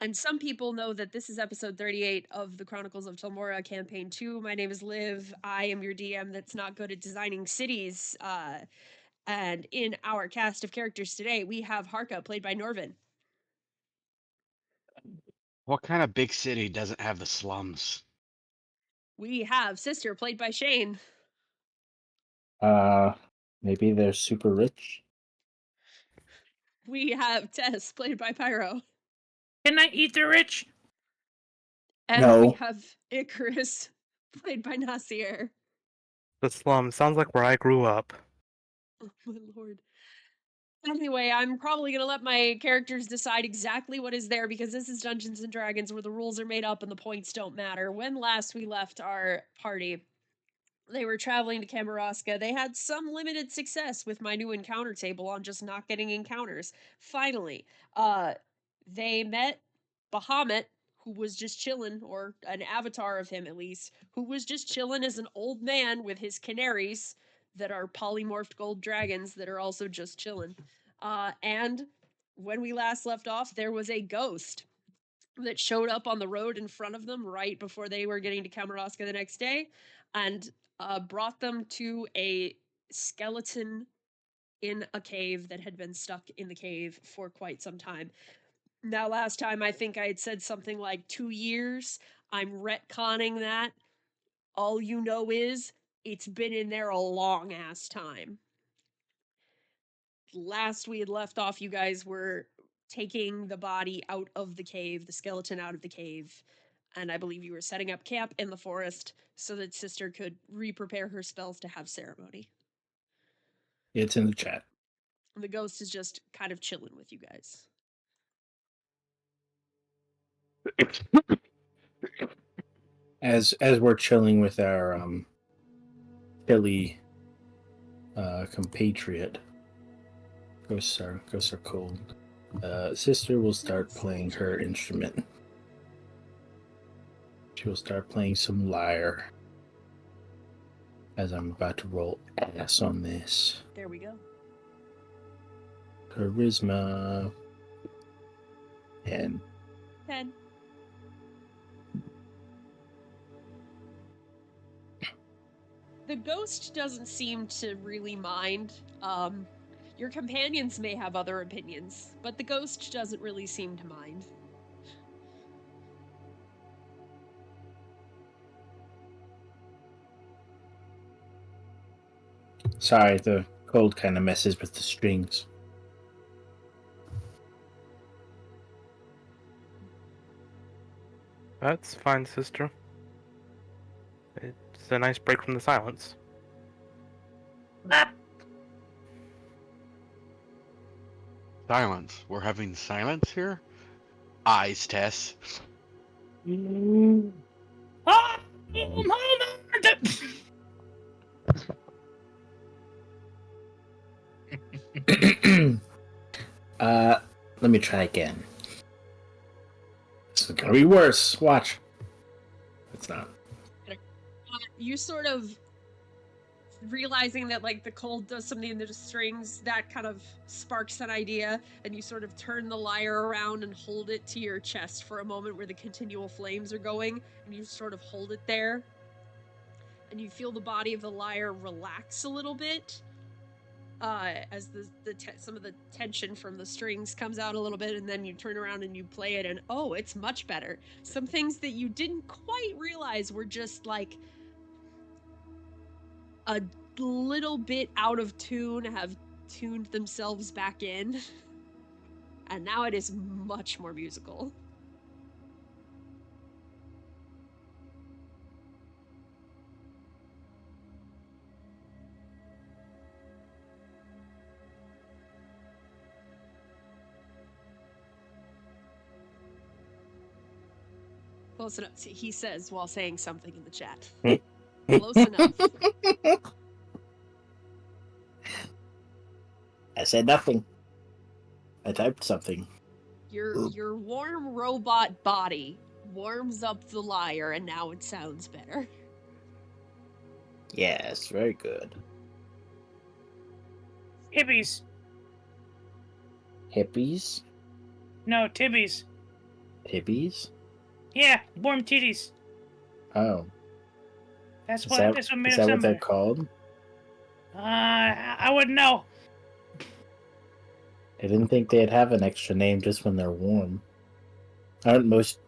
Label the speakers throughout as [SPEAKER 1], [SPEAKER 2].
[SPEAKER 1] And some people know that this is episode 38 of the Chronicles of Telmora campaign 2. My name is Liv. I am your DM that's not good at designing cities. And in our cast of characters today, we have Harka, played by Norvin.
[SPEAKER 2] What kind of big city doesn't have the slums?
[SPEAKER 1] We have Sister, played by Shane.
[SPEAKER 3] Maybe they're super rich.
[SPEAKER 1] We have Tess, played by Pyro.
[SPEAKER 4] Can I eat the rich?
[SPEAKER 1] And
[SPEAKER 3] No.
[SPEAKER 1] we have Icarus, played by Nasir.
[SPEAKER 5] The slum sounds like where I grew up.
[SPEAKER 1] Oh my lord. Anyway, I'm probably going to let my characters decide exactly what is there because this is Dungeons & Dragons where the rules are made up and the points don't matter. When last we left our party, they were traveling to Kamouraska. They had some limited success with my new encounter table on just not getting encounters. Finally, they met Bahamut, who was just chilling, or an avatar of him at least, who was just chilling as an old man with his canaries that are polymorphed gold dragons that are also just chilling. And when we last left off, there was a ghost that showed up on the road in front of them right before they were getting to Kamouraska the next day and brought them to a skeleton in a cave that had been stuck in the cave for quite some time. Now, last time I think I had said something like 2 years. I'm retconning that. All you know is it's been in there a long ass time. Last we had left off, you guys were taking the body out of the cave, the skeleton out of the cave, and I believe you were setting up camp in the forest so that Sister could re-prepare her spells to have ceremony.
[SPEAKER 3] It's in the chat.
[SPEAKER 1] The ghost is just kind of chilling with you guys.
[SPEAKER 3] As we're chilling with our Philly compatriot, ghosts are cold. Sister will start playing her instrument. She will start playing some lyre. As I'm about to roll ass on this.
[SPEAKER 1] There we go.
[SPEAKER 3] Charisma. 10.
[SPEAKER 1] 10. The ghost doesn't seem to really mind. Your companions may have other opinions, but the ghost doesn't really seem to mind.
[SPEAKER 3] Sorry, the cold kind of messes with the strings.
[SPEAKER 5] That's fine, sister. It's a nice break from the silence.
[SPEAKER 2] Silence. We're having silence here? Eyes, Tess.
[SPEAKER 3] Let me try again. This is gonna be worse. Watch. It's not.
[SPEAKER 1] You sort of realizing that like the cold does something in the strings, that kind of sparks an idea, and you sort of turn the lyre around and hold it to your chest for a moment where the continual flames are going, and you sort of hold it there. And you feel the body of the lyre relax a little bit. As some of the tension from the strings comes out a little bit, and then you turn around and you play it, and oh, it's much better. Some things that you didn't quite realize were just like a little bit out of tune have tuned themselves back in, and now it is much more musical. Close enough, he says while saying something in the chat. Close enough.
[SPEAKER 3] I said nothing. I typed something.
[SPEAKER 1] Your warm robot body warms up the lyre, and now it sounds better.
[SPEAKER 3] Yes, very good.
[SPEAKER 4] Hippies.
[SPEAKER 3] Hippies?
[SPEAKER 4] No, Tibbies.
[SPEAKER 3] Tibbies?
[SPEAKER 4] Yeah, warm titties.
[SPEAKER 3] Oh.
[SPEAKER 4] That's
[SPEAKER 3] Is
[SPEAKER 4] what
[SPEAKER 3] that,
[SPEAKER 4] that's what made
[SPEAKER 3] is
[SPEAKER 4] them
[SPEAKER 3] that
[SPEAKER 4] sound
[SPEAKER 3] what they're
[SPEAKER 4] better.
[SPEAKER 3] called?
[SPEAKER 4] I wouldn't know.
[SPEAKER 3] I didn't think they'd have an extra name just when they're warm. Aren't most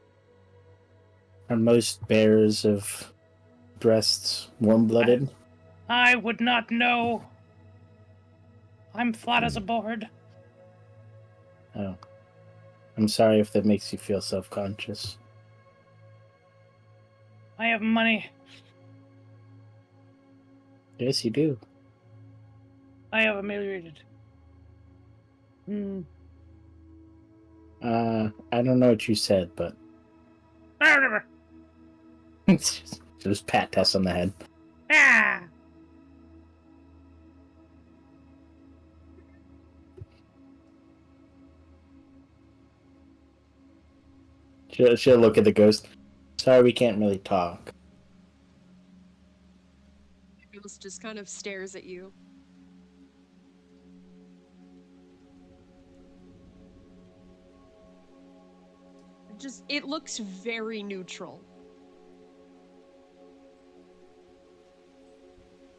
[SPEAKER 3] bears of breasts warm-blooded?
[SPEAKER 4] I would not know. I'm flat as a board.
[SPEAKER 3] Oh. I'm sorry if that makes you feel self-conscious.
[SPEAKER 4] I have money.
[SPEAKER 3] Yes, you do.
[SPEAKER 4] I have ameliorated.
[SPEAKER 3] I don't know what you said, but just pat Tess on the head.
[SPEAKER 4] Ah!
[SPEAKER 3] She'll look at the ghost. Sorry, we can't really talk.
[SPEAKER 1] The ghost just kind of stares at you. It looks very neutral.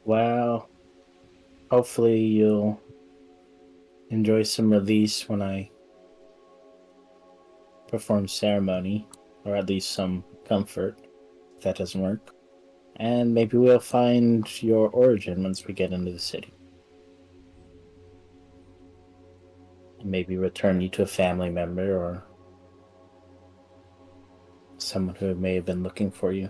[SPEAKER 3] Well, hopefully you'll enjoy some release when I perform ceremony, or at least some comfort, if that doesn't work. And maybe we'll find your origin once we get into the city. And maybe return you to a family member or someone who may have been looking for you.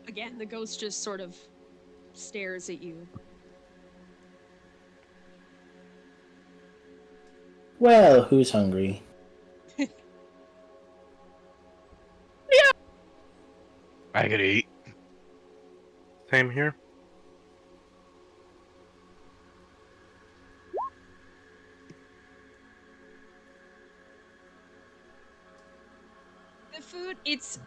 [SPEAKER 1] Again, the ghost just sort of stares at you.
[SPEAKER 3] Well, who's hungry?
[SPEAKER 2] I could eat.
[SPEAKER 5] Same here.
[SPEAKER 1] The food, it's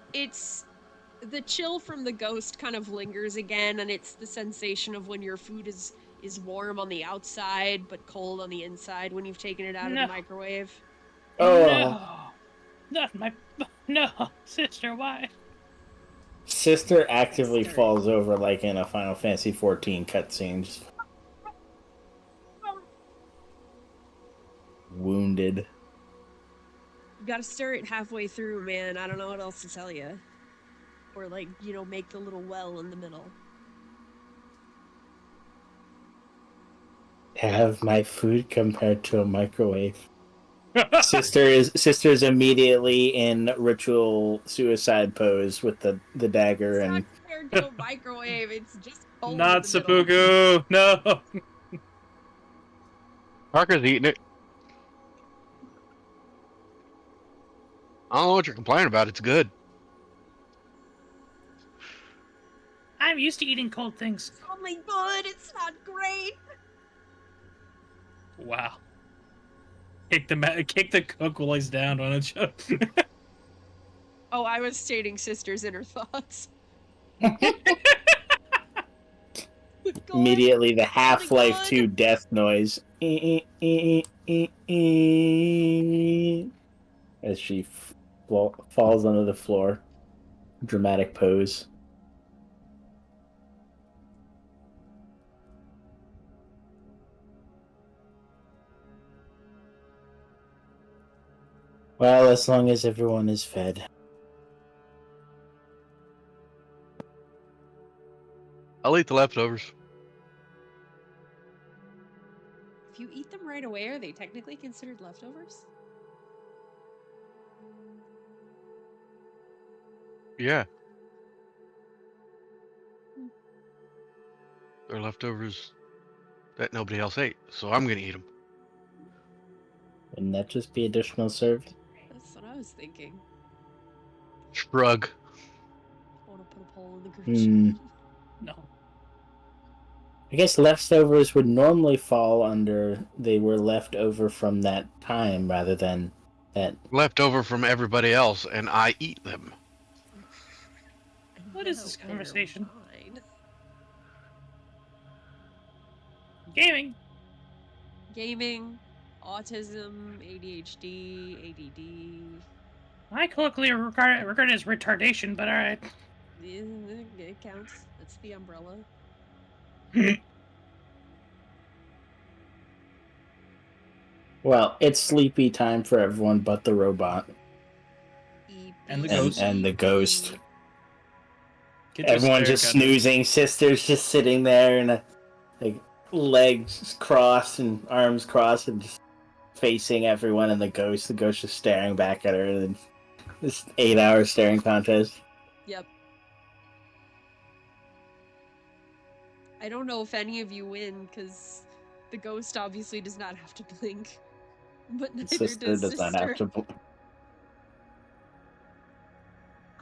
[SPEAKER 1] the chill from the ghost kind of lingers again, and it's the sensation of when your food is warm on the outside but cold on the inside when you've taken it out of
[SPEAKER 4] No.
[SPEAKER 1] the microwave.
[SPEAKER 3] Oh,
[SPEAKER 4] No. Not my. No, sister, why?
[SPEAKER 3] Sister actively
[SPEAKER 1] Sister.
[SPEAKER 3] falls over like in a Final Fantasy XIV cutscene. Just wounded.
[SPEAKER 1] You gotta stir it halfway through, man. I don't know what else to tell you. Or, like, make the little well in the middle.
[SPEAKER 3] Have my food compared to a microwave. Sister's immediately in ritual suicide pose with the dagger
[SPEAKER 1] It's
[SPEAKER 3] and
[SPEAKER 1] not compared to a microwave, it's just cold
[SPEAKER 6] Not
[SPEAKER 1] in the middle.
[SPEAKER 6] seppuku. No.
[SPEAKER 2] Parker's eating it. I don't know what you're complaining about. It's good.
[SPEAKER 4] I'm used to eating cold things.
[SPEAKER 1] It's only good, it's not great.
[SPEAKER 6] Wow. Kick the cook while he's down on a joke.
[SPEAKER 1] Oh, I was stating sister's inner thoughts.
[SPEAKER 3] immediately the Half-Life
[SPEAKER 1] good.
[SPEAKER 3] 2 death noise. As she falls onto the floor. Dramatic pose. Well, as long as everyone is fed.
[SPEAKER 2] I'll eat the leftovers.
[SPEAKER 1] If you eat them right away, are they technically considered leftovers?
[SPEAKER 2] Yeah. They're leftovers that nobody else ate, so I'm gonna eat them.
[SPEAKER 3] Wouldn't that just be additional served?
[SPEAKER 1] That's what I was thinking.
[SPEAKER 2] Shrug.
[SPEAKER 1] I want to put a poll in the group
[SPEAKER 3] Hmm.
[SPEAKER 1] chat.
[SPEAKER 6] No.
[SPEAKER 3] I guess leftovers would normally fall under they were left over from that time rather than that.
[SPEAKER 2] Leftover from everybody else, and I eat them.
[SPEAKER 4] What is this
[SPEAKER 1] Well,
[SPEAKER 4] conversation?
[SPEAKER 1] never mind.
[SPEAKER 4] Gaming.
[SPEAKER 1] Gaming, autism, ADHD, ADD.
[SPEAKER 4] I colloquially regard it as retardation, but alright.
[SPEAKER 1] It counts. That's the umbrella.
[SPEAKER 3] Well, it's sleepy time for everyone but the robot
[SPEAKER 6] And the
[SPEAKER 1] EP.
[SPEAKER 6] ghost.
[SPEAKER 3] and the ghost.
[SPEAKER 6] Get your
[SPEAKER 3] Everyone
[SPEAKER 6] stare,
[SPEAKER 3] just
[SPEAKER 6] goddamn.
[SPEAKER 3] snoozing. Sister's just sitting there and like legs crossed and arms crossed and just facing everyone and the ghost. The ghost just staring back at her. And this 8-hour staring contest.
[SPEAKER 1] Yep. I don't know if any of you win, because the ghost obviously does not have to blink. But neither
[SPEAKER 3] Sister
[SPEAKER 1] does
[SPEAKER 3] does not
[SPEAKER 1] Sister.
[SPEAKER 3] have to.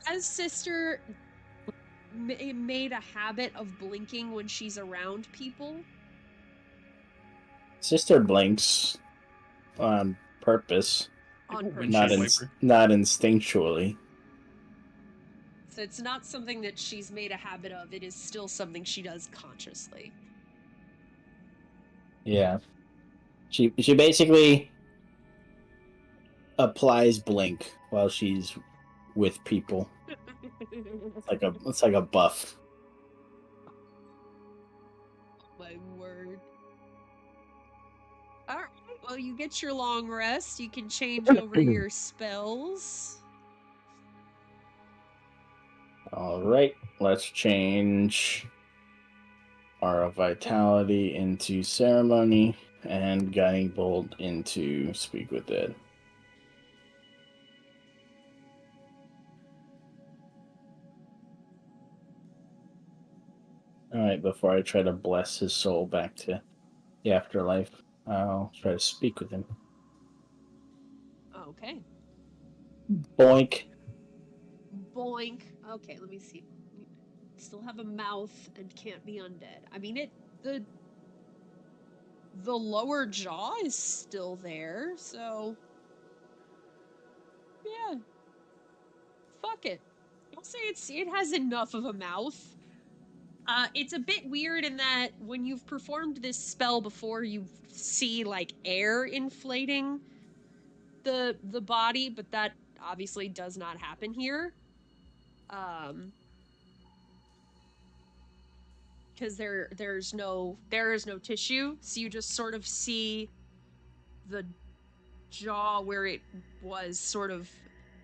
[SPEAKER 1] As Sister made a habit of blinking when she's around people.
[SPEAKER 3] Sister blinks on purpose,
[SPEAKER 1] On
[SPEAKER 6] Windshield
[SPEAKER 1] purpose.
[SPEAKER 6] wiper.
[SPEAKER 3] not instinctually.
[SPEAKER 1] So it's not something that she's made a habit of. It is still something she does consciously.
[SPEAKER 3] Yeah. She basically applies blink while she's with people. It's like a buff.
[SPEAKER 1] My word. Alright, well, you get your long rest. You can change over your spells.
[SPEAKER 3] All right, let's change our vitality into ceremony and guiding bolt into speak with dead. All right, before I try to bless his soul back to the afterlife, I'll try to speak with him.
[SPEAKER 1] Okay.
[SPEAKER 3] Boink.
[SPEAKER 1] Boink. Okay, let me see. Still have a mouth and can't be undead. I mean, the lower jaw is still there, so yeah. Fuck it. I'll say it has enough of a mouth. It's a bit weird in that when you've performed this spell before, you see like air inflating the body, but that obviously does not happen here. Because there is no tissue, so you just sort of see the jaw where it was sort of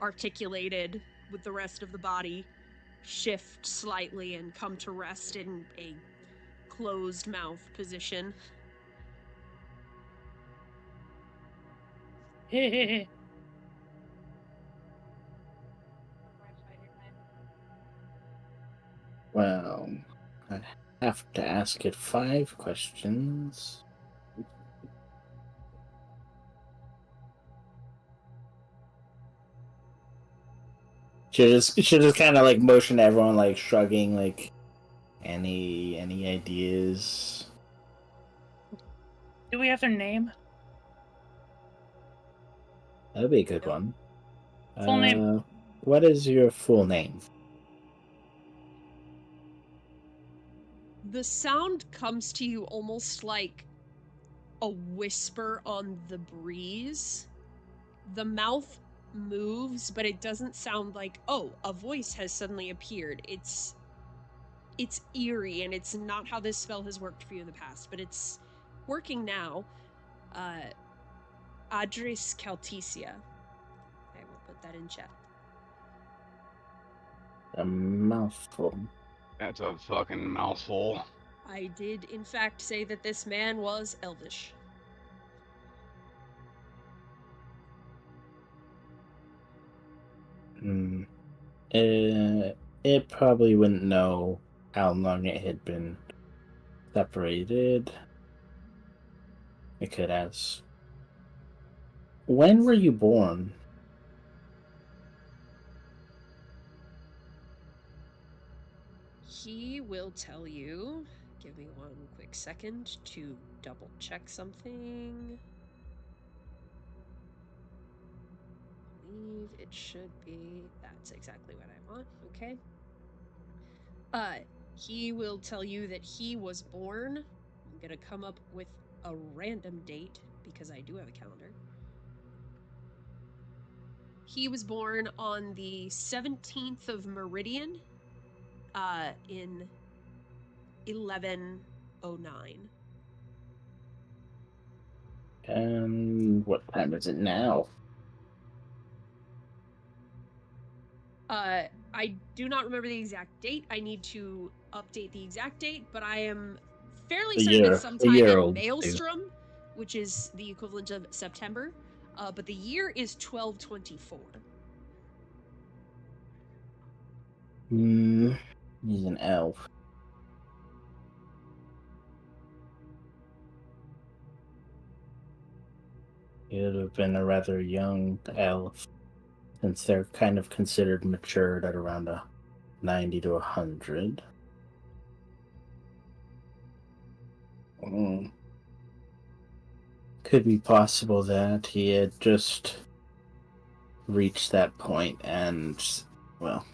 [SPEAKER 1] articulated with the rest of the body shift slightly and come to rest in a closed mouth position.
[SPEAKER 3] Well, I have to ask it 5 questions. Should just kind of like motion to everyone, like shrugging, like any ideas?
[SPEAKER 4] Do we have their name?
[SPEAKER 3] That'd be a good
[SPEAKER 1] Yep.
[SPEAKER 3] one.
[SPEAKER 4] Full name.
[SPEAKER 3] What is your full name?
[SPEAKER 1] The sound comes to you almost like a whisper on the breeze. The mouth moves, but it doesn't sound like, oh, a voice has suddenly appeared. It's eerie, and it's not how this spell has worked for you in the past, but it's working now. Adris Caltesia. I will put that in chat.
[SPEAKER 3] A mouthful.
[SPEAKER 2] That's a fucking mouthful.
[SPEAKER 1] I did, in fact, say that this man was elvish.
[SPEAKER 3] It probably wouldn't know how long it had been separated. It could ask. When were you born?
[SPEAKER 1] He will tell you. Give me one quick second to double check something. I believe it should be. That's exactly what I want. Okay. He will tell you that he was born. I'm gonna come up with a random date because I do have a calendar. He was born on the 17th of Meridian, in 1109.
[SPEAKER 3] And what time is it now?
[SPEAKER 1] I do not remember the exact date. I need to update the exact date, but I am fairly certain it's
[SPEAKER 3] A
[SPEAKER 1] sometime
[SPEAKER 3] year
[SPEAKER 1] in
[SPEAKER 3] old.
[SPEAKER 1] Maelstrom, which is the equivalent of September. But the year is 1224.
[SPEAKER 3] He's an elf. He would have been a rather young elf, since they're kind of considered matured at around 90 to 100. Could be possible that he had just reached that point and, well,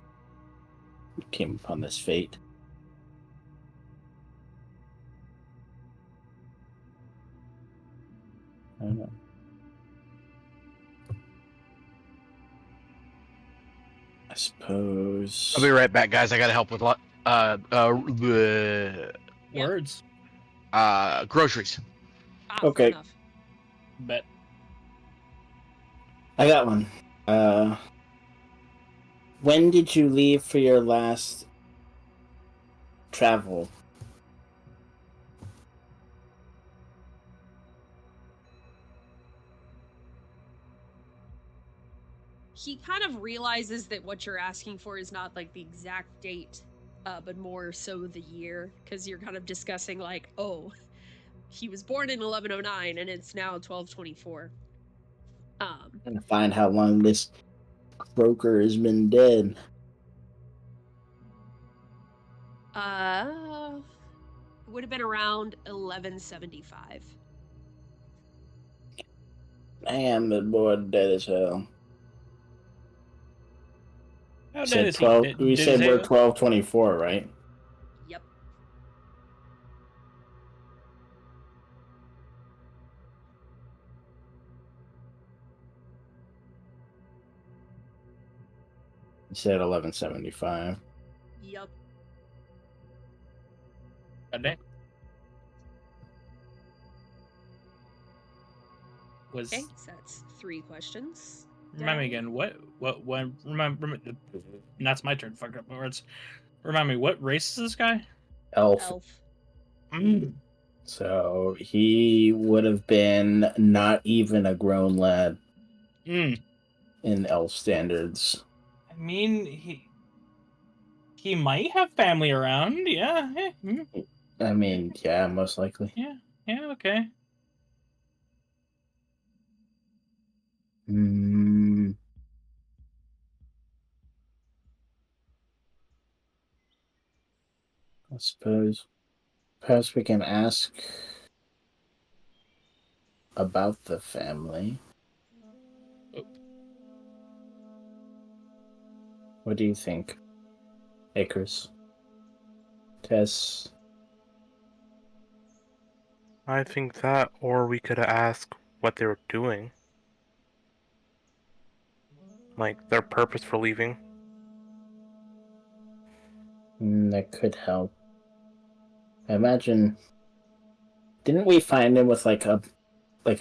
[SPEAKER 3] came upon this fate. I don't know. I suppose.
[SPEAKER 2] I'll be right back, guys. I gotta help with
[SPEAKER 6] Words.
[SPEAKER 2] groceries.
[SPEAKER 1] Ah,
[SPEAKER 3] Okay.
[SPEAKER 1] fair enough.
[SPEAKER 6] Bet.
[SPEAKER 3] I got one. When did you leave for your last travel?
[SPEAKER 1] He kind of realizes that what you're asking for is not like the exact date, but more so the year, because you're kind of discussing like, oh, he was born in 1109 and it's now 1224.
[SPEAKER 3] Trying to find how long this croaker has been dead.
[SPEAKER 1] It would have been around 1175.
[SPEAKER 3] Damn, the boy dead as hell.
[SPEAKER 6] How dead
[SPEAKER 3] Said
[SPEAKER 6] is he?
[SPEAKER 3] 12.
[SPEAKER 6] Did
[SPEAKER 3] We
[SPEAKER 6] his
[SPEAKER 3] said we're
[SPEAKER 6] hair-
[SPEAKER 3] 1224, right?
[SPEAKER 1] Yep.
[SPEAKER 3] We said 1175.
[SPEAKER 1] Yep.
[SPEAKER 6] God was
[SPEAKER 1] Okay, so that's 3 questions.
[SPEAKER 6] remind me again when remember and that's my turn. Fuck up my words. Remind me, what race is this guy?
[SPEAKER 3] Elf.
[SPEAKER 1] Elf.
[SPEAKER 3] So he would have been not even a grown lad in elf standards.
[SPEAKER 6] I mean, he might have family around. Yeah.
[SPEAKER 3] I mean, yeah, most likely.
[SPEAKER 6] Yeah. Okay.
[SPEAKER 3] I suppose. Perhaps we can ask about the family.
[SPEAKER 6] Oh.
[SPEAKER 3] What do you think, Akers? Tess?
[SPEAKER 5] I think that, or we could ask what they were doing. Like, their purpose for leaving.
[SPEAKER 3] That could help. I imagine. Didn't we find him with like a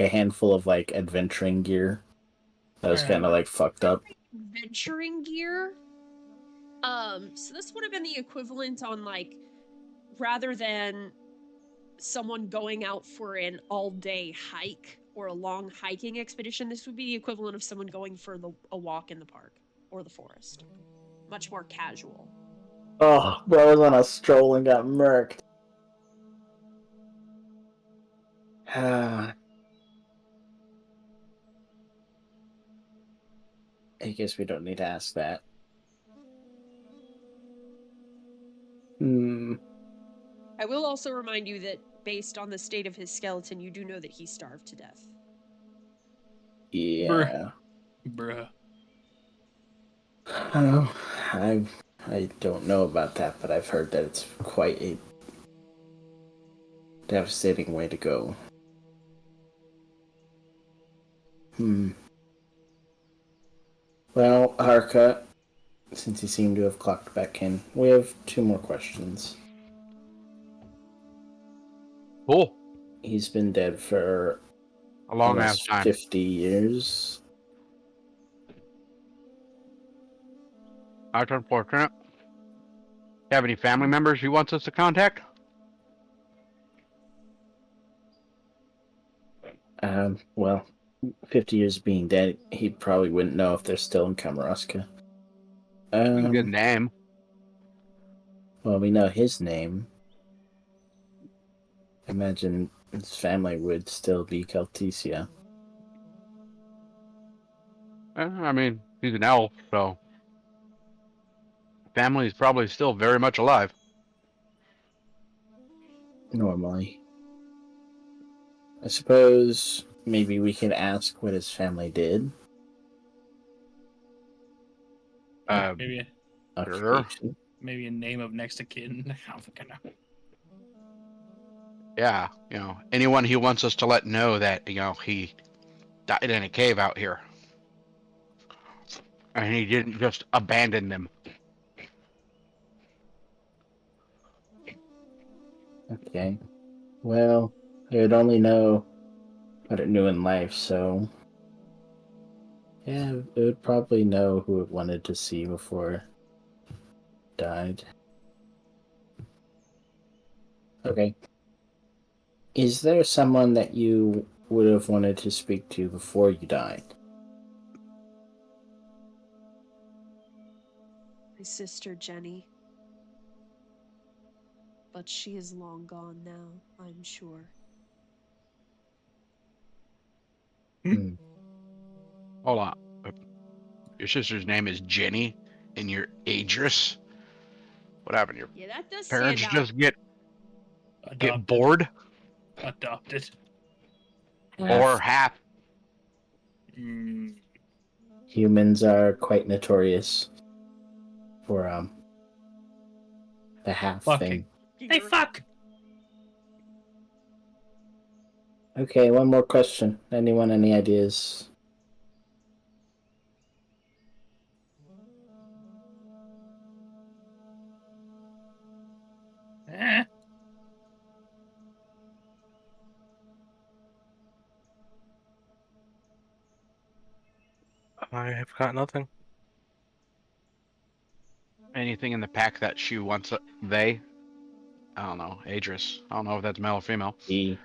[SPEAKER 3] handful of like adventuring gear that was kind of like fucked up?
[SPEAKER 1] Venturing gear. So this would have been the equivalent on like, rather than someone going out for an all-day hike or a long hiking expedition, this would be the equivalent of someone going for a walk in the park or the forest. Much more casual.
[SPEAKER 3] Oh, bro was on a stroll and got murked. I guess we don't need to ask that.
[SPEAKER 1] I will also remind you that based on the state of his skeleton, you do know that he starved to death.
[SPEAKER 3] Yeah.
[SPEAKER 6] Bruh.
[SPEAKER 3] Oh, I I don't know about that, but I've heard that it's quite a devastating way to go. Well, Harka, since you seem to have clocked back in, we have 2 more questions.
[SPEAKER 2] Cool.
[SPEAKER 3] He's been dead for
[SPEAKER 2] A long ass
[SPEAKER 3] almost
[SPEAKER 2] time.
[SPEAKER 3] 50 years.
[SPEAKER 2] That's unfortunate. Have any family members he wants us to contact?
[SPEAKER 3] Well, 50 years of being dead, he probably wouldn't know if they're still in Kamouraska.
[SPEAKER 2] We can get a name.
[SPEAKER 3] Well, we know his name. Imagine his family would still be Keltisia.
[SPEAKER 2] I mean, he's an elf, so family is probably still very much alive.
[SPEAKER 3] Normally. I suppose maybe we could ask what his family did.
[SPEAKER 6] Maybe
[SPEAKER 2] Sure.
[SPEAKER 6] maybe a name of next of kin. I don't fucking know.
[SPEAKER 2] Yeah, anyone he wants us to let know that, he died in a cave out here. And he didn't just abandon them.
[SPEAKER 3] Okay. Well, I would only know what it knew in life, so yeah, it would probably know who it wanted to see before it died. Okay. Is there someone that you would have wanted to speak to before you died?
[SPEAKER 1] My sister Jenny. But she is long gone now, I'm sure.
[SPEAKER 2] Hold on. Your sister's name is Jenny, and you're Adris? What happened? Your
[SPEAKER 1] Yeah, that does
[SPEAKER 2] parents
[SPEAKER 1] stand out.
[SPEAKER 2] just get
[SPEAKER 6] Adopted.
[SPEAKER 2] bored?
[SPEAKER 6] Adopted.
[SPEAKER 2] Or half?
[SPEAKER 3] Humans are quite notorious for the half
[SPEAKER 6] Fucking.
[SPEAKER 3] thing.
[SPEAKER 6] Hey, fuck!
[SPEAKER 3] Okay, one more question. Anyone any ideas?
[SPEAKER 4] Eh.
[SPEAKER 5] I have got nothing.
[SPEAKER 2] Anything in the pack that she wants? They? I don't know. Adris. I don't know if that's male or female. He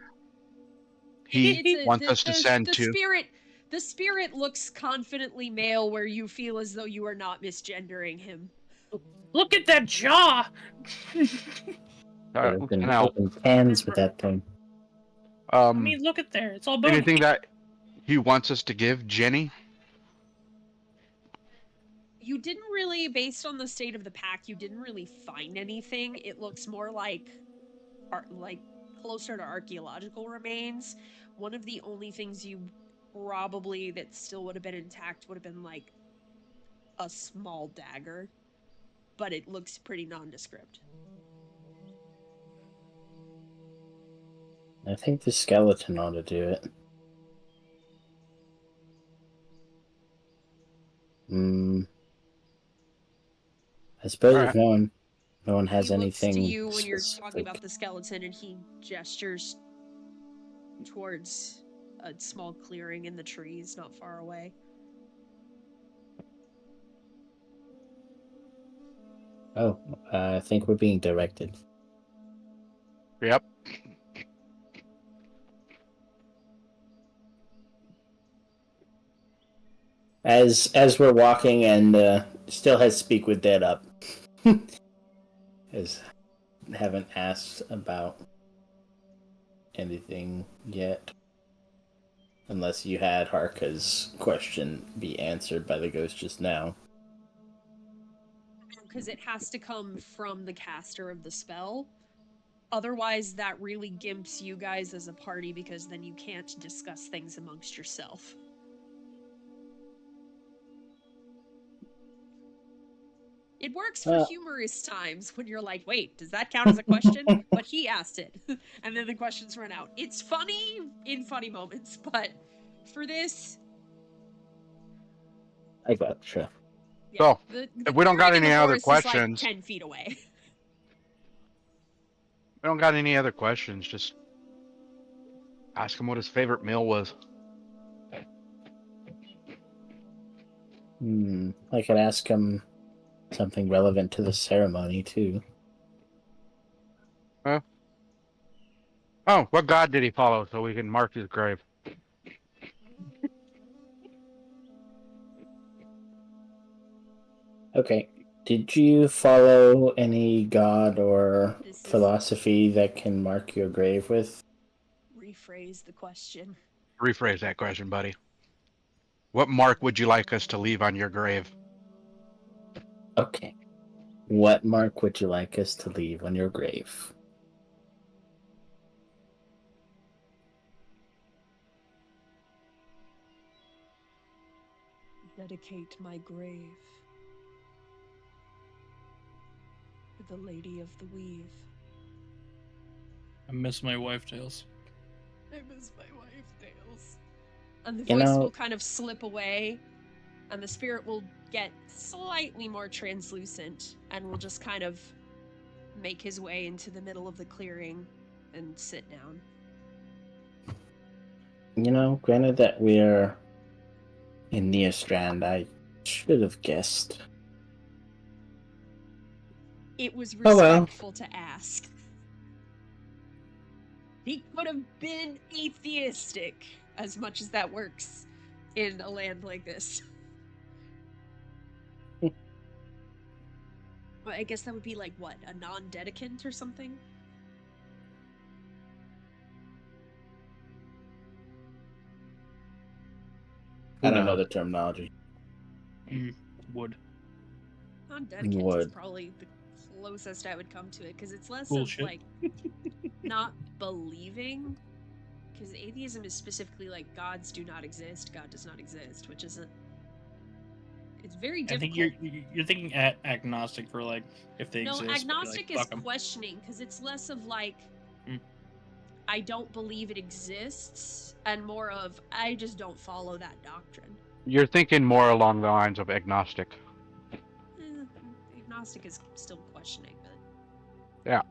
[SPEAKER 2] wants us to send
[SPEAKER 1] the
[SPEAKER 2] to.
[SPEAKER 1] spirit. The spirit looks confidently male, where you feel as though you are not misgendering him.
[SPEAKER 4] Look at that jaw!
[SPEAKER 3] Open cans with that thing.
[SPEAKER 4] I mean, look at there. It's all bony.
[SPEAKER 2] Anything that he wants us to give Jenny?
[SPEAKER 1] You didn't really, based on the state of the pack, you didn't really find anything. It looks more like closer to archaeological remains. One of the only things you probably that still would have been intact would have been like a small dagger, but it looks pretty nondescript.
[SPEAKER 3] I think the skeleton ought to do it. I suppose if no one has
[SPEAKER 1] He looks to
[SPEAKER 3] anything
[SPEAKER 1] you when you're
[SPEAKER 3] specific.
[SPEAKER 1] talking about the skeleton, and he gestures towards a small clearing in the trees not far away.
[SPEAKER 3] Oh, I think we're being directed.
[SPEAKER 2] Yep.
[SPEAKER 3] As we're walking and still has Speak with Dead up. As haven't asked about anything yet. Unless you had Harka's question be answered by the ghost just now.
[SPEAKER 1] Because it has to come from the caster of the spell. Otherwise, that really gimps you guys as a party, because then you can't discuss things amongst yourself. It works for
[SPEAKER 3] Uh.
[SPEAKER 1] humorous times when you're like, wait, does that count as a question? But he asked it. And then the questions run out. It's funny in funny moments, but for this,
[SPEAKER 3] I gotcha.
[SPEAKER 1] yeah.
[SPEAKER 2] So,
[SPEAKER 1] The
[SPEAKER 2] if we don't got
[SPEAKER 1] cleric in
[SPEAKER 2] any
[SPEAKER 1] the
[SPEAKER 2] other
[SPEAKER 1] forest is like
[SPEAKER 2] questions,
[SPEAKER 1] 10 feet away.
[SPEAKER 2] we don't got any other questions. Just ask him what his favorite meal was.
[SPEAKER 3] I could ask him something relevant to the ceremony, too.
[SPEAKER 2] Oh, what god did he follow so we can mark his grave?
[SPEAKER 3] Okay. Did you follow any god or
[SPEAKER 1] This is-
[SPEAKER 3] philosophy that can mark your grave with?
[SPEAKER 1] Rephrase the question.
[SPEAKER 2] Rephrase that question, buddy. What mark would you like us to leave on your grave?
[SPEAKER 3] Okay. What mark would you like us to leave on your grave?
[SPEAKER 1] Dedicate my grave to the Lady of the Weave.
[SPEAKER 6] I miss my wife tales.
[SPEAKER 1] I miss my wife, Dales. And the
[SPEAKER 3] You
[SPEAKER 1] voice
[SPEAKER 3] know-
[SPEAKER 1] will kind of slip away, and the spirit will get slightly more translucent, and will just kind of make his way into the middle of the clearing and sit down.
[SPEAKER 3] Granted that we're in Neostrand, I should have guessed.
[SPEAKER 1] It was
[SPEAKER 3] Oh, well.
[SPEAKER 1] respectful to ask. He could have been atheistic, as much as that works in a land like this. Well, I guess that would be like, what, a non-dedicant or something?
[SPEAKER 3] I don't know
[SPEAKER 2] No.
[SPEAKER 3] the terminology.
[SPEAKER 6] Wood.
[SPEAKER 1] Non-dedicant is
[SPEAKER 3] Would.
[SPEAKER 1] probably the closest I would come to it, because it's less
[SPEAKER 6] Bullshit.
[SPEAKER 1] of, like, not believing, because atheism is specifically like, gods do not exist, God does not exist, which is it's very
[SPEAKER 6] I
[SPEAKER 1] difficult.
[SPEAKER 6] think you're thinking agnostic for like if they
[SPEAKER 1] No,
[SPEAKER 6] exist. but you're
[SPEAKER 1] agnostic
[SPEAKER 6] like,
[SPEAKER 1] is
[SPEAKER 6] fuck 'em.
[SPEAKER 1] questioning, because it's less of like,
[SPEAKER 6] Mm.
[SPEAKER 1] I don't believe it exists, and more of, I just don't follow that doctrine.
[SPEAKER 2] You're thinking more along the lines of agnostic.
[SPEAKER 1] Agnostic is still questioning, but
[SPEAKER 2] Yeah.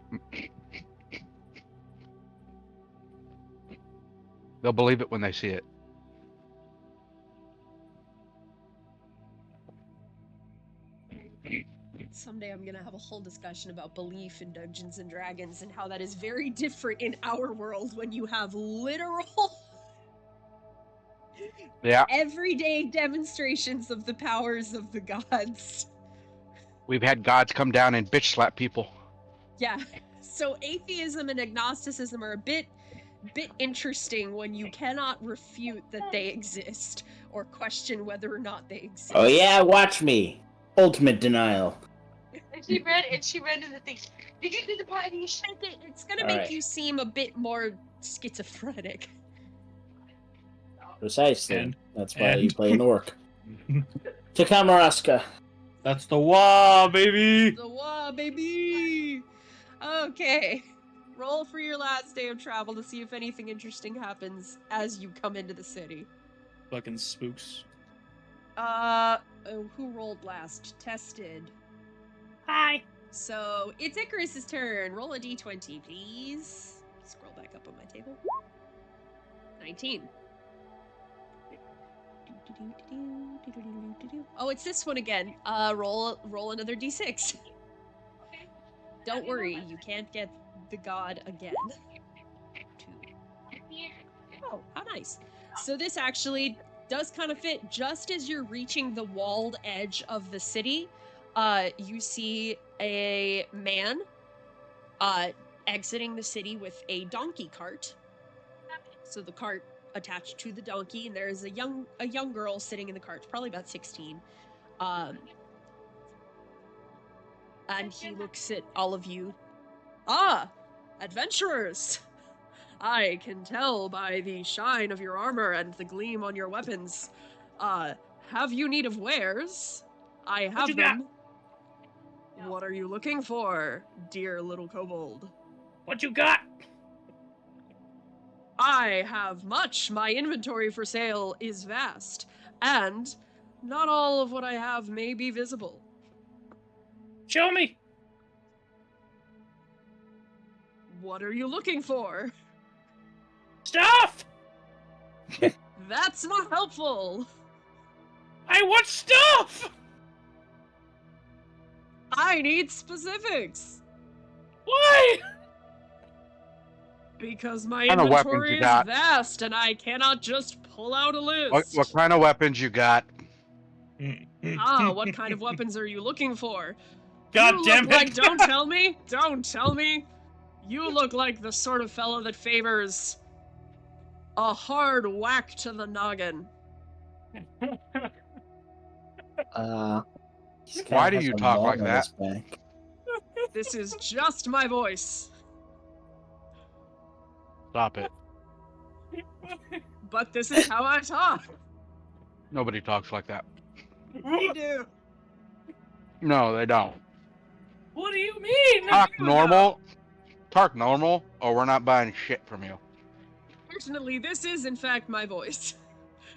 [SPEAKER 2] They'll believe it when they see it.
[SPEAKER 1] someday I'm gonna have a whole discussion about belief in Dungeons and Dragons and how that is very different in our world when you have literal
[SPEAKER 2] Yeah.
[SPEAKER 1] everyday demonstrations of the powers of the gods.
[SPEAKER 2] We've had gods come down and bitch slap people.
[SPEAKER 1] Yeah. So atheism and agnosticism are a bit interesting when you cannot refute that they exist or question whether or not they exist.
[SPEAKER 3] Oh yeah, watch me. Ultimate denial.
[SPEAKER 7] And she read in the thing. Did you do the party?
[SPEAKER 1] It's gonna
[SPEAKER 3] All
[SPEAKER 1] make
[SPEAKER 3] right.
[SPEAKER 1] you seem a bit more schizophrenic.
[SPEAKER 3] Precisely.
[SPEAKER 6] And-
[SPEAKER 3] That's why
[SPEAKER 6] and-
[SPEAKER 3] you play an orc. To Kamouraska.
[SPEAKER 6] That's the wah, baby.
[SPEAKER 1] The wah, baby! Okay. Roll for your last day of travel to see if anything interesting happens as you come into the city.
[SPEAKER 6] Fucking spooks.
[SPEAKER 1] Who rolled last? Tested.
[SPEAKER 4] Hi.
[SPEAKER 1] So, it's Icarus's turn. Roll a d20, please. Scroll back up on my table. 19. Oh, it's this one again. Roll another d6. Don't worry, you can't get the god again. 2. Oh, how nice. So this actually does kind of fit. Just as you're reaching the walled edge of the city, you see a man exiting the city with a donkey cart. So the cart attached to the donkey, and there is a young girl sitting in the cart, probably about 16. And he looks at all of you. Ah, adventurers! I can tell by the shine of your armor and the gleam on your weapons. Have you need of wares? I
[SPEAKER 4] What
[SPEAKER 1] have
[SPEAKER 4] you got?
[SPEAKER 1] them. What are you looking for, dear little kobold?
[SPEAKER 4] What you got?
[SPEAKER 1] I have much. My inventory for sale is vast, and not all of what I have may be visible.
[SPEAKER 4] Show me.
[SPEAKER 1] What are you looking for?
[SPEAKER 4] Stuff!
[SPEAKER 1] That's not helpful.
[SPEAKER 4] I want stuff!
[SPEAKER 1] I need specifics.
[SPEAKER 4] Why?
[SPEAKER 1] Because my
[SPEAKER 2] What kind of weapons
[SPEAKER 1] inventory
[SPEAKER 2] you
[SPEAKER 1] is
[SPEAKER 2] got?
[SPEAKER 1] vast and I cannot just pull out a list.
[SPEAKER 2] What kind of weapons you got?
[SPEAKER 1] What kind of weapons are you looking for?
[SPEAKER 4] God
[SPEAKER 1] you
[SPEAKER 4] damn
[SPEAKER 1] look
[SPEAKER 4] it!
[SPEAKER 1] like, don't tell me, don't tell me. You look like the sort of fellow that favors a hard whack to the noggin.
[SPEAKER 3] Just
[SPEAKER 2] Why
[SPEAKER 3] kinda
[SPEAKER 2] do
[SPEAKER 3] has
[SPEAKER 2] you
[SPEAKER 3] a
[SPEAKER 2] talk
[SPEAKER 3] mole
[SPEAKER 2] like
[SPEAKER 3] on
[SPEAKER 2] that?
[SPEAKER 3] his back.
[SPEAKER 1] This is just my voice.
[SPEAKER 2] Stop it.
[SPEAKER 1] But this is how I talk.
[SPEAKER 2] Nobody talks like that.
[SPEAKER 1] We do.
[SPEAKER 2] No, they don't.
[SPEAKER 4] What do you mean?
[SPEAKER 2] Talk normal. Talk normal, or we're not buying shit from you.
[SPEAKER 1] Fortunately, this is in fact my voice.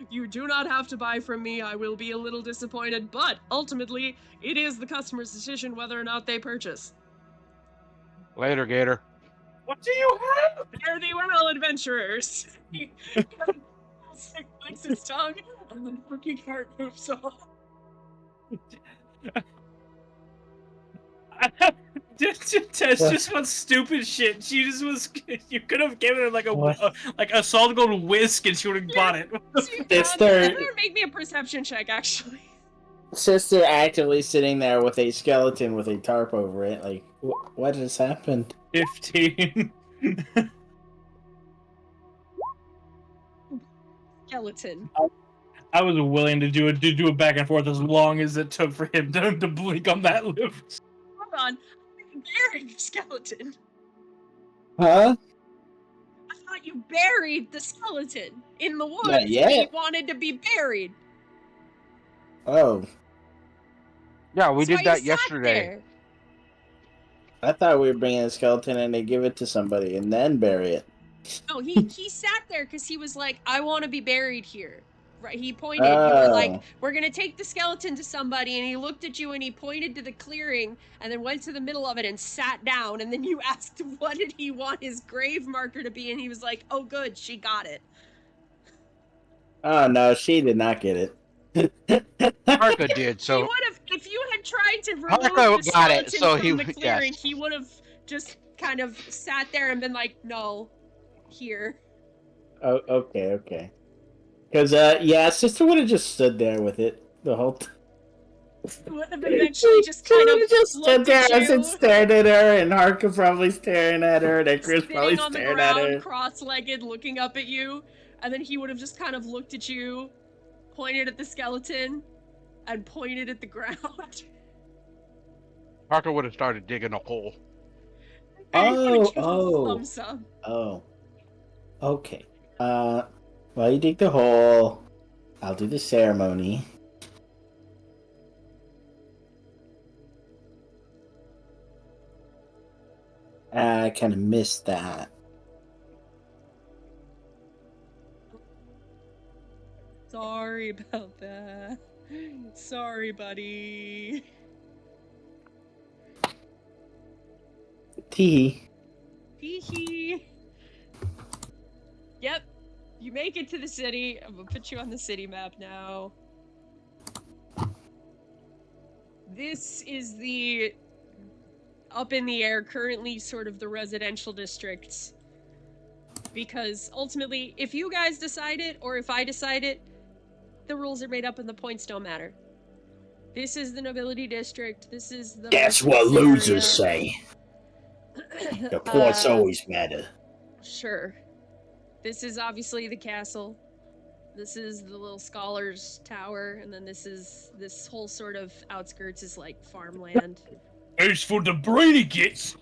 [SPEAKER 1] You do not have to buy from me. I will be a little disappointed, but ultimately, it is the customer's decision whether or not they purchase.
[SPEAKER 2] Later, Gator.
[SPEAKER 4] What do you have?
[SPEAKER 1] Fare thee well, adventurers. He licks his tongue, and the rookie cart moves off.
[SPEAKER 6] Tess just wants stupid shit. She just was. You could have given her like
[SPEAKER 3] What?
[SPEAKER 6] a solid gold whisk, and she would have bought it.
[SPEAKER 3] Sister,
[SPEAKER 1] Make me a perception check, actually.
[SPEAKER 3] sister actively sitting there with a skeleton with a tarp over it. Like, what has happened?
[SPEAKER 6] 15.
[SPEAKER 1] Skeleton.
[SPEAKER 6] I was willing to do a back and forth as long as it took for him to blink on that lift.
[SPEAKER 1] Hold on. I buried the skeleton.
[SPEAKER 3] Huh?
[SPEAKER 1] I thought you buried the skeleton in the woods.
[SPEAKER 3] Not yet.
[SPEAKER 1] He wanted to be buried.
[SPEAKER 3] Oh,
[SPEAKER 2] Yeah, we
[SPEAKER 1] That's why
[SPEAKER 2] did
[SPEAKER 1] you
[SPEAKER 2] that
[SPEAKER 1] sat
[SPEAKER 2] yesterday.
[SPEAKER 1] there.
[SPEAKER 3] I thought we were bringing a skeleton and they give it to somebody and then bury it.
[SPEAKER 1] No, he sat there because he was like, I want to be buried here. Right? He pointed. You were like,
[SPEAKER 3] Oh.
[SPEAKER 1] we're gonna take the skeleton to somebody, and he looked at you and he pointed to the clearing, and then went to the middle of it and sat down. And then you asked, what did he want his grave marker to be? And he was like, oh, good, she got it.
[SPEAKER 3] Oh no, she did not get it.
[SPEAKER 2] Harka did,
[SPEAKER 1] He
[SPEAKER 2] so
[SPEAKER 1] would have, if you had tried to remove
[SPEAKER 2] Harka
[SPEAKER 1] the
[SPEAKER 2] got it,
[SPEAKER 1] skeleton
[SPEAKER 2] so
[SPEAKER 1] from
[SPEAKER 2] he-
[SPEAKER 1] the clearing,
[SPEAKER 2] yes.
[SPEAKER 1] he would have just kind of sat there and been like, no, here.
[SPEAKER 3] Oh, okay. Because, yeah, sister would have just stood there with it the whole time.
[SPEAKER 1] Would have eventually just kind of
[SPEAKER 3] just stood
[SPEAKER 1] looked
[SPEAKER 3] there
[SPEAKER 1] at
[SPEAKER 3] as
[SPEAKER 1] you.
[SPEAKER 3] it stared at her, and Harka probably staring at her, and Chris probably
[SPEAKER 1] Sitting on the
[SPEAKER 3] staring at
[SPEAKER 1] ground,
[SPEAKER 3] her.
[SPEAKER 1] cross-legged, looking up at you, and then he would have just kind of looked at you, pointed at the skeleton, and pointed at the ground.
[SPEAKER 2] Harka would have started digging a hole.
[SPEAKER 1] And he would have given
[SPEAKER 3] Oh.
[SPEAKER 1] a thumbs up.
[SPEAKER 3] Oh. Okay. While you dig the hole, I'll do the ceremony. I kind of missed that.
[SPEAKER 1] Sorry about that. Sorry, buddy.
[SPEAKER 3] Tee.
[SPEAKER 1] Hee hee. Yep. You make it to the city. I'm gonna put you on the city map now. This is the up in the air, currently sort of the residential districts. Because ultimately, if you guys decide it, or if I decide it, the rules are made up and the points don't matter. This is the nobility district. This is the
[SPEAKER 3] That's what
[SPEAKER 1] merchants
[SPEAKER 3] losers
[SPEAKER 1] area.
[SPEAKER 3] say. The points
[SPEAKER 1] Uh,
[SPEAKER 3] always matter.
[SPEAKER 1] Sure. This is obviously the castle. This is the little scholars tower, and then this whole sort of outskirts is like farmland.
[SPEAKER 6] As for the Brady gets.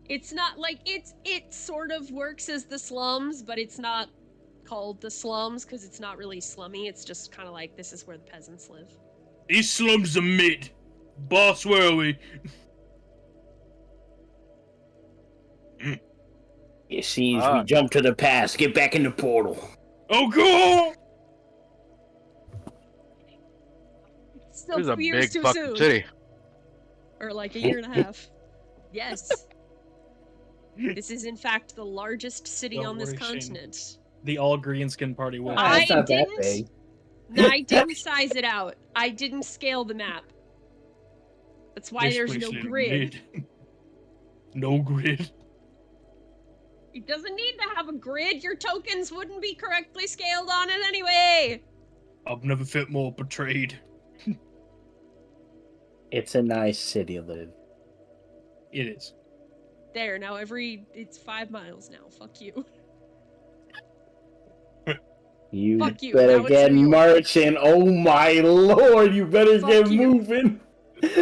[SPEAKER 1] It's not like it sort of works as the slums, but it's not called the slums because it's not really slummy. It's just kind of like this is where the peasants live.
[SPEAKER 6] These slums are mid. Boss, where are we?
[SPEAKER 3] It seems
[SPEAKER 2] Ah.
[SPEAKER 3] we jumped to the past. Get back in the portal.
[SPEAKER 6] Oh, go!
[SPEAKER 1] Still
[SPEAKER 2] This is a
[SPEAKER 1] 2 years
[SPEAKER 2] big
[SPEAKER 1] too
[SPEAKER 2] fucking
[SPEAKER 1] soon.
[SPEAKER 2] city.
[SPEAKER 1] Or like a year and a half. Yes. This is in fact the largest city
[SPEAKER 6] Don't
[SPEAKER 1] on this
[SPEAKER 6] worry, Shane.
[SPEAKER 1] continent.
[SPEAKER 6] The all green skin party will.
[SPEAKER 1] I
[SPEAKER 3] It's not that
[SPEAKER 1] didn't-
[SPEAKER 3] big.
[SPEAKER 1] I didn't size it out. I didn't scale the map. That's why
[SPEAKER 6] This
[SPEAKER 1] there's
[SPEAKER 6] place
[SPEAKER 1] no
[SPEAKER 6] little
[SPEAKER 1] grid.
[SPEAKER 6] mid. No grid.
[SPEAKER 1] It doesn't need to have a grid. Your tokens wouldn't be correctly scaled on it anyway.
[SPEAKER 6] I've never felt more betrayed.
[SPEAKER 3] It's a nice city, Liv.
[SPEAKER 6] It is.
[SPEAKER 1] There, now it's 5 miles now. Fuck you.
[SPEAKER 3] You
[SPEAKER 1] Fuck you,
[SPEAKER 3] better
[SPEAKER 1] now it's
[SPEAKER 3] get
[SPEAKER 1] New York.
[SPEAKER 3] marching. Oh my lord, you better
[SPEAKER 1] Fuck
[SPEAKER 3] get
[SPEAKER 1] you.
[SPEAKER 3] moving.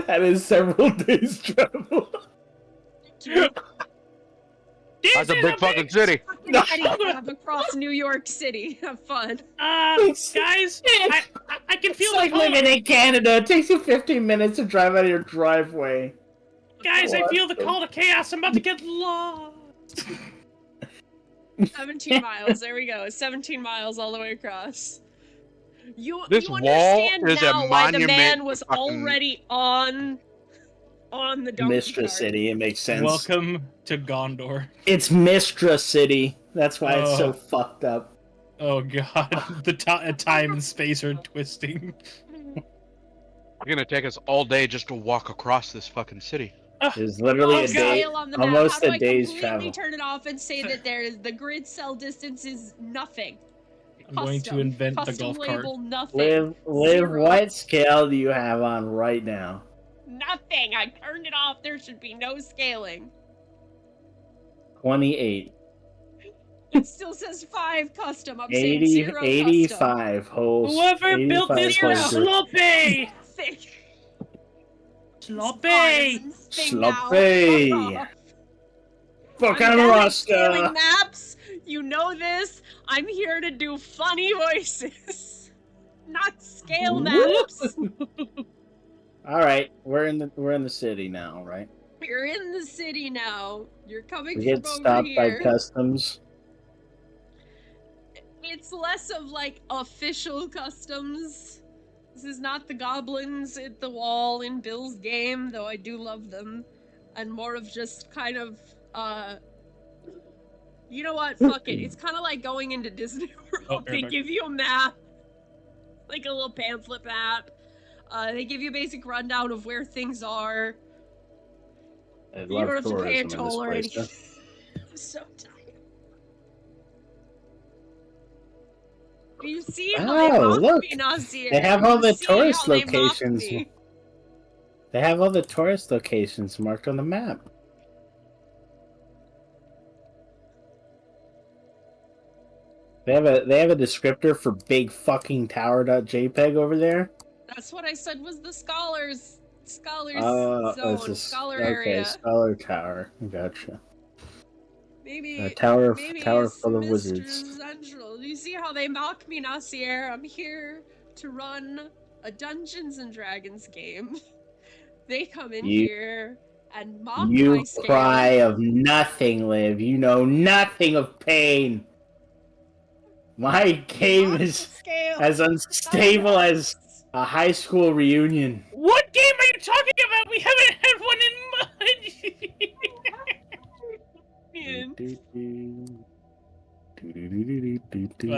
[SPEAKER 3] That is several days travel.
[SPEAKER 1] Fuck you.
[SPEAKER 2] That's a big fucking city.
[SPEAKER 1] Fucking heading across New York City. Have fun.
[SPEAKER 6] Guys, I can feel
[SPEAKER 3] It's like
[SPEAKER 6] the call.
[SPEAKER 3] living in Canada. It takes you 15 minutes to drive out of your driveway.
[SPEAKER 6] Guys, I
[SPEAKER 3] What
[SPEAKER 6] feel the
[SPEAKER 3] the-
[SPEAKER 6] call to chaos. I'm about to get lost.
[SPEAKER 1] 17 miles. There we go. 17 miles all the way across. You
[SPEAKER 2] This
[SPEAKER 1] you
[SPEAKER 2] wall
[SPEAKER 1] understand
[SPEAKER 2] is a
[SPEAKER 1] now why the
[SPEAKER 2] monument
[SPEAKER 1] man
[SPEAKER 2] to
[SPEAKER 1] was
[SPEAKER 2] fucking-
[SPEAKER 1] already on the donkey
[SPEAKER 3] Mistra
[SPEAKER 1] cart.
[SPEAKER 3] City, it makes sense.
[SPEAKER 6] Welcome to Gondor.
[SPEAKER 3] It's Mistra City. That's why it's so
[SPEAKER 6] Oh.
[SPEAKER 3] fucked up.
[SPEAKER 6] Oh god, the time and space are twisting.
[SPEAKER 2] It's gonna take us all day just to walk across this fucking city.
[SPEAKER 3] There's literally
[SPEAKER 1] Oh,
[SPEAKER 3] a day,
[SPEAKER 1] scale on the map. How
[SPEAKER 3] almost
[SPEAKER 1] do
[SPEAKER 3] a
[SPEAKER 1] I
[SPEAKER 3] day's
[SPEAKER 1] completely
[SPEAKER 3] travel.
[SPEAKER 1] turn it off and say that the grid cell distance is nothing?
[SPEAKER 6] I'm going to invent the
[SPEAKER 1] Custom
[SPEAKER 6] golf cart.
[SPEAKER 1] label nothing.
[SPEAKER 3] Live,
[SPEAKER 1] Zero.
[SPEAKER 3] what scale do you have on right now?
[SPEAKER 1] Nothing. I turned it off. There should be no scaling.
[SPEAKER 3] 28.
[SPEAKER 1] It still says 5 custom. I'm saying 0 custom.
[SPEAKER 3] 85 holes.
[SPEAKER 6] Whoever built this
[SPEAKER 3] 85
[SPEAKER 6] was
[SPEAKER 3] holes.
[SPEAKER 6] sloppy.
[SPEAKER 1] Thick.
[SPEAKER 6] Sloppy.
[SPEAKER 3] Sloppy. For
[SPEAKER 1] I'm bad at scaling
[SPEAKER 3] Kamouraska.
[SPEAKER 1] maps. You know this. I'm here to do funny voices, not scale maps.
[SPEAKER 3] All right, we're in the city now, right?
[SPEAKER 1] You're in the city now. You're coming
[SPEAKER 3] We
[SPEAKER 1] from
[SPEAKER 3] get
[SPEAKER 1] over
[SPEAKER 3] stopped by
[SPEAKER 1] here.
[SPEAKER 3] customs.
[SPEAKER 1] It's less of like official customs. This is not the goblins at the wall in Bill's game, though I do love them. And more of just kind of, you know what? Fuck it. It's kind of like going into Disney World.
[SPEAKER 6] Oh,
[SPEAKER 1] They
[SPEAKER 6] perfect.
[SPEAKER 1] give you a map, like a little pamphlet map. They give you a basic rundown of where things are.
[SPEAKER 3] I
[SPEAKER 1] You
[SPEAKER 3] love
[SPEAKER 1] don't have to pay a
[SPEAKER 3] tourism in this
[SPEAKER 1] toll or
[SPEAKER 3] place.
[SPEAKER 1] anything. I'm so tired. You see how they
[SPEAKER 3] Oh,
[SPEAKER 1] mock
[SPEAKER 3] look.
[SPEAKER 1] me, Nasir.
[SPEAKER 3] They have all
[SPEAKER 1] You
[SPEAKER 3] the
[SPEAKER 1] see
[SPEAKER 3] tourist
[SPEAKER 1] how they mock
[SPEAKER 3] locations.
[SPEAKER 1] me.
[SPEAKER 3] They have all the tourist locations marked on the map. They have a descriptor for big fucking tower.jpg over there.
[SPEAKER 1] That's what I said was the scholars
[SPEAKER 3] It's
[SPEAKER 1] zone,
[SPEAKER 3] a
[SPEAKER 1] scholar
[SPEAKER 3] okay,
[SPEAKER 1] area.
[SPEAKER 3] scholar tower. Gotcha.
[SPEAKER 1] Maybe
[SPEAKER 3] A tower
[SPEAKER 1] maybe
[SPEAKER 3] full of
[SPEAKER 1] Mr.
[SPEAKER 3] wizards.
[SPEAKER 1] Central. You see how they mock me, Nasir? I'm here to run a Dungeons and Dragons game. They come in
[SPEAKER 3] You-
[SPEAKER 1] here and mock my
[SPEAKER 3] You
[SPEAKER 1] scale.
[SPEAKER 3] cry of nothing, Liv. You know nothing of pain. My game
[SPEAKER 1] Mock the
[SPEAKER 3] is
[SPEAKER 1] scale.
[SPEAKER 3] as unstable as a high school reunion.
[SPEAKER 6] What game are you talking about? We haven't had one in months. By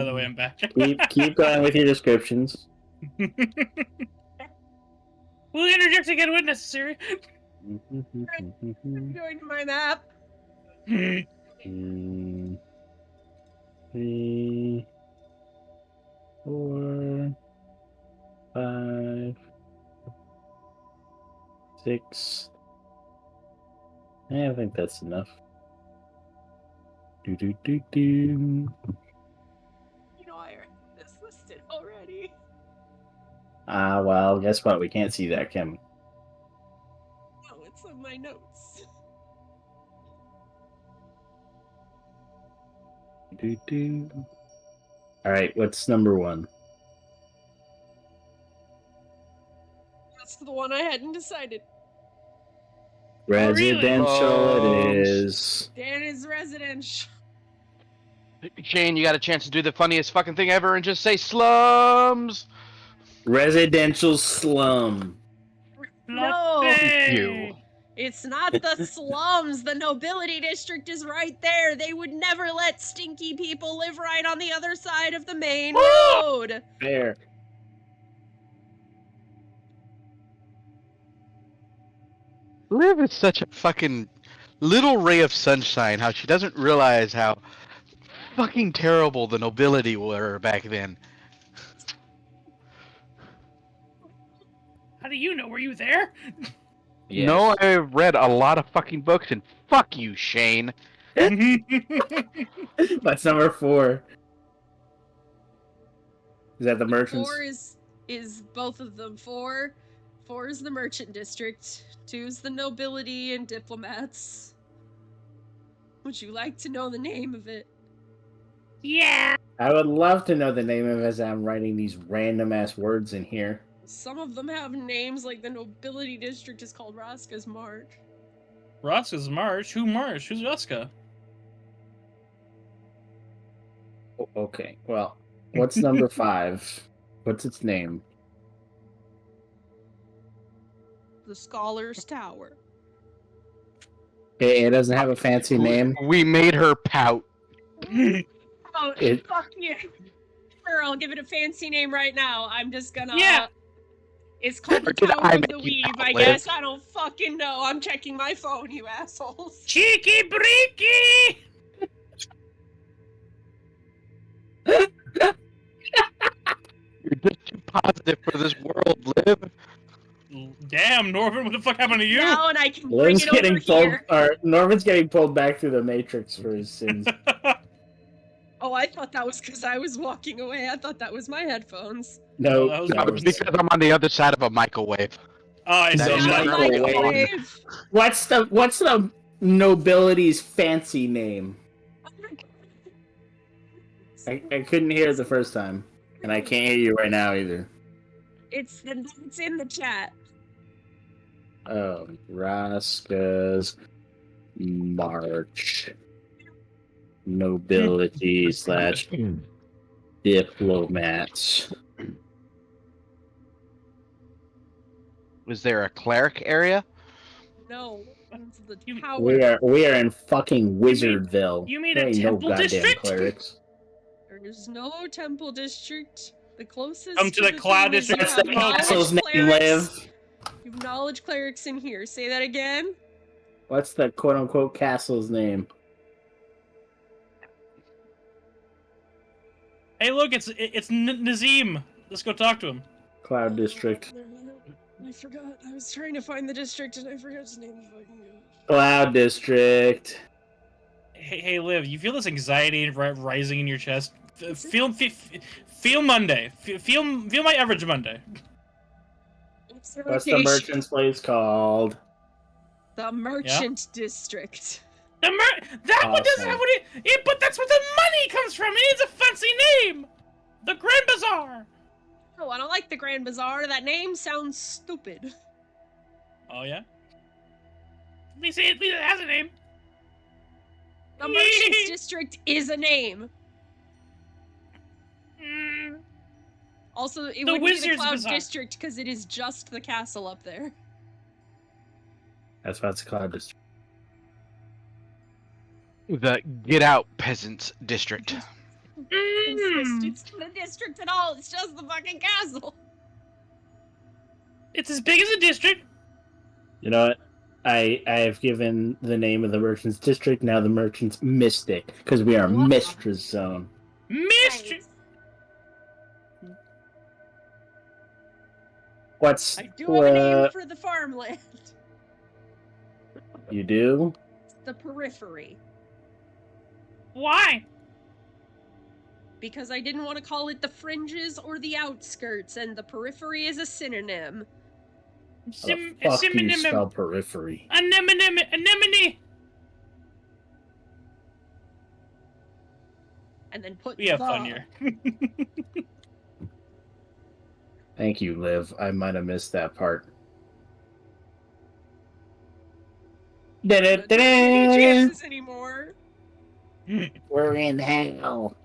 [SPEAKER 6] the way, I'm back.
[SPEAKER 3] keep going with your descriptions.
[SPEAKER 6] We'll interject again when necessary.
[SPEAKER 1] Going to my map.
[SPEAKER 3] 3, 4, 5, 6. I think that's enough.
[SPEAKER 1] You know I already have this listed already.
[SPEAKER 3] Well, guess what? We can't see that, can we?
[SPEAKER 1] No, it's on my notes.
[SPEAKER 3] Alright, what's number 1?
[SPEAKER 1] That's the one I hadn't decided.
[SPEAKER 3] Residential it is.
[SPEAKER 1] Dan is residential.
[SPEAKER 2] Shane, you got a chance to do the funniest fucking thing ever and just say slums.
[SPEAKER 3] Residential slum.
[SPEAKER 1] No,
[SPEAKER 2] You.
[SPEAKER 1] it's not the slums. The nobility district is right there. They would never let stinky people live right on the other side of the main road.
[SPEAKER 3] There.
[SPEAKER 2] Liv is such a fucking little ray of sunshine. How she doesn't realize how fucking terrible the nobility were back then.
[SPEAKER 4] How do you know? Were you there?
[SPEAKER 3] Yes.
[SPEAKER 2] No, I've read a lot of fucking books, and fuck you, Shane.
[SPEAKER 3] That's number 4. Is that the merchants?
[SPEAKER 1] 4 is both of them. 4 is the merchant district. 2 is the nobility and diplomats. Would you like to know the name of it?
[SPEAKER 4] Yeah.
[SPEAKER 3] I would love to know the name of it as I'm writing these random ass words in here.
[SPEAKER 1] Some of them have names, like the nobility district is called Raska's March.
[SPEAKER 6] Raska's March? Who March? Who's Raska?
[SPEAKER 3] Okay, well, what's number 5? What's its name?
[SPEAKER 1] The Scholar's Tower.
[SPEAKER 3] It doesn't have a fancy name.
[SPEAKER 2] We made her pout.
[SPEAKER 1] Oh,
[SPEAKER 3] It-
[SPEAKER 1] fuck you. Sure, I'll give it a fancy name right now. I'm just gonna...
[SPEAKER 4] Yeah.
[SPEAKER 1] It's called the
[SPEAKER 2] Or did
[SPEAKER 1] Tower
[SPEAKER 2] I
[SPEAKER 1] of
[SPEAKER 2] make
[SPEAKER 1] the
[SPEAKER 2] you
[SPEAKER 1] Weave, I
[SPEAKER 2] outlive?
[SPEAKER 1] guess. I don't fucking know. I'm checking my phone, you assholes.
[SPEAKER 4] Cheeky breaky.
[SPEAKER 2] You're just too positive for this world, Liv.
[SPEAKER 6] Damn, Norman, what the fuck happened to you?
[SPEAKER 1] Now and I can bring
[SPEAKER 3] Liv's
[SPEAKER 1] it over
[SPEAKER 3] getting pulled,
[SPEAKER 1] here.
[SPEAKER 3] or Norman's getting pulled back through the Matrix for his sins.
[SPEAKER 1] Oh, I thought that was because I was walking away. I thought that was my headphones.
[SPEAKER 3] No,
[SPEAKER 6] that was
[SPEAKER 3] that
[SPEAKER 2] That was because I'm on the other side of a microwave.
[SPEAKER 6] Oh, I
[SPEAKER 3] That
[SPEAKER 6] see.
[SPEAKER 3] is
[SPEAKER 1] Not a
[SPEAKER 3] microwave.
[SPEAKER 1] microwave.
[SPEAKER 3] What's the nobility's fancy name? I couldn't hear it the first time, and I can't hear you right now either.
[SPEAKER 1] It's in the chat.
[SPEAKER 3] Oh, Raska's March. Nobility / diplomats.
[SPEAKER 2] Was there a cleric area?
[SPEAKER 1] No, it's the
[SPEAKER 4] You-
[SPEAKER 1] tower.
[SPEAKER 3] We are in fucking Wizardville.
[SPEAKER 4] you mean
[SPEAKER 3] There
[SPEAKER 4] a
[SPEAKER 3] ain't
[SPEAKER 4] temple
[SPEAKER 3] no goddamn
[SPEAKER 4] district?
[SPEAKER 3] clerics.
[SPEAKER 1] There's no temple district. The closest
[SPEAKER 6] Come to the
[SPEAKER 1] thing
[SPEAKER 6] cloud
[SPEAKER 1] is you
[SPEAKER 6] district.
[SPEAKER 3] That's
[SPEAKER 1] have
[SPEAKER 3] the
[SPEAKER 1] knowledge
[SPEAKER 3] castle's name,
[SPEAKER 1] clerics.
[SPEAKER 3] Liv.
[SPEAKER 1] You have knowledge clerics in here. Say that again.
[SPEAKER 3] What's the quote-unquote castle's name?
[SPEAKER 6] Hey, look, it's Nazim. Let's go talk to him.
[SPEAKER 3] Cloud District.
[SPEAKER 1] I forgot. I was trying to find the district and I forgot his name.
[SPEAKER 3] Cloud District.
[SPEAKER 6] Hey, Liv, you feel this anxiety rising in your chest? Feel Monday. Feel my average Monday.
[SPEAKER 3] What's the merchant's place called?
[SPEAKER 1] The Merchant District.
[SPEAKER 6] That one doesn't
[SPEAKER 3] Awesome.
[SPEAKER 6] have what but that's where the money comes from. It needs a fancy name. The Grand Bazaar.
[SPEAKER 1] Oh, I don't like the Grand Bazaar. That name sounds stupid.
[SPEAKER 6] Oh yeah.
[SPEAKER 4] At least it has a name.
[SPEAKER 1] The Merchant's District is a name.
[SPEAKER 4] Mm,
[SPEAKER 1] Also, it
[SPEAKER 4] The
[SPEAKER 1] wouldn't be the
[SPEAKER 4] Wizard's
[SPEAKER 1] Cloud
[SPEAKER 4] Bazaar.
[SPEAKER 1] District because it is just the castle up there.
[SPEAKER 3] That's why it's Cloud District.
[SPEAKER 2] The Get Out Peasants District.
[SPEAKER 1] It's the district at all. It's just the fucking castle.
[SPEAKER 4] It's as big as a district.
[SPEAKER 3] You know what? I have given the name of the merchant's district now the merchant's mystic because we are
[SPEAKER 1] Wow.
[SPEAKER 3] mistress zone.
[SPEAKER 4] Mistress.
[SPEAKER 3] What's
[SPEAKER 1] I do have a name for the farmland.
[SPEAKER 3] you do?
[SPEAKER 1] It's the periphery.
[SPEAKER 4] Why?
[SPEAKER 1] Because I didn't want to call it the fringes or the outskirts, and the periphery is a synonym.
[SPEAKER 3] How the fuck do you spell periphery?
[SPEAKER 4] Anemone.
[SPEAKER 1] And then put
[SPEAKER 6] We have
[SPEAKER 1] the.
[SPEAKER 6] fun here.
[SPEAKER 3] Thank you, Liv. I might have missed that part.
[SPEAKER 1] Any chances anymore?
[SPEAKER 3] We're in hell.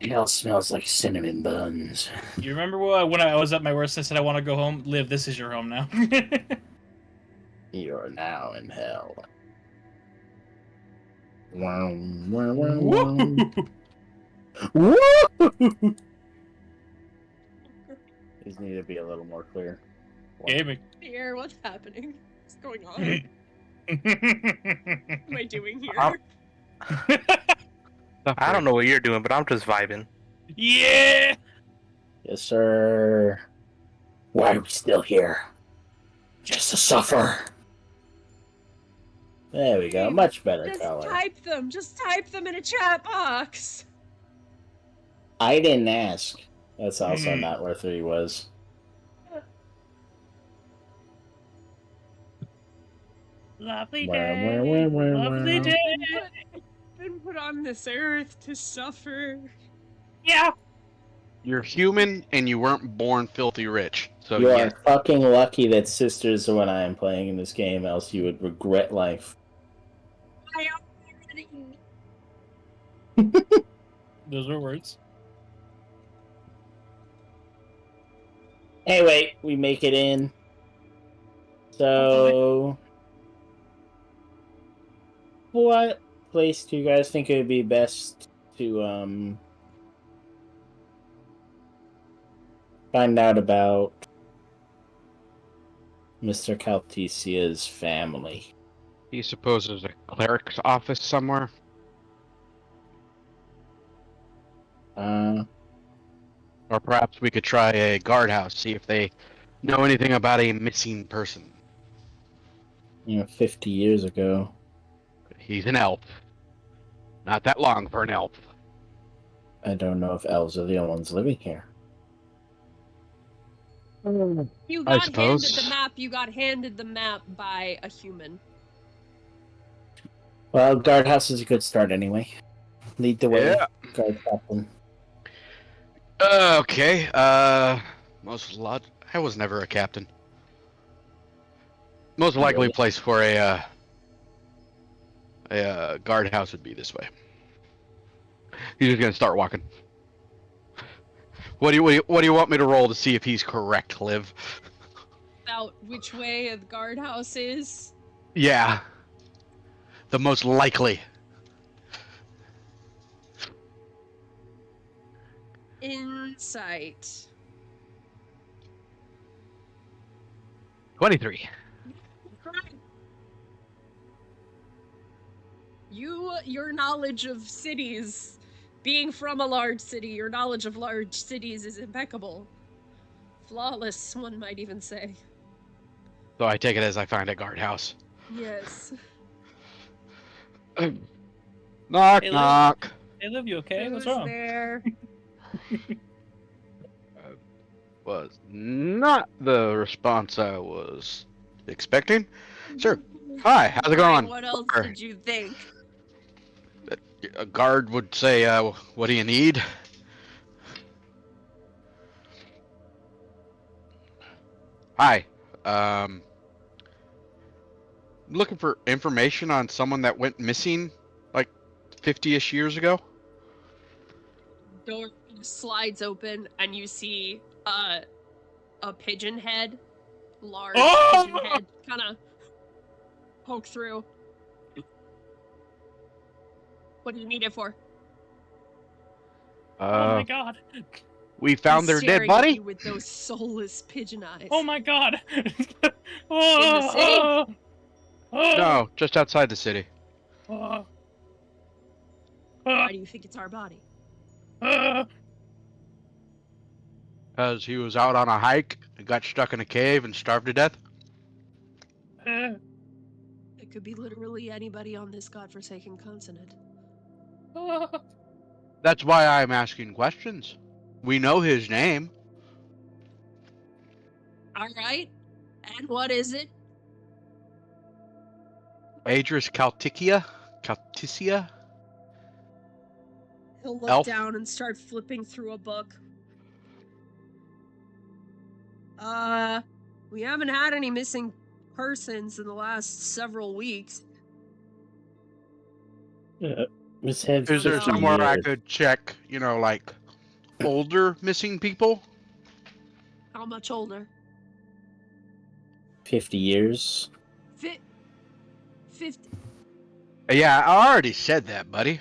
[SPEAKER 3] Hell smells like cinnamon buns.
[SPEAKER 6] You remember when I was at my worst and said I want to go home? Liv, this is your home now.
[SPEAKER 3] You're now in hell. Wow, wow, wow, wow. Woo! These need to be a little more clear.
[SPEAKER 6] Gaming.
[SPEAKER 1] Here, what's happening? What's going on? What am I doing here?
[SPEAKER 5] I don't know what you're doing, but I'm just vibing.
[SPEAKER 6] Yeah!
[SPEAKER 3] Yes, sir. Why are we still here? Just to suffer. There we go. Much better
[SPEAKER 1] Just
[SPEAKER 3] color.
[SPEAKER 1] type them. Just type them in a chat box.
[SPEAKER 3] I didn't ask. That's also not where 3 was.
[SPEAKER 4] Lovely
[SPEAKER 3] Wah,
[SPEAKER 4] day.
[SPEAKER 3] wah, wah, wah,
[SPEAKER 4] Lovely
[SPEAKER 3] wah.
[SPEAKER 4] day.
[SPEAKER 1] Been put on this earth to suffer.
[SPEAKER 4] Yeah.
[SPEAKER 2] You're human and you weren't born filthy rich. So
[SPEAKER 3] You
[SPEAKER 2] yes.
[SPEAKER 3] are fucking lucky that Sisters are when I am playing in this game, else you would regret life.
[SPEAKER 1] I already.
[SPEAKER 6] Those were words.
[SPEAKER 3] Anyway, we make it in. So, what place do you guys think it would be best to find out about Mr. Caltesia's family?
[SPEAKER 2] Do you suppose there's a cleric's office somewhere? Or perhaps we could try a guardhouse, see if they know anything about a missing person.
[SPEAKER 3] 50 years ago.
[SPEAKER 2] He's an elf. Not that long for an elf.
[SPEAKER 3] I don't know if elves are the only ones living here.
[SPEAKER 1] You
[SPEAKER 2] I
[SPEAKER 1] got
[SPEAKER 2] suppose.
[SPEAKER 1] handed the map. You got handed the map by a human.
[SPEAKER 3] Well, guardhouse is a good start anyway. Lead the way,
[SPEAKER 2] Yeah.
[SPEAKER 3] guard captain.
[SPEAKER 2] Okay. I was never a captain. Most likely
[SPEAKER 3] Really?
[SPEAKER 2] place for a guardhouse would be this way. He's just gonna start walking. What do you want me to roll to see if he's correct, Liv?
[SPEAKER 1] About which way the guardhouse is.
[SPEAKER 2] Yeah. The most likely.
[SPEAKER 1] Insight.
[SPEAKER 2] 23.
[SPEAKER 1] Your knowledge of cities, being from a large city, your knowledge of large cities is impeccable. Flawless, one might even say.
[SPEAKER 2] So I take it as I find a guardhouse.
[SPEAKER 1] Yes.
[SPEAKER 2] Knock,
[SPEAKER 6] Hey, Liv.
[SPEAKER 2] knock.
[SPEAKER 6] Hey, Liv, you okay? What's
[SPEAKER 1] Who's
[SPEAKER 6] wrong?
[SPEAKER 1] there?
[SPEAKER 2] Was not the response I was expecting. Sir, hi, how's it going?
[SPEAKER 1] What else
[SPEAKER 2] Or-
[SPEAKER 1] did you think?
[SPEAKER 2] A guard would say, what do you need? Hi, looking for information on someone that went missing like 50-ish years ago.
[SPEAKER 1] Door slides open and you see a pigeon head, large pigeon head, kind of poke through. What do you need it for?
[SPEAKER 4] Oh my god.
[SPEAKER 2] We found
[SPEAKER 1] He's
[SPEAKER 2] their dead
[SPEAKER 1] staring at
[SPEAKER 2] body.
[SPEAKER 1] you with those soulless pigeon eyes.
[SPEAKER 4] Oh my god.
[SPEAKER 1] the city?
[SPEAKER 2] No, just outside the city.
[SPEAKER 1] Why do you think it's our body?
[SPEAKER 2] Because he was out on a hike and got stuck in a cave and starved to death.
[SPEAKER 1] It could be literally anybody on this godforsaken continent.
[SPEAKER 2] That's why I'm asking questions. We know his name.
[SPEAKER 1] All right. And what is it?
[SPEAKER 2] Adris Calticia? Calticia?
[SPEAKER 1] He'll look
[SPEAKER 2] Elf?
[SPEAKER 1] down and start flipping through a book. We haven't had any missing persons in the last several weeks.
[SPEAKER 3] This had
[SPEAKER 2] Is there
[SPEAKER 3] 50
[SPEAKER 2] somewhere I
[SPEAKER 3] years.
[SPEAKER 2] could check, like older missing people?
[SPEAKER 1] How much older?
[SPEAKER 3] 50 years.
[SPEAKER 1] 50.
[SPEAKER 2] Yeah, I already said that, buddy.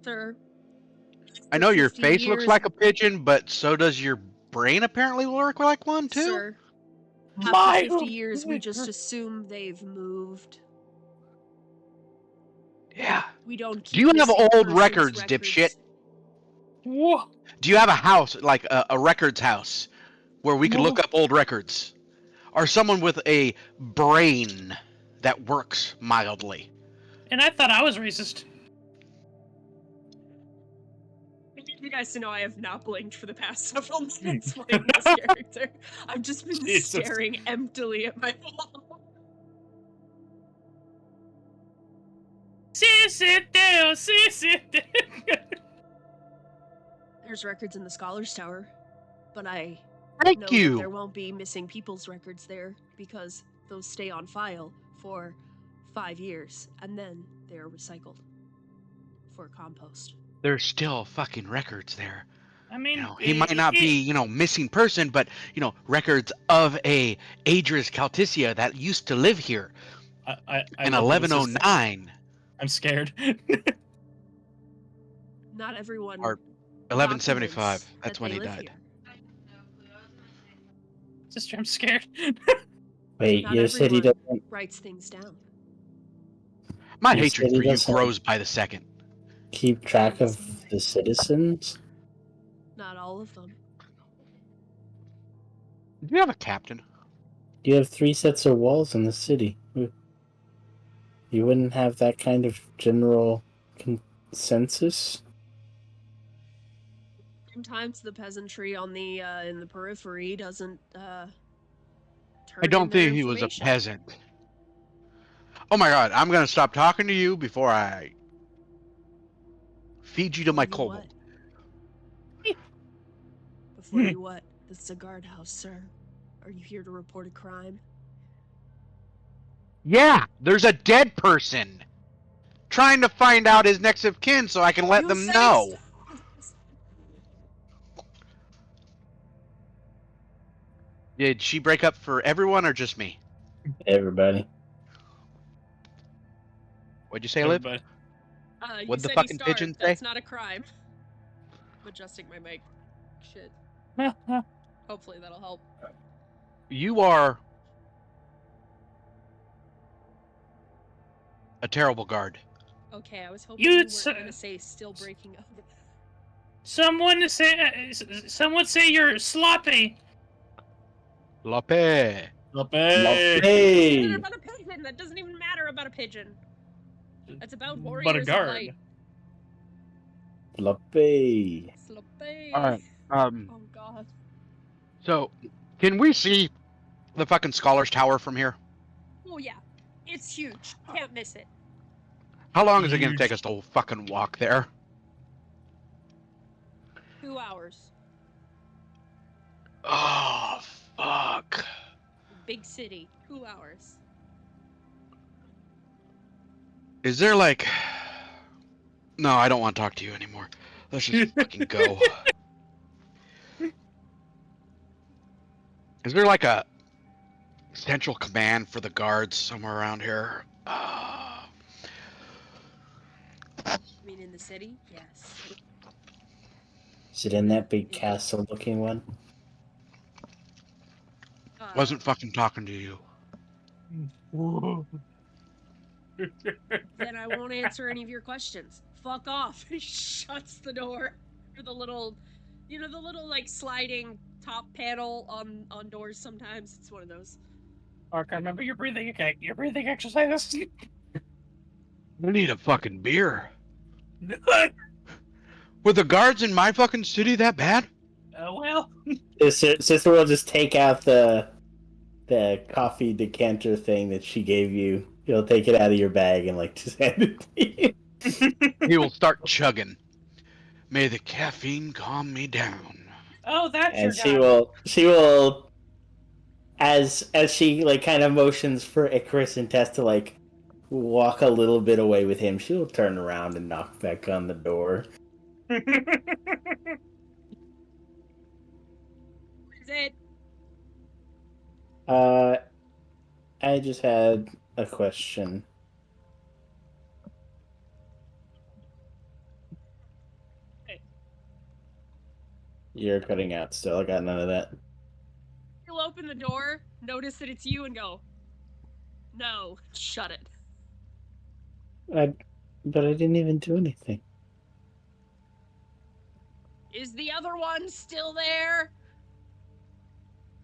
[SPEAKER 1] Sir.
[SPEAKER 2] I know your
[SPEAKER 1] 50
[SPEAKER 2] face looks
[SPEAKER 1] years,
[SPEAKER 2] like a pigeon, but so does your brain apparently work like one, too?
[SPEAKER 1] Sir. After
[SPEAKER 4] My
[SPEAKER 1] 50 years, we just assume they've moved.
[SPEAKER 2] Yeah.
[SPEAKER 1] We don't keep
[SPEAKER 2] Do you have
[SPEAKER 1] missing
[SPEAKER 2] old
[SPEAKER 1] persons
[SPEAKER 2] records, dipshit?
[SPEAKER 4] Whoa.
[SPEAKER 2] Do you have a house, like a records house, where we could
[SPEAKER 4] Whoa.
[SPEAKER 2] look up old records? Or someone with a brain that works mildly?
[SPEAKER 4] And I thought I was racist.
[SPEAKER 1] I need you guys to know I have not blinked for the past several minutes playing this character. I've just been
[SPEAKER 6] Jesus.
[SPEAKER 1] staring emptily at my wall.
[SPEAKER 4] Sit down, sit down.
[SPEAKER 1] There's records in the Scholars Tower, but I know
[SPEAKER 2] Thank
[SPEAKER 1] that
[SPEAKER 2] you!
[SPEAKER 1] there won't be missing people's records there because those stay on file for 5 years and then they are recycled for compost.
[SPEAKER 2] There's still fucking records there.
[SPEAKER 4] I mean,
[SPEAKER 2] He might not be, missing person, but, records of a Adris Calticia that used to live here
[SPEAKER 6] I
[SPEAKER 2] in
[SPEAKER 6] love that this is-
[SPEAKER 2] 1109.
[SPEAKER 6] I'm scared.
[SPEAKER 1] Not everyone.
[SPEAKER 2] Or 1175.
[SPEAKER 1] documents
[SPEAKER 2] That's
[SPEAKER 1] that
[SPEAKER 2] when
[SPEAKER 1] they
[SPEAKER 2] he
[SPEAKER 1] live
[SPEAKER 2] died.
[SPEAKER 1] here.
[SPEAKER 4] Sister, I'm scared.
[SPEAKER 3] Wait,
[SPEAKER 1] Not
[SPEAKER 3] you said he
[SPEAKER 1] everyone
[SPEAKER 3] doesn't.
[SPEAKER 1] writes things down.
[SPEAKER 2] My
[SPEAKER 3] You
[SPEAKER 2] hatred
[SPEAKER 3] said he
[SPEAKER 2] for you
[SPEAKER 3] doesn't-
[SPEAKER 2] grows by the second.
[SPEAKER 3] Keep track of the citizens?
[SPEAKER 1] Not all of them.
[SPEAKER 2] Do you have a captain?
[SPEAKER 3] You have 3 sets of walls in the city. You wouldn't have that kind of general consensus?
[SPEAKER 1] Sometimes the peasantry on the in the periphery doesn't turn
[SPEAKER 2] I don't
[SPEAKER 1] in their
[SPEAKER 2] think he was a
[SPEAKER 1] information.
[SPEAKER 2] peasant. Oh my god, I'm gonna stop talking to you before I feed you to my
[SPEAKER 1] Before you
[SPEAKER 2] kobold.
[SPEAKER 1] what? Before you what? This is a guardhouse, sir. Are you here to report a crime?
[SPEAKER 2] Yeah, there's a dead person. Trying to find out his next of kin so I can let
[SPEAKER 1] You
[SPEAKER 2] them
[SPEAKER 1] said
[SPEAKER 2] know.
[SPEAKER 1] it's-
[SPEAKER 2] Did she break up for everyone or just me?
[SPEAKER 3] Everybody.
[SPEAKER 2] What'd you say, Liv?
[SPEAKER 6] But
[SPEAKER 1] you
[SPEAKER 2] What'd the
[SPEAKER 1] said he
[SPEAKER 2] fucking
[SPEAKER 1] starved.
[SPEAKER 2] pigeon say?
[SPEAKER 1] That's not a crime. I'm adjusting my mic. Shit. Hopefully that'll help.
[SPEAKER 2] You are a terrible guard.
[SPEAKER 1] Okay, I was hoping
[SPEAKER 4] You
[SPEAKER 1] you
[SPEAKER 4] s-
[SPEAKER 1] weren't gonna say still breaking up.
[SPEAKER 4] Someone say you're sloppy.
[SPEAKER 2] Lope.
[SPEAKER 6] Hey.
[SPEAKER 3] Hey!
[SPEAKER 1] About a pigeon. That doesn't even matter about a pigeon. That's about
[SPEAKER 6] But a
[SPEAKER 1] warriors of
[SPEAKER 6] guard.
[SPEAKER 1] light.
[SPEAKER 3] Lope.
[SPEAKER 1] Sloppy.
[SPEAKER 2] Alright,
[SPEAKER 1] Oh god.
[SPEAKER 2] so, can we see the fucking Scholars Tower from here?
[SPEAKER 1] Oh yeah. It's huge. Can't miss it.
[SPEAKER 2] How long is it gonna
[SPEAKER 6] Huge.
[SPEAKER 2] take us to fucking walk there?
[SPEAKER 1] 2 hours.
[SPEAKER 2] Oh, fuck.
[SPEAKER 1] Big city. 2 hours.
[SPEAKER 2] Is there like... No, I don't want to talk to you anymore. Let's just fucking go. Is there like a central command for the guards somewhere around here?
[SPEAKER 1] I mean, in the city? Yes.
[SPEAKER 3] Is it in that big castle looking one?
[SPEAKER 2] Wasn't fucking talking to you.
[SPEAKER 1] Then I won't answer any of your questions. Fuck off. He shuts the door. Or the little, the little like sliding top panel on doors sometimes. It's one of those.
[SPEAKER 4] Mark, I remember your breathing. Okay, your breathing exercises.
[SPEAKER 2] I need a fucking beer. Were the guards in my fucking city that bad?
[SPEAKER 4] Well,
[SPEAKER 3] Sister will just take out the coffee decanter thing that she gave you. You'll take it out of your bag and just hand it to you.
[SPEAKER 2] He will start chugging. May the caffeine calm me down.
[SPEAKER 4] oh, that's
[SPEAKER 3] And
[SPEAKER 4] your guy.
[SPEAKER 3] she will as she like kind of motions for Icarus and Tess to like walk a little bit away with him, she'll turn around and knock back on the door.
[SPEAKER 1] Is it?
[SPEAKER 3] I just had a question.
[SPEAKER 1] Okay.
[SPEAKER 3] You're cutting out still. I got none of that.
[SPEAKER 1] You'll open the door, notice that it's you, and go, no, shut it.
[SPEAKER 3] But I didn't even do anything.
[SPEAKER 1] Is the other one still there?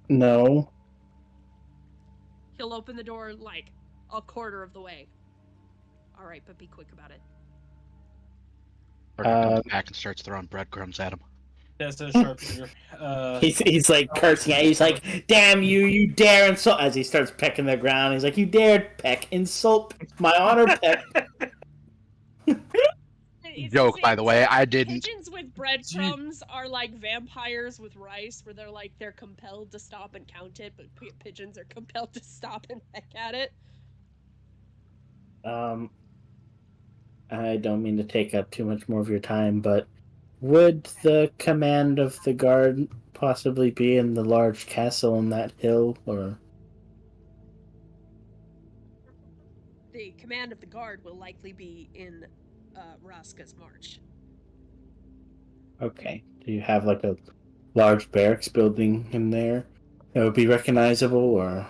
[SPEAKER 3] No.
[SPEAKER 1] He'll open the door like a quarter of the way. All right, but be quick about it.
[SPEAKER 2] Parker comes back and starts throwing breadcrumbs at him.
[SPEAKER 6] That's a sharpshooter.
[SPEAKER 3] He's like cursing at you. He's like, "Damn you! You dare insult!" As he starts pecking the ground, he's like, "You dared peck, insult my honor, peck."
[SPEAKER 1] It's
[SPEAKER 2] Joke, by the way, I didn't.
[SPEAKER 1] Pigeons with breadcrumbs are like vampires with rice, where they're compelled to stop and count it, but pigeons are compelled to stop and peck at it.
[SPEAKER 3] I don't mean to take up too much more of your time, but would the command of the guard possibly be in the large castle on that hill, or?
[SPEAKER 1] The command of the guard will likely be in Raska's march.
[SPEAKER 3] Okay. Do you have like a large barracks building in there that would be recognizable, or?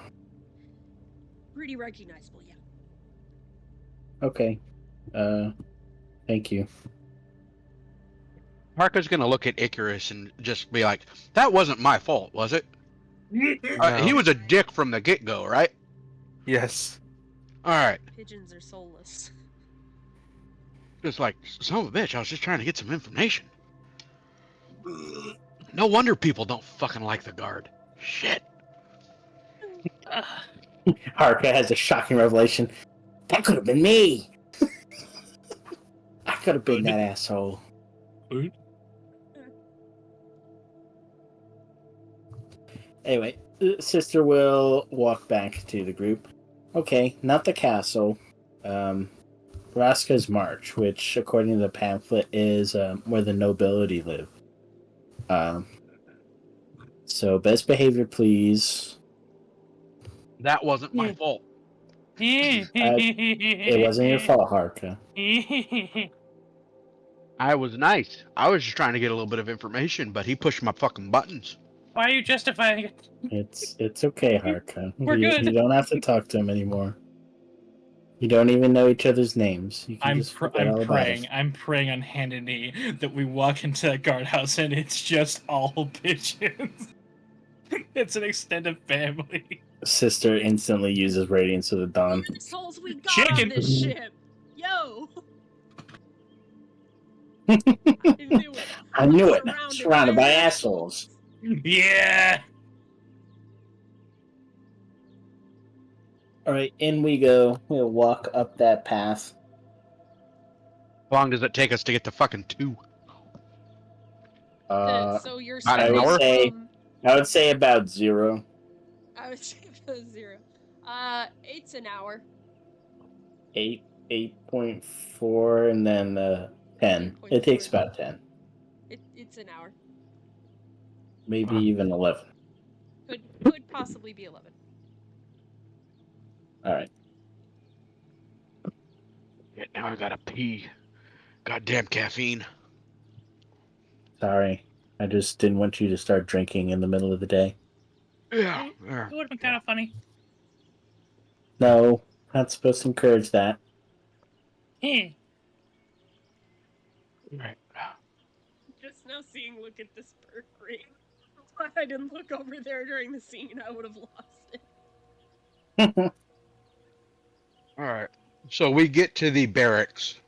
[SPEAKER 1] Pretty recognizable, yeah.
[SPEAKER 3] Okay. Thank you.
[SPEAKER 2] Parker's gonna look at Icarus and just be like, "That wasn't my fault, was it?
[SPEAKER 5] No.
[SPEAKER 2] He was a dick from the get-go, right?
[SPEAKER 5] Yes.
[SPEAKER 2] All right."
[SPEAKER 1] Pigeons are soulless.
[SPEAKER 2] Just like, son of a bitch, I was just trying to get some information. No wonder people don't fucking like the guard. Shit.
[SPEAKER 3] Harka has a shocking revelation. That could have been me. I could have been that asshole. Anyway, Sister will walk back to the group. Okay, not the castle. Raska's March, which, according to the pamphlet, is where the nobility live. So, best behavior, please.
[SPEAKER 2] That wasn't my fault.
[SPEAKER 3] It wasn't your fault, Harka.
[SPEAKER 2] I was nice. I was just trying to get a little bit of information, but he pushed my fucking buttons.
[SPEAKER 4] Why are you justifying it?
[SPEAKER 3] It's okay, Harka.
[SPEAKER 4] We're
[SPEAKER 3] you,
[SPEAKER 4] good.
[SPEAKER 3] You don't have to talk to him anymore. You don't even know each other's names. You can
[SPEAKER 6] I'm
[SPEAKER 3] just forget all about
[SPEAKER 6] praying.
[SPEAKER 3] it.
[SPEAKER 6] I'm praying on hand and knee that we walk into that guardhouse and it's just all pigeons. It's an extended family.
[SPEAKER 3] Sister instantly uses Radiance of the Dawn.
[SPEAKER 1] The souls we got on
[SPEAKER 6] Chicken.
[SPEAKER 1] this ship. Yo. I knew it.
[SPEAKER 3] I knew it.
[SPEAKER 1] Surrounded
[SPEAKER 3] Surrounded
[SPEAKER 1] by
[SPEAKER 3] by assholes.
[SPEAKER 6] Yeah.
[SPEAKER 3] Alright, in we go. We'll walk up that path.
[SPEAKER 2] How long does it take us to get to fucking 2?
[SPEAKER 1] So you're
[SPEAKER 2] About an
[SPEAKER 1] starting
[SPEAKER 2] hour?
[SPEAKER 1] from...
[SPEAKER 3] I would say about 0.
[SPEAKER 1] I would say about 0. 8's an hour.
[SPEAKER 3] 8.4 and then 10. It takes about 10.
[SPEAKER 1] It's an hour.
[SPEAKER 3] Maybe even 11.
[SPEAKER 1] Could possibly be 11.
[SPEAKER 3] Alright.
[SPEAKER 2] Yeah, now I gotta pee. Goddamn caffeine.
[SPEAKER 3] Sorry. I just didn't want you to start drinking in the middle of the day.
[SPEAKER 2] Yeah.
[SPEAKER 4] It would have been kind of funny.
[SPEAKER 3] No, not supposed to encourage that.
[SPEAKER 4] Hey,
[SPEAKER 2] Right.
[SPEAKER 1] Just now seeing look at this bird brain. If I didn't look over there during the scene, I would have lost it.
[SPEAKER 2] Alright. So we get to the barracks.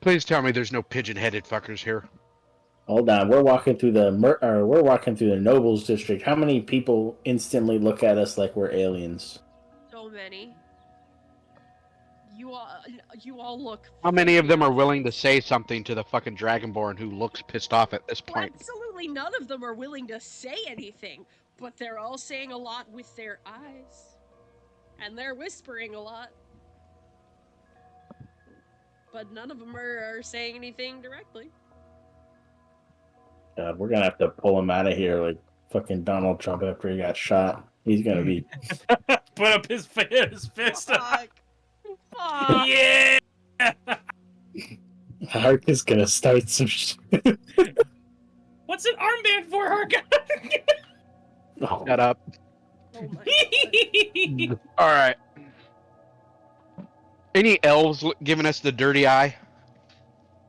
[SPEAKER 2] Please tell me there's no pigeon-headed fuckers here.
[SPEAKER 3] Hold on, we're walking through the nobles district. How many people instantly look at us like we're aliens?
[SPEAKER 1] So many. You all look.
[SPEAKER 2] How many of them are willing to say something to the fucking Dragonborn who looks pissed off at this point?
[SPEAKER 1] Absolutely none of them are willing to say anything. But they're all saying a lot with their eyes. And they're whispering a lot. But none of them are saying anything directly.
[SPEAKER 3] God, we're gonna have to pull him out of here like fucking Donald Trump after he got shot. He's gonna be.
[SPEAKER 6] Put up his fist.
[SPEAKER 1] Fuck. Fuck.
[SPEAKER 6] Yeah.
[SPEAKER 3] Hark is gonna start some shit.
[SPEAKER 6] What's an armband for, Harka?
[SPEAKER 3] Oh,
[SPEAKER 2] Shut up.
[SPEAKER 1] Oh my god.
[SPEAKER 2] All right. Any elves giving us the dirty eye?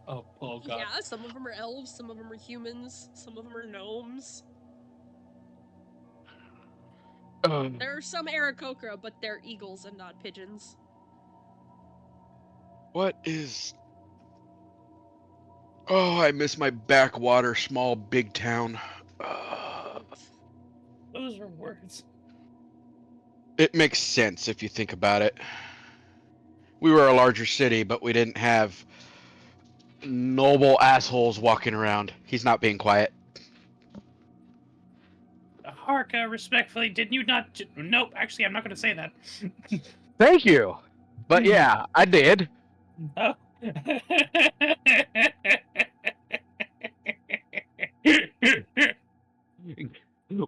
[SPEAKER 6] oh god.
[SPEAKER 1] Yeah, some of them are elves, some of them are humans, some of them are gnomes. There are some Aarakocra, but they're eagles and not pigeons.
[SPEAKER 2] What is... Oh, I miss my backwater, small, big town.
[SPEAKER 6] Those are words.
[SPEAKER 2] It makes sense if you think about it. We were a larger city, but we didn't have noble assholes walking around. He's not being quiet.
[SPEAKER 4] Harka, respectfully, did you not? Nope. Actually, I'm not going to say that.
[SPEAKER 2] Thank you. But yeah, I did.
[SPEAKER 4] Oh.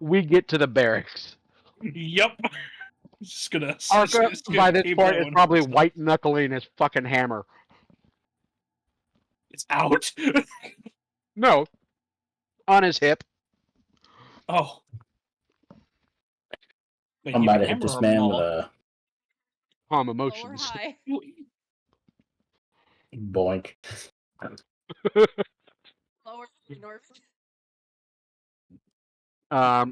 [SPEAKER 2] We get to the barracks.
[SPEAKER 6] Yup. Just gonna.
[SPEAKER 2] Arca,
[SPEAKER 6] just gonna
[SPEAKER 2] by this
[SPEAKER 6] keep
[SPEAKER 2] point,
[SPEAKER 6] that
[SPEAKER 2] is
[SPEAKER 6] one.
[SPEAKER 2] probably white knuckling his fucking hammer.
[SPEAKER 6] It's out.
[SPEAKER 2] No, on his hip.
[SPEAKER 6] Oh. Wait,
[SPEAKER 3] I'm
[SPEAKER 6] you
[SPEAKER 3] about
[SPEAKER 6] have
[SPEAKER 3] to
[SPEAKER 6] a
[SPEAKER 3] hit this
[SPEAKER 6] hammer or
[SPEAKER 3] man with
[SPEAKER 6] maul?
[SPEAKER 3] a
[SPEAKER 2] Calm
[SPEAKER 1] Low or
[SPEAKER 2] emotions.
[SPEAKER 1] high?
[SPEAKER 3] boink.
[SPEAKER 1] Lower north.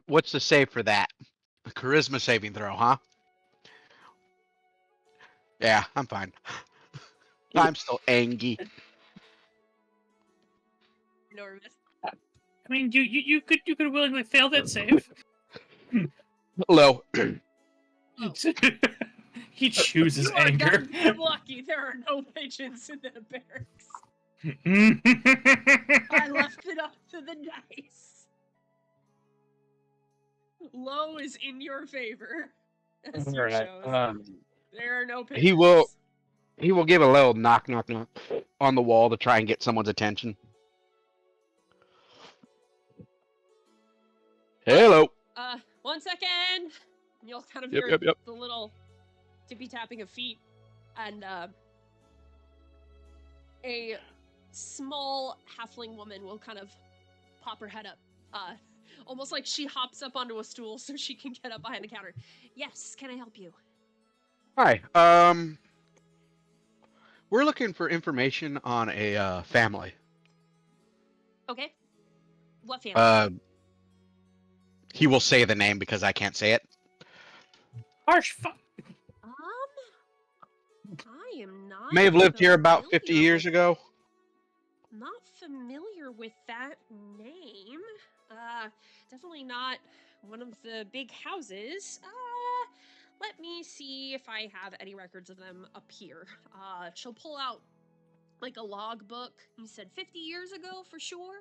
[SPEAKER 2] What's the save for that? A charisma saving throw, huh? Yeah, I'm fine. I'm still angry.
[SPEAKER 1] Nervous.
[SPEAKER 4] I mean, you could willingly fail that save.
[SPEAKER 2] Low.
[SPEAKER 6] He chooses
[SPEAKER 1] You are
[SPEAKER 6] anger.
[SPEAKER 1] goddamn lucky there are no pigeons in the barracks. I left it up to the dice. Low is in your favor. As you
[SPEAKER 2] Alright,
[SPEAKER 1] chose. There are no pigeons.
[SPEAKER 2] he will give a little knock on the wall to try and get someone's attention. Hello.
[SPEAKER 1] 1 second. You'll kind of
[SPEAKER 2] Yep,
[SPEAKER 1] hear
[SPEAKER 2] yep.
[SPEAKER 1] the little tippy tapping of feet, and a small halfling woman will kind of pop her head up, almost like she hops up onto a stool so she can get up behind the counter. Yes, can I help you?
[SPEAKER 2] Hi. We're looking for information on a family.
[SPEAKER 1] Okay. What family?
[SPEAKER 2] He will say the name because I can't say it.
[SPEAKER 4] Harsh. Fuck.
[SPEAKER 1] I am not.
[SPEAKER 2] May have lived here about 50
[SPEAKER 1] familiar
[SPEAKER 2] years
[SPEAKER 1] with-
[SPEAKER 2] ago.
[SPEAKER 1] Not familiar with that name. Definitely not one of the big houses. Let me see if I have any records of them up here. She'll pull out like a logbook. You said 50 years ago for sure?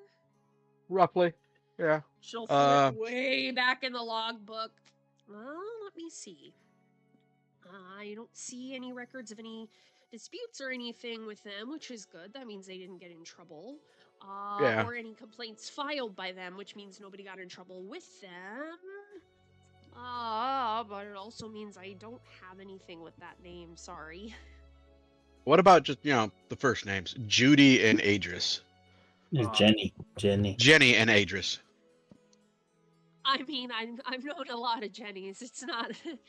[SPEAKER 2] Roughly. Yeah.
[SPEAKER 1] She'll flip way back in the logbook. Let me see. I don't see any records of any disputes or anything with them, which is good. That means they didn't get in trouble.
[SPEAKER 2] Yeah.
[SPEAKER 1] Or any complaints filed by them, which means nobody got in trouble with them. But it also means I don't have anything with that name, sorry.
[SPEAKER 2] What about just, the first names? Judy and Adris.
[SPEAKER 3] It's Jenny.
[SPEAKER 2] Jenny and Adris.
[SPEAKER 1] I mean, I've known a lot of Jennies. It's not an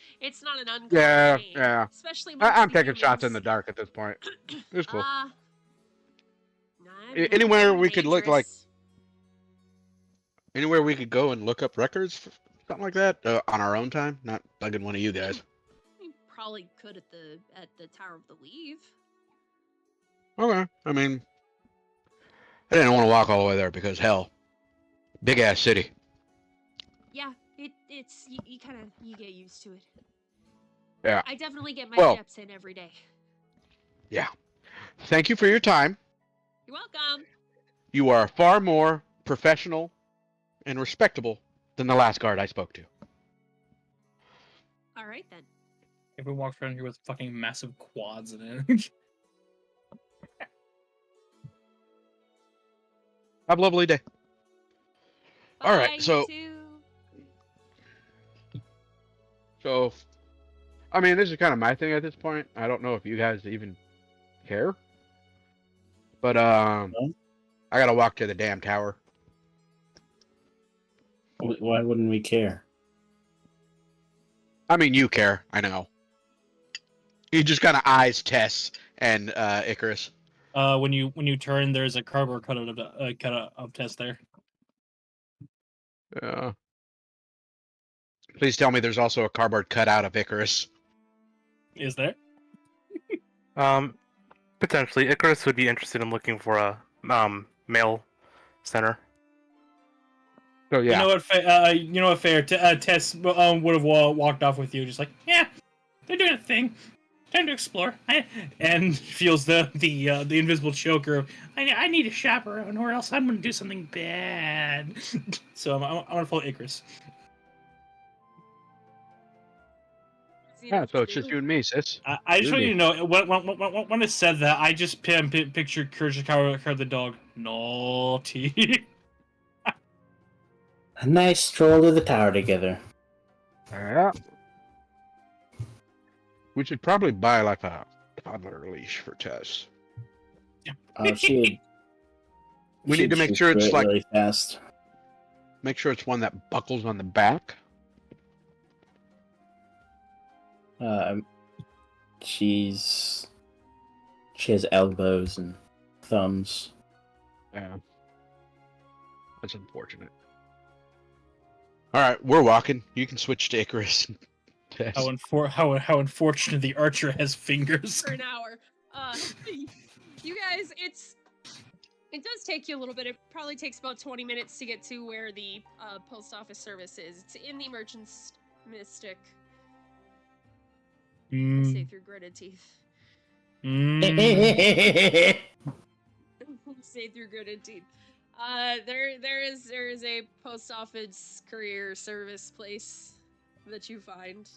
[SPEAKER 1] uncommon
[SPEAKER 2] Yeah,
[SPEAKER 1] name.
[SPEAKER 2] yeah.
[SPEAKER 1] Especially amongst
[SPEAKER 2] I'm
[SPEAKER 1] the
[SPEAKER 2] taking shots in
[SPEAKER 1] humans.
[SPEAKER 2] the dark at this point. It's cool.
[SPEAKER 1] I've
[SPEAKER 2] Anywhere
[SPEAKER 1] never
[SPEAKER 2] we
[SPEAKER 1] been
[SPEAKER 2] could look like,
[SPEAKER 1] dangerous.
[SPEAKER 2] anywhere we could go and look up records, something like that, on our own time, not bugging one of you guys.
[SPEAKER 1] You probably could at the Tower of the Leave.
[SPEAKER 2] Okay. I mean, I didn't want to walk all the way there because hell, big ass city.
[SPEAKER 1] Yeah, it's you kind of get used to it.
[SPEAKER 2] Yeah.
[SPEAKER 1] I definitely get my
[SPEAKER 2] Well-
[SPEAKER 1] steps in every day.
[SPEAKER 2] Yeah. Thank you for your time.
[SPEAKER 1] You're welcome.
[SPEAKER 2] You are far more professional and respectable than the last guard I spoke to.
[SPEAKER 1] All right then.
[SPEAKER 6] Everyone walks around here with fucking massive quads in it.
[SPEAKER 2] Have a lovely day.
[SPEAKER 1] Bye,
[SPEAKER 2] All right,
[SPEAKER 1] you
[SPEAKER 2] so
[SPEAKER 1] two.
[SPEAKER 2] I mean, this is kind of my thing at this point. I don't know if you guys even care, but I gotta walk to the damn tower.
[SPEAKER 3] Why wouldn't we care?
[SPEAKER 2] I mean, you care. I know. He just kind of eyes Tess and Icarus.
[SPEAKER 6] When you turn, there's a cardboard cutout of Tess there.
[SPEAKER 2] Yeah. Please tell me there's also a cardboard cutout of Icarus.
[SPEAKER 6] Is there?
[SPEAKER 5] Potentially, Icarus would be interested in looking for a male center.
[SPEAKER 2] So yeah.
[SPEAKER 6] You know what? Fair. Tess would have walked off with you, just like, yeah, they're doing a thing. Time to explore. And feels the invisible choker. I need a chaperone, or else I'm gonna do something bad. So I'm gonna follow Icarus.
[SPEAKER 2] Yeah, so it's just you and me, sis.
[SPEAKER 6] I just want you to know when it said that, I just pictured Kurashikawa the dog. Naughty.
[SPEAKER 3] A nice stroll to the tower together.
[SPEAKER 2] Yeah. We should probably buy like a toddler leash for Tess.
[SPEAKER 3] She
[SPEAKER 2] We need to make sure it's like
[SPEAKER 3] really fast.
[SPEAKER 2] make sure it's one that buckles on the back.
[SPEAKER 3] She has elbows and thumbs.
[SPEAKER 2] Yeah. That's unfortunate. All right, we're walking. You can switch to Icarus. Tess.
[SPEAKER 6] How unfortunate the archer has fingers.
[SPEAKER 1] For an hour. You guys, it does take you a little bit. It probably takes about 20 minutes to get to where the post office service is. It's in the Merchant's Mystic. I say through gritted teeth. Say through gritted teeth. There is a post office courier service place that you find.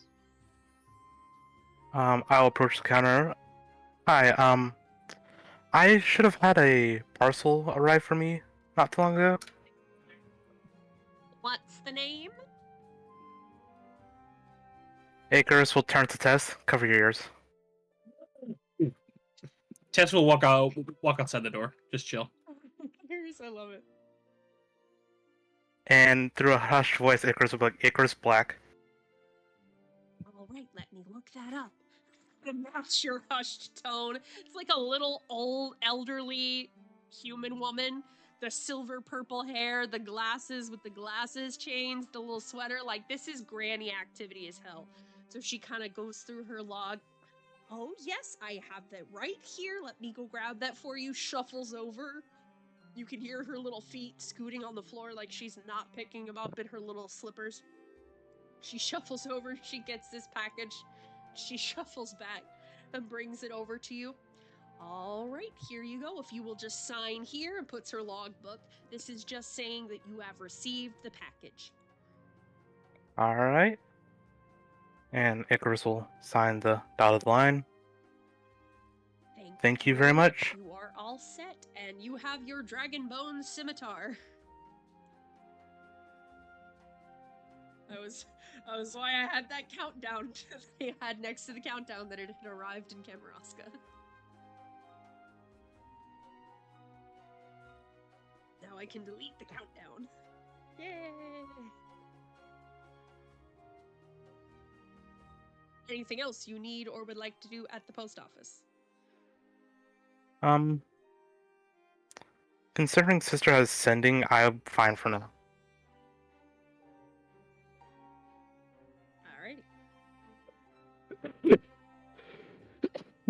[SPEAKER 5] I'll approach the counter. Hi, I should have had a parcel arrive for me not too long ago.
[SPEAKER 1] What's the name?
[SPEAKER 5] Icarus will turn to Tess. Cover your ears.
[SPEAKER 6] Tess will walk outside the door. Just chill.
[SPEAKER 1] I love it.
[SPEAKER 5] And through a hushed voice, Icarus will be like, Icarus Black.
[SPEAKER 1] All right, let me look that up. To match your hushed tone. It's like a little old, elderly human woman. The silver purple hair, the glasses with the glasses chains, the little sweater. Like, this is granny activity as hell. So she kind of goes through her log. Oh, yes, I have that right here. Let me go grab that for you. Shuffles over. You can hear her little feet scooting on the floor like she's not picking them up in her little slippers. She shuffles over. She gets this package. She shuffles back and brings it over to you. All right, here you go. If you will just sign here, and puts her logbook. This is just saying that you have received the package.
[SPEAKER 5] Alright. And Icarus will sign the dotted line. Thank you very much.
[SPEAKER 1] You are all set, and you have your dragon bone scimitar. That was why I had that countdown they had next to the countdown that it had arrived in Kamouraska. Now I can delete the countdown. Yay! Anything else you need or would like to do at the post office?
[SPEAKER 5] Considering Sister has sending, I'm fine for now.
[SPEAKER 1] Alrighty.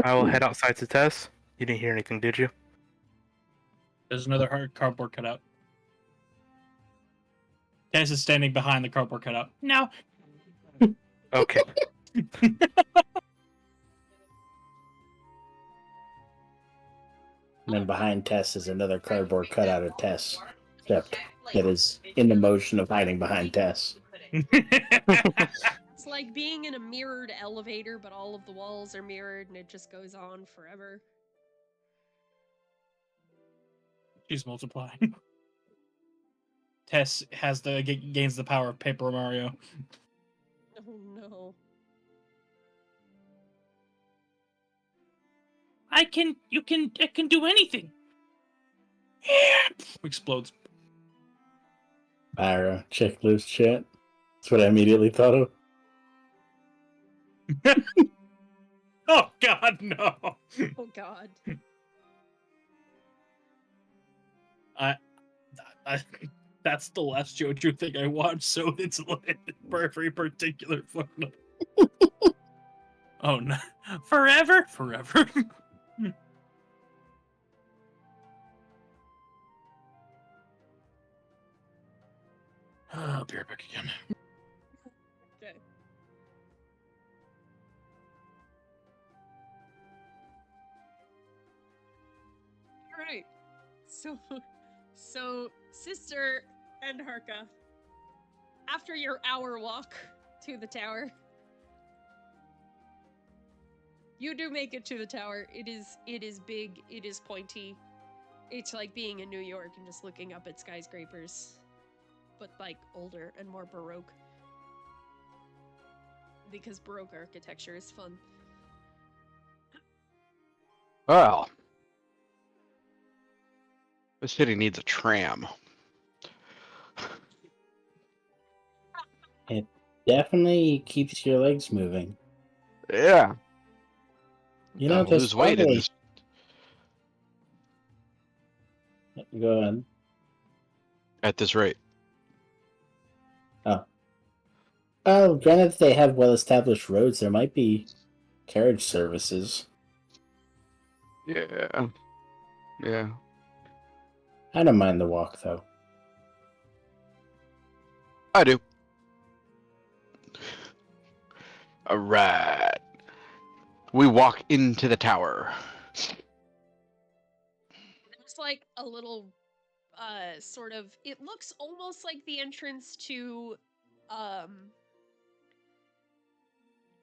[SPEAKER 5] I will head outside to Tess. You didn't hear anything, did you?
[SPEAKER 6] There's another hard cardboard cutout. Tess is standing behind the cardboard cutout. No.
[SPEAKER 5] Okay.
[SPEAKER 3] And then behind Tess is another cardboard cutout of Tess. Except that is in the motion of hiding behind Tess.
[SPEAKER 1] It's like being in a mirrored elevator, but all of the walls are mirrored and it just goes on forever.
[SPEAKER 6] She's multiplying. Tess has gains the power of Paper Mario.
[SPEAKER 1] Oh no.
[SPEAKER 6] I can do anything. Yeah. Explodes.
[SPEAKER 3] Pyro, check loose chat. That's what I immediately thought of.
[SPEAKER 6] Oh God, no.
[SPEAKER 1] Oh god.
[SPEAKER 6] I that's the last JoJo thing I watched, so it's very particular fucking. Oh no! Forever. I'll be right back again.
[SPEAKER 1] Okay. Alright. So Sister and Harka, after your hour walk to the tower, you do make it to the tower. It is big, it is pointy. It's like being in New York and just looking up at skyscrapers, but like older and more Baroque. Because Baroque architecture is fun.
[SPEAKER 2] Well, this city needs a tram.
[SPEAKER 3] It definitely keeps your legs moving.
[SPEAKER 2] Yeah.
[SPEAKER 3] You know,
[SPEAKER 2] Gotta
[SPEAKER 3] there's
[SPEAKER 2] lose weight in
[SPEAKER 3] probably...
[SPEAKER 2] this.
[SPEAKER 3] Go ahead.
[SPEAKER 2] At this rate.
[SPEAKER 3] Oh, granted, they have well-established roads. There might be carriage services.
[SPEAKER 2] Yeah. Yeah.
[SPEAKER 3] I don't mind the walk, though.
[SPEAKER 2] I do. Alright. We walk into the tower.
[SPEAKER 1] There's like a little sort of, it looks almost like the entrance to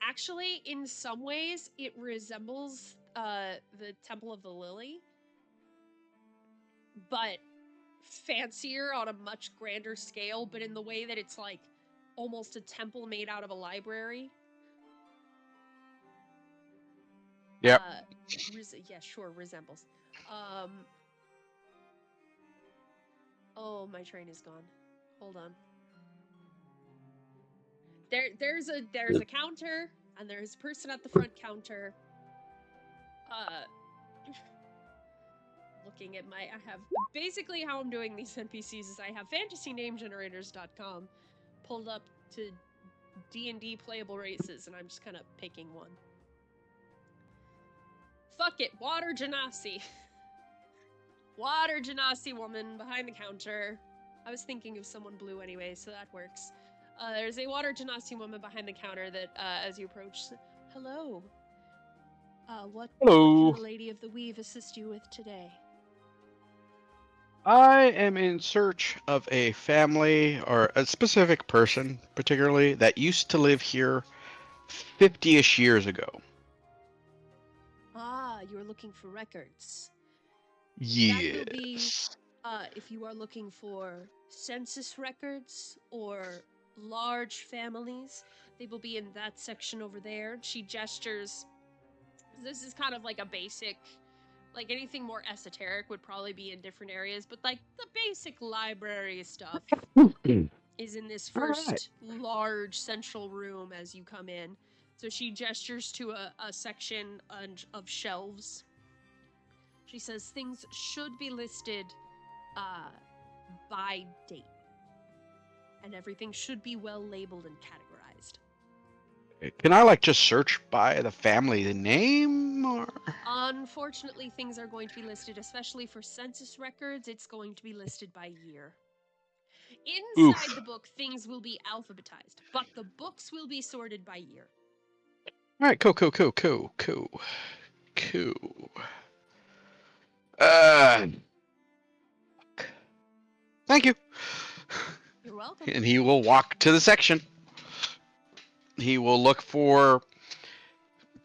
[SPEAKER 1] actually in some ways it resembles the Temple of the Lily, but fancier on a much grander scale, but in the way that it's like almost a temple made out of a library.
[SPEAKER 2] Yep.
[SPEAKER 1] Yeah, sure, resembles. Oh, my train is gone. Hold on. There's a counter, and there's a person at the front counter. Looking at I have basically how I'm doing these NPCs is I have fantasynamegenerators.com pulled up to D&D playable races, and I'm just kind of picking one. Fuck it, Water Genasi. Water Genasi woman behind the counter. I was thinking of someone blue anyway, so that works. There's a Water Genasi woman behind the counter that, as you approach, hello. What
[SPEAKER 2] Hello.
[SPEAKER 1] can the Lady of the Weave assist you with today?
[SPEAKER 2] I am in search of a family or a specific person, particularly, that used to live here 50-ish years ago.
[SPEAKER 1] Ah, you're looking for records.
[SPEAKER 2] Yes.
[SPEAKER 1] That will be, if you are looking for census records or large families, they will be in that section over there. She gestures. This is kind of like a basic, like anything more esoteric would probably be in different areas, but like the basic library stuff is in this first large central room as you come in. So she gestures to a section of shelves. She says things should be listed by date. And everything should be well labeled and categorized.
[SPEAKER 2] Can I like just search by the family name or?
[SPEAKER 1] Unfortunately, things are going to be listed, especially for census records, it's going to be listed by year. Inside the book, things will be alphabetized, but the books will be sorted by year.
[SPEAKER 2] All right, cool. Thank you.
[SPEAKER 1] You're welcome.
[SPEAKER 2] And he will walk to the section. He will look for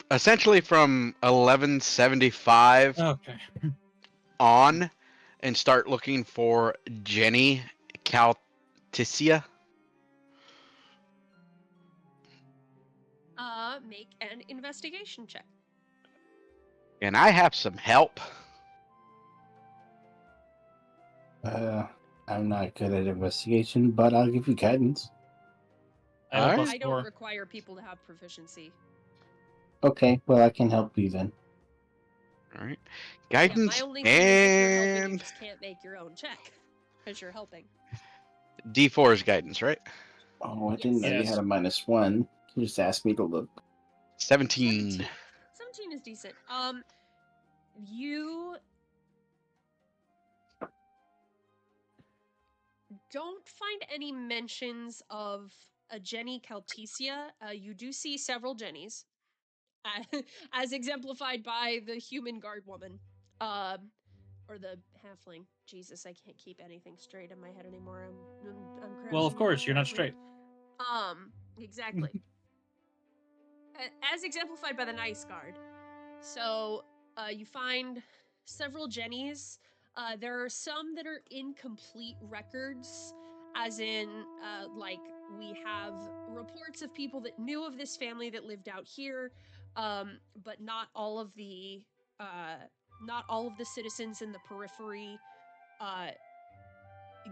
[SPEAKER 2] essentially from 1175
[SPEAKER 6] Okay.
[SPEAKER 2] on and start looking for Jenny Calticia.
[SPEAKER 1] Make an investigation check.
[SPEAKER 2] And I have some help.
[SPEAKER 3] I'm not good at investigation, but I'll give you guidance.
[SPEAKER 6] I have a
[SPEAKER 2] Alright.
[SPEAKER 6] plus
[SPEAKER 1] I don't
[SPEAKER 6] 4.
[SPEAKER 1] require people to have proficiency.
[SPEAKER 3] Okay, well, I can help you then.
[SPEAKER 2] All right.
[SPEAKER 1] Yeah,
[SPEAKER 2] Guidance
[SPEAKER 1] my only thing is if you're helping, you
[SPEAKER 2] and
[SPEAKER 1] just can't make your own check because you're helping.
[SPEAKER 2] D4 is guidance, right?
[SPEAKER 3] Oh, I didn't know you
[SPEAKER 6] Yes.
[SPEAKER 3] had a -1. You just asked me to look.
[SPEAKER 2] 17.
[SPEAKER 1] 17 is decent. You don't find any mentions of a Jenny Calticia. You do see several Jennies, as exemplified by the human guard woman, or the halfling. Jesus, I can't keep anything straight in my head anymore. I'm
[SPEAKER 6] Well, of
[SPEAKER 1] crashing
[SPEAKER 6] course, you're not
[SPEAKER 1] completely.
[SPEAKER 6] straight.
[SPEAKER 1] Exactly. As exemplified by the nice guard. So, you find several Jennies. There are some that are incomplete records, as in, like, we have reports of people that knew of this family that lived out here, but not all of the citizens in the periphery,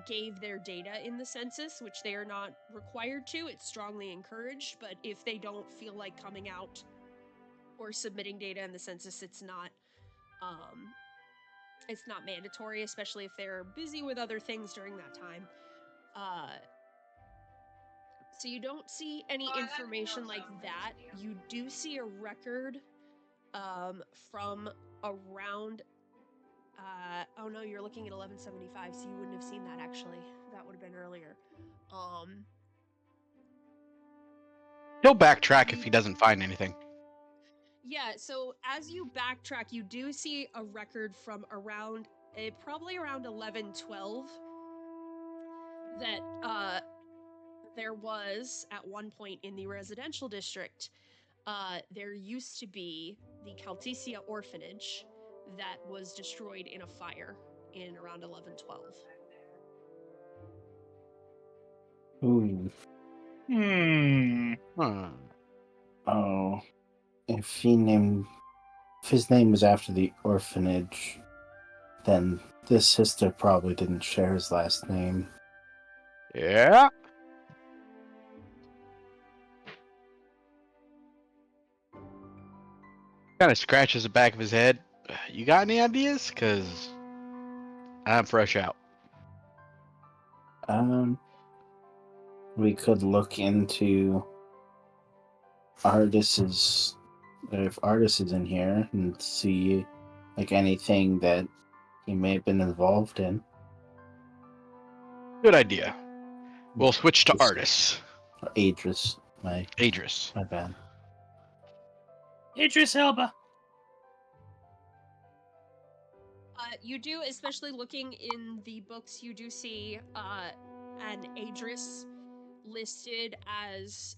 [SPEAKER 1] gave their data in the census, which they are not required to. It's strongly encouraged, but if they don't feel like coming out or submitting data in the census, it's not mandatory, especially if they're busy with other things during that time. So you don't see any information like that. You do see a record from around oh no, you're looking at 1175, so you wouldn't have seen that actually. That would have been earlier.
[SPEAKER 2] He'll backtrack if he doesn't find anything.
[SPEAKER 1] Yeah, so as you backtrack, you do see a record from around, probably around 1112, that there was, at one point in the residential district, there used to be the Calticia orphanage that was destroyed in a fire in around 1112.
[SPEAKER 3] Ooh.
[SPEAKER 2] Huh.
[SPEAKER 3] Oh. If his name was after the orphanage, then this sister probably didn't share his last name.
[SPEAKER 2] Yeah. Kind of scratches the back of his head. You got any ideas? Because I'm fresh out.
[SPEAKER 3] We could look into Artis's, if Artis is in here, and see, like, anything that he may have been involved in.
[SPEAKER 2] Good idea. We'll switch to Artis.
[SPEAKER 3] Adris, my
[SPEAKER 2] Adris.
[SPEAKER 3] bad.
[SPEAKER 4] Idris Elba.
[SPEAKER 1] You do, especially looking in the books, you do see an Adris listed as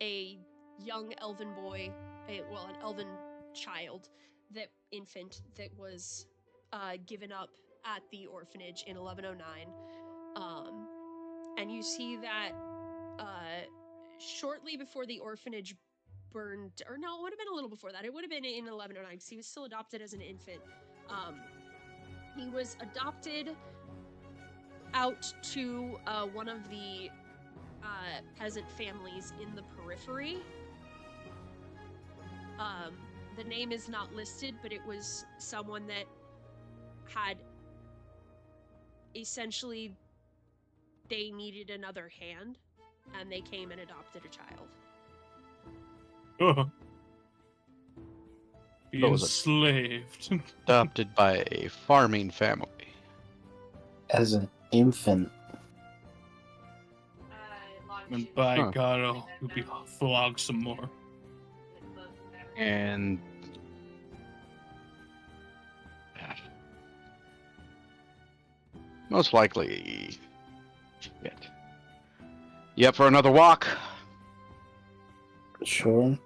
[SPEAKER 1] a young elven boy, an elven child, infant that was given up at the orphanage in 1109. And you see that shortly before the orphanage burned, or no, it would have been a little before that. It would have been in 1109 because he was still adopted as an infant. He was adopted out to one of the peasant families in the periphery. The name is not listed, but it was someone that had essentially, they needed another hand, and they came and adopted a child.
[SPEAKER 6] Be
[SPEAKER 2] What was it?
[SPEAKER 6] enslaved.
[SPEAKER 2] Adopted by a farming family.
[SPEAKER 3] As an infant,
[SPEAKER 6] And by
[SPEAKER 2] Huh.
[SPEAKER 6] God, oh, you'll be flogged some more.
[SPEAKER 2] And Most likely. Shit. You up for another walk?
[SPEAKER 3] Sure.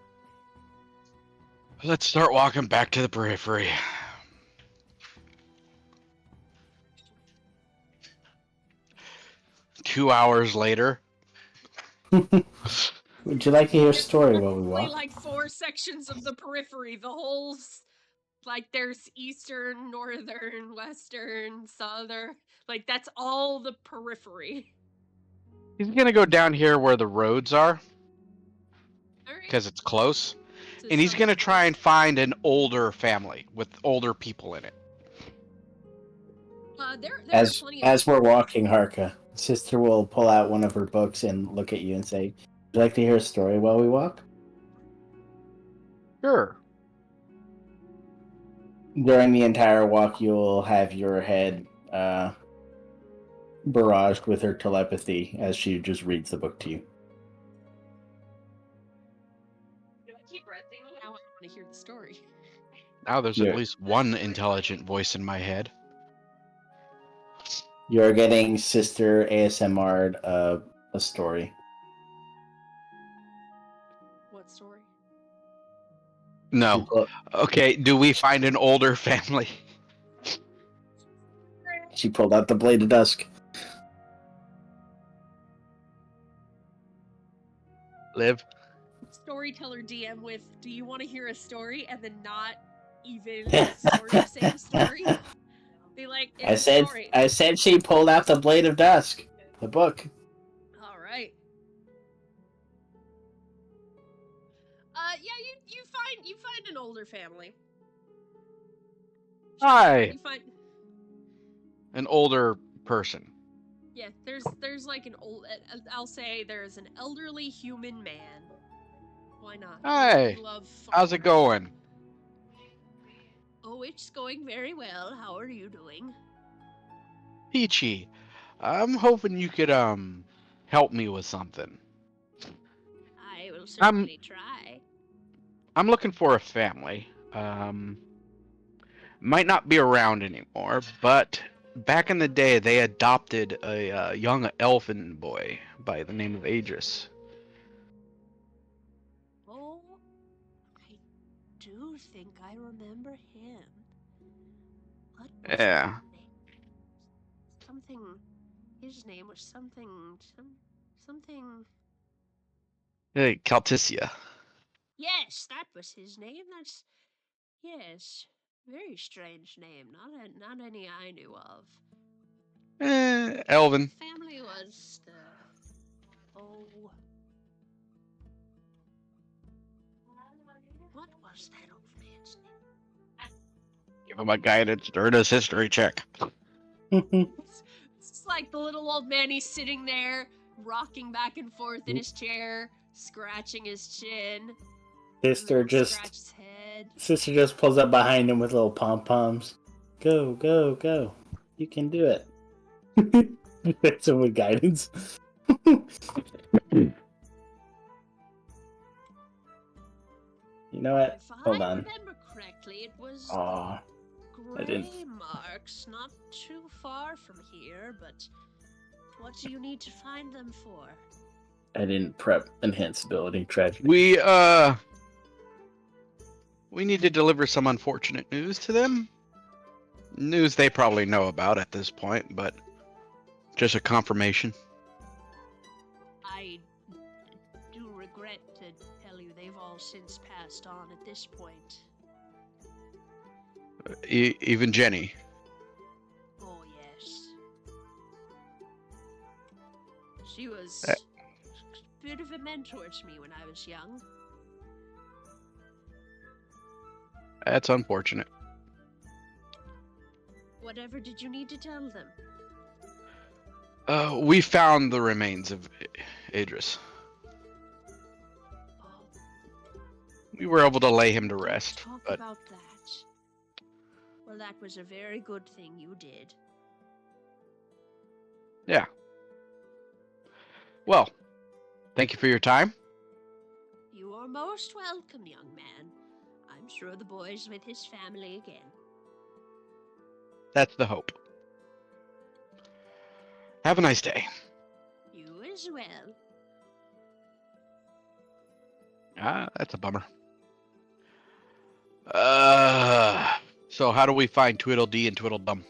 [SPEAKER 2] Let's start walking back to the periphery. Two hours later.
[SPEAKER 3] Would you like to hear a story while we
[SPEAKER 1] Only
[SPEAKER 3] walk?
[SPEAKER 1] like 4 sections of the periphery. The whole, like, there's eastern, northern, western, southern. Like, that's all the periphery.
[SPEAKER 2] He's gonna go down here where the roads are,
[SPEAKER 1] Alright.
[SPEAKER 2] because it's close.
[SPEAKER 1] To
[SPEAKER 2] And he's
[SPEAKER 1] some
[SPEAKER 2] gonna
[SPEAKER 1] of the
[SPEAKER 2] try and
[SPEAKER 1] woods.
[SPEAKER 2] find an older family with older people in it.
[SPEAKER 1] There are
[SPEAKER 3] As
[SPEAKER 1] plenty of
[SPEAKER 3] as we're walking, Harka, sister will pull out one of her books and look at you and say, "Would you like to hear a story while we walk?"
[SPEAKER 2] Sure.
[SPEAKER 3] During the entire walk, you'll have your head barraged with her telepathy as she just reads the book to you.
[SPEAKER 7] Do I keep resting?
[SPEAKER 1] Now I want to hear the story.
[SPEAKER 2] Now there's
[SPEAKER 3] Yeah.
[SPEAKER 2] at least one intelligent voice in my head.
[SPEAKER 3] You're getting sister ASMR'd a story.
[SPEAKER 1] What story?
[SPEAKER 2] No. Okay, do we find an older family?
[SPEAKER 3] She pulled out the Blade of Dusk.
[SPEAKER 2] Liv?
[SPEAKER 1] Storyteller DM with, do you want to hear a story? And then not even sort of say the story. Be like, it's a story.
[SPEAKER 3] I said she pulled out the Blade of Dusk, the book.
[SPEAKER 1] All right. Yeah, you find an older family.
[SPEAKER 2] Hi.
[SPEAKER 1] You find
[SPEAKER 2] An older person.
[SPEAKER 1] yeah. There's like an old. I'll say there's an elderly human man. Why not?
[SPEAKER 2] Hi.
[SPEAKER 1] We love
[SPEAKER 2] How's it
[SPEAKER 1] farmers.
[SPEAKER 2] going?
[SPEAKER 1] Oh, it's going very well. How are you doing?
[SPEAKER 2] Peachy. I'm hoping you could help me with something.
[SPEAKER 1] I will certainly try.
[SPEAKER 2] I'm looking for a family. Might not be around anymore, but back in the day they adopted a young elfin boy by the name of Aegis.
[SPEAKER 1] Oh, I do think I remember him. What was
[SPEAKER 2] Yeah.
[SPEAKER 1] his name? Something. His name was something. Something.
[SPEAKER 2] Hey, Calticia.
[SPEAKER 1] Yes, that was his name. That's yes, very strange name. Not any I knew of.
[SPEAKER 2] Elvin.
[SPEAKER 1] Family was the oh. What was that old man's name?
[SPEAKER 2] Give him a guidance during his history check.
[SPEAKER 1] It's like the little old man. He's sitting there, rocking back and forth in his chair, scratching his chin.
[SPEAKER 3] Sister
[SPEAKER 1] Scratch his head.
[SPEAKER 3] Sister just pulls up behind him with little pom poms. Go, go, go! You can do it. That's with guidance. You know what?
[SPEAKER 1] If
[SPEAKER 3] Hold
[SPEAKER 1] I
[SPEAKER 3] on.
[SPEAKER 1] remember correctly, it was
[SPEAKER 3] Aw, I didn't.
[SPEAKER 1] Gray Marks, not too far from here, but what do you need to find them for?
[SPEAKER 3] I didn't prep enhanced ability tragedy.
[SPEAKER 2] We need to deliver some unfortunate news to them. News they probably know about at this point, but just a confirmation.
[SPEAKER 1] I do regret to tell you they've all since passed on at this point.
[SPEAKER 2] Even Jenny.
[SPEAKER 1] Oh, yes. She was
[SPEAKER 2] Eh.
[SPEAKER 1] a bit of a mentor to me when I was young.
[SPEAKER 2] That's unfortunate.
[SPEAKER 1] Whatever did you need to tell them?
[SPEAKER 2] We found the remains of Idris.
[SPEAKER 1] Oh,
[SPEAKER 2] We were able to lay him to
[SPEAKER 1] don't
[SPEAKER 2] rest,
[SPEAKER 1] talk
[SPEAKER 2] but
[SPEAKER 1] about that. Well, that was a very good thing you did.
[SPEAKER 2] yeah. Well, thank you for your time.
[SPEAKER 1] You are most welcome, young man. I'm sure the boy's with his family again.
[SPEAKER 2] That's the hope. Have a nice day.
[SPEAKER 1] You as well.
[SPEAKER 2] Ah, that's a bummer. So how do we find Tweedledee and Tweedledum?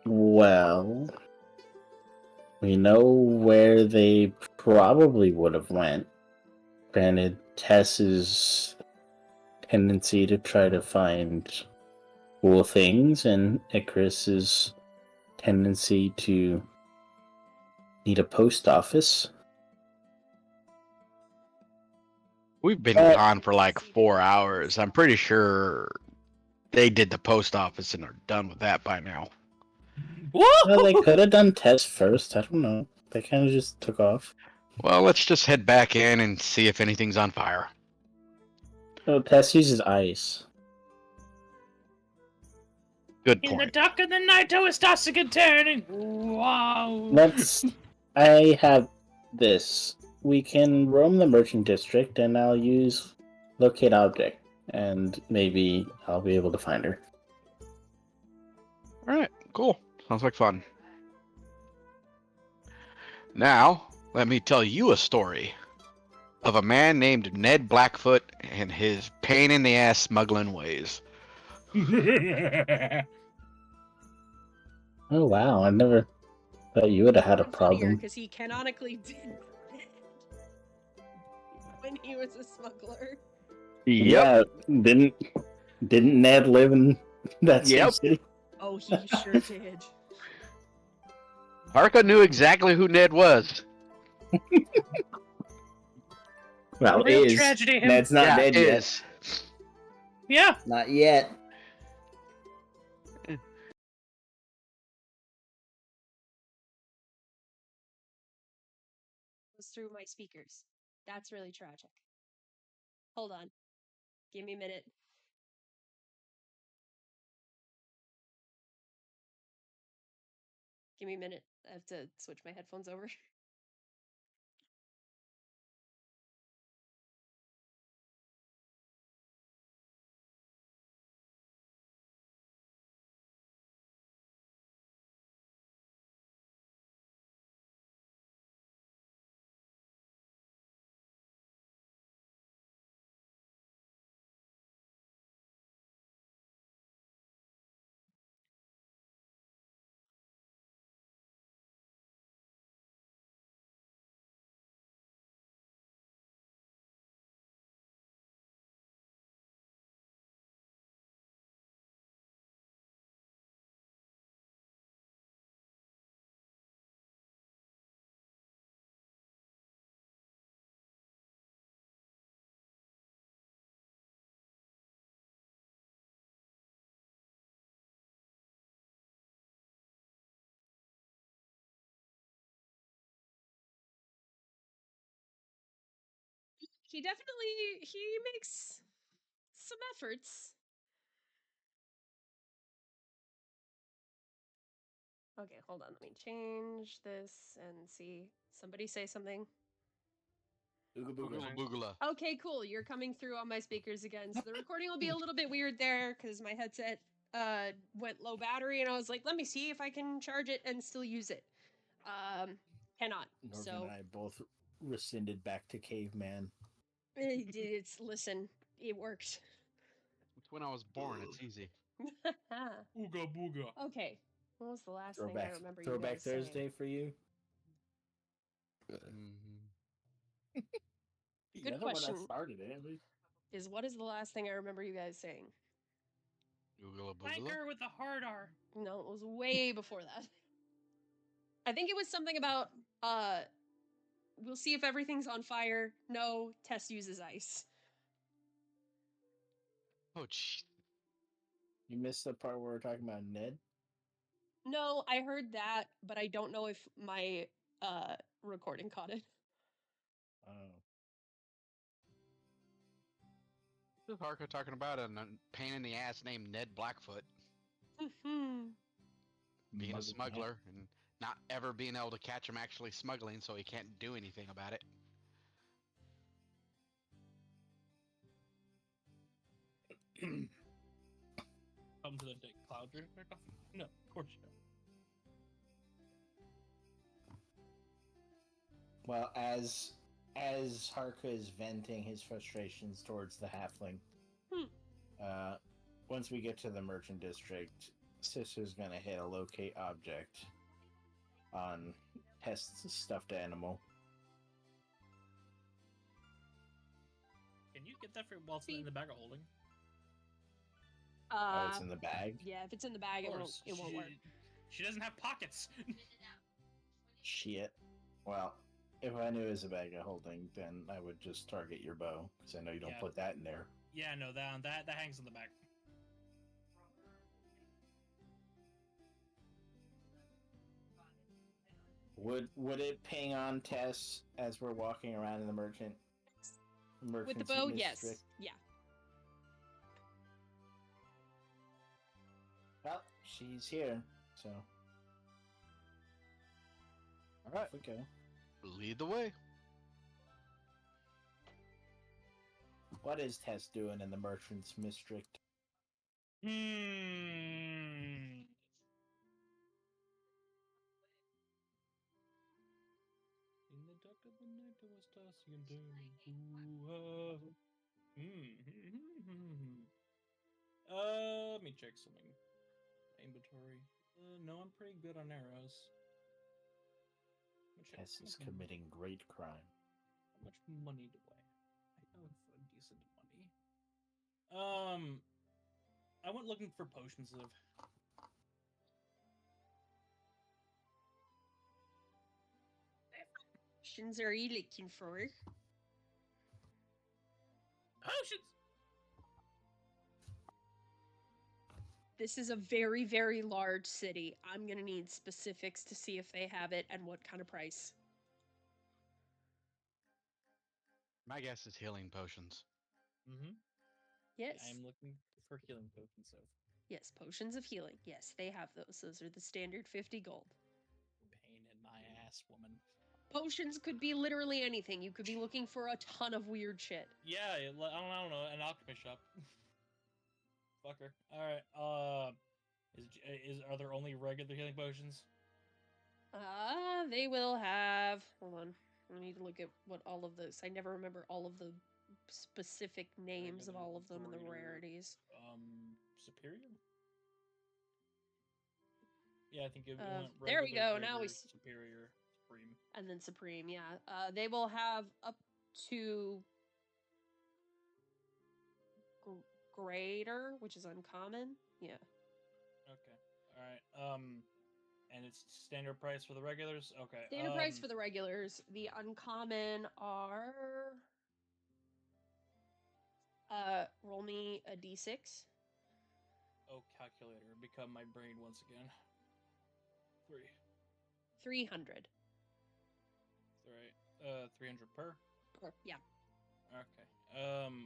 [SPEAKER 3] Well, we know where they probably would have went. Granted, Tess's tendency to try to find cool things, and Icarus's tendency to need a post office.
[SPEAKER 2] We've been
[SPEAKER 3] Uh,
[SPEAKER 2] gone for like 4 hours. I'm pretty sure they did the post office and are done with that by now.
[SPEAKER 3] Well, they could have done Tess first. I don't know. They kind of just took off.
[SPEAKER 2] Well, let's just head back in and see if anything's on fire.
[SPEAKER 3] Oh, Tess uses ice.
[SPEAKER 2] Good
[SPEAKER 4] In the
[SPEAKER 2] point.
[SPEAKER 4] dark of the night, I was tossing and turning. Wow.
[SPEAKER 3] I have this. We can roam the merchant district, and I'll use locate object, and maybe I'll be able to find her.
[SPEAKER 2] All right, cool. Sounds like fun. Now, let me tell you a story of a man named Ned Blackfoot and his pain in the ass smuggling ways.
[SPEAKER 3] Oh wow! I never thought you would have had a problem.
[SPEAKER 1] Because he canonically did when he was a smuggler.
[SPEAKER 3] Yeah, didn't Ned live in that same
[SPEAKER 2] Yep.
[SPEAKER 3] city?
[SPEAKER 1] Oh, he sure did.
[SPEAKER 2] Harka knew exactly who Ned was.
[SPEAKER 3] Well,
[SPEAKER 4] Real
[SPEAKER 3] is
[SPEAKER 4] tragedy, him.
[SPEAKER 3] Ned's not dead yet.
[SPEAKER 2] is.
[SPEAKER 4] Yeah.
[SPEAKER 3] Not yet.
[SPEAKER 1] Goes through my speakers. That's really tragic. Hold on. Give me a minute. Give me a minute. I have to switch my headphones over. He makes some efforts. Okay, hold on. Let me change this and see. Somebody say something.
[SPEAKER 2] Boogala boogala.
[SPEAKER 1] Okay, cool. You're coming through on my speakers again. So the recording will be a little bit weird there because my headset went low battery and I was like, let me see if I can charge it and still use it. Cannot.
[SPEAKER 3] Norvin
[SPEAKER 1] So
[SPEAKER 3] and I both rescinded back to caveman.
[SPEAKER 1] it's listen, it worked.
[SPEAKER 2] It's when I was born. It's easy.
[SPEAKER 6] Ooga booga.
[SPEAKER 1] Okay. What was the last thing I remember you
[SPEAKER 3] Throwback
[SPEAKER 1] guys
[SPEAKER 3] Thursday
[SPEAKER 1] saying?
[SPEAKER 3] for you.
[SPEAKER 1] Good
[SPEAKER 3] You're the one
[SPEAKER 1] question.
[SPEAKER 3] that started it, at least.
[SPEAKER 1] Is what is the last thing I remember you guys saying?
[SPEAKER 2] Boogala boogala.
[SPEAKER 4] Biker with a hard R.
[SPEAKER 1] No, it was way before that. I think it was something about we'll see if everything's on fire. No, Tess uses ice.
[SPEAKER 2] Oh, gee.
[SPEAKER 3] You missed the part where we're talking about Ned.
[SPEAKER 1] No, I heard that, but I don't know if my recording caught it.
[SPEAKER 3] Oh.
[SPEAKER 2] This is Harka talking about a pain in the ass named Ned Blackfoot being a smuggler and not ever being able to catch him actually smuggling, so he can't do anything about it.
[SPEAKER 6] come to the cloud drifter coffee? No, of course you don't.
[SPEAKER 3] Well, as Harka is venting his frustrations towards the halfling, once we get to the merchant district, Sister's gonna hit a locate object on Hest's stuffed animal.
[SPEAKER 6] Can you get that for while it's in the bag of holding?
[SPEAKER 3] Oh, it's in the bag?
[SPEAKER 1] Yeah, if it's in the bag,
[SPEAKER 6] Of
[SPEAKER 1] it
[SPEAKER 6] course.
[SPEAKER 1] won't work.
[SPEAKER 6] She doesn't have pockets.
[SPEAKER 3] Shit. Well, if I knew it was a bag of holding, then I would just target your bow, because I know you don't
[SPEAKER 6] Yeah.
[SPEAKER 3] put that in there.
[SPEAKER 6] Yeah, no, that hangs in the back.
[SPEAKER 3] Would it ping on Tess as we're walking around in the merchant?
[SPEAKER 1] With the bow, yes. Yeah.
[SPEAKER 3] Well, she's here, so
[SPEAKER 2] All right,
[SPEAKER 3] off we go.
[SPEAKER 2] lead the way.
[SPEAKER 3] What is Tess doing in the merchant's district?
[SPEAKER 6] In the dark of the night, I was tossing and turning. Let me check something. Inventory. No, I'm pretty good on arrows.
[SPEAKER 3] Tess is committing great crime.
[SPEAKER 6] How much money do I have decent money. I went looking for potions of.
[SPEAKER 1] Potions are you looking for?
[SPEAKER 6] Potions!
[SPEAKER 1] This is a very, very large city. I'm gonna need specifics to see if they have it and what kind of price.
[SPEAKER 2] My guess is healing potions.
[SPEAKER 6] Mm-hmm.
[SPEAKER 1] Yes.
[SPEAKER 6] I'm looking for healing potions, so.
[SPEAKER 1] Yes, potions of healing. Yes, they have those. Those are the standard 50 gold.
[SPEAKER 6] Pain in my ass, woman.
[SPEAKER 1] Potions could be literally anything. You could be looking for a ton of weird shit.
[SPEAKER 6] Yeah, I don't know, an alchemist shop. Fucker. Alright, are there only regular healing potions?
[SPEAKER 1] They will have. Hold on. I need to look at what all of those. I never remember all of the specific names of all of them and the rarities.
[SPEAKER 6] Superior? Yeah, I think it went regular,
[SPEAKER 1] there we go. Now we
[SPEAKER 6] superior, supreme.
[SPEAKER 1] And then supreme, yeah. They will have up to greater, which is uncommon. Yeah.
[SPEAKER 6] Okay. All right. And it's standard price for the regulars. Okay.
[SPEAKER 1] Standard price for the regulars. The uncommon are. Roll me a d6.
[SPEAKER 6] Oh, calculator, become my brain once again.
[SPEAKER 1] 300.
[SPEAKER 6] All right. 300 per.
[SPEAKER 1] Yeah.
[SPEAKER 6] Okay.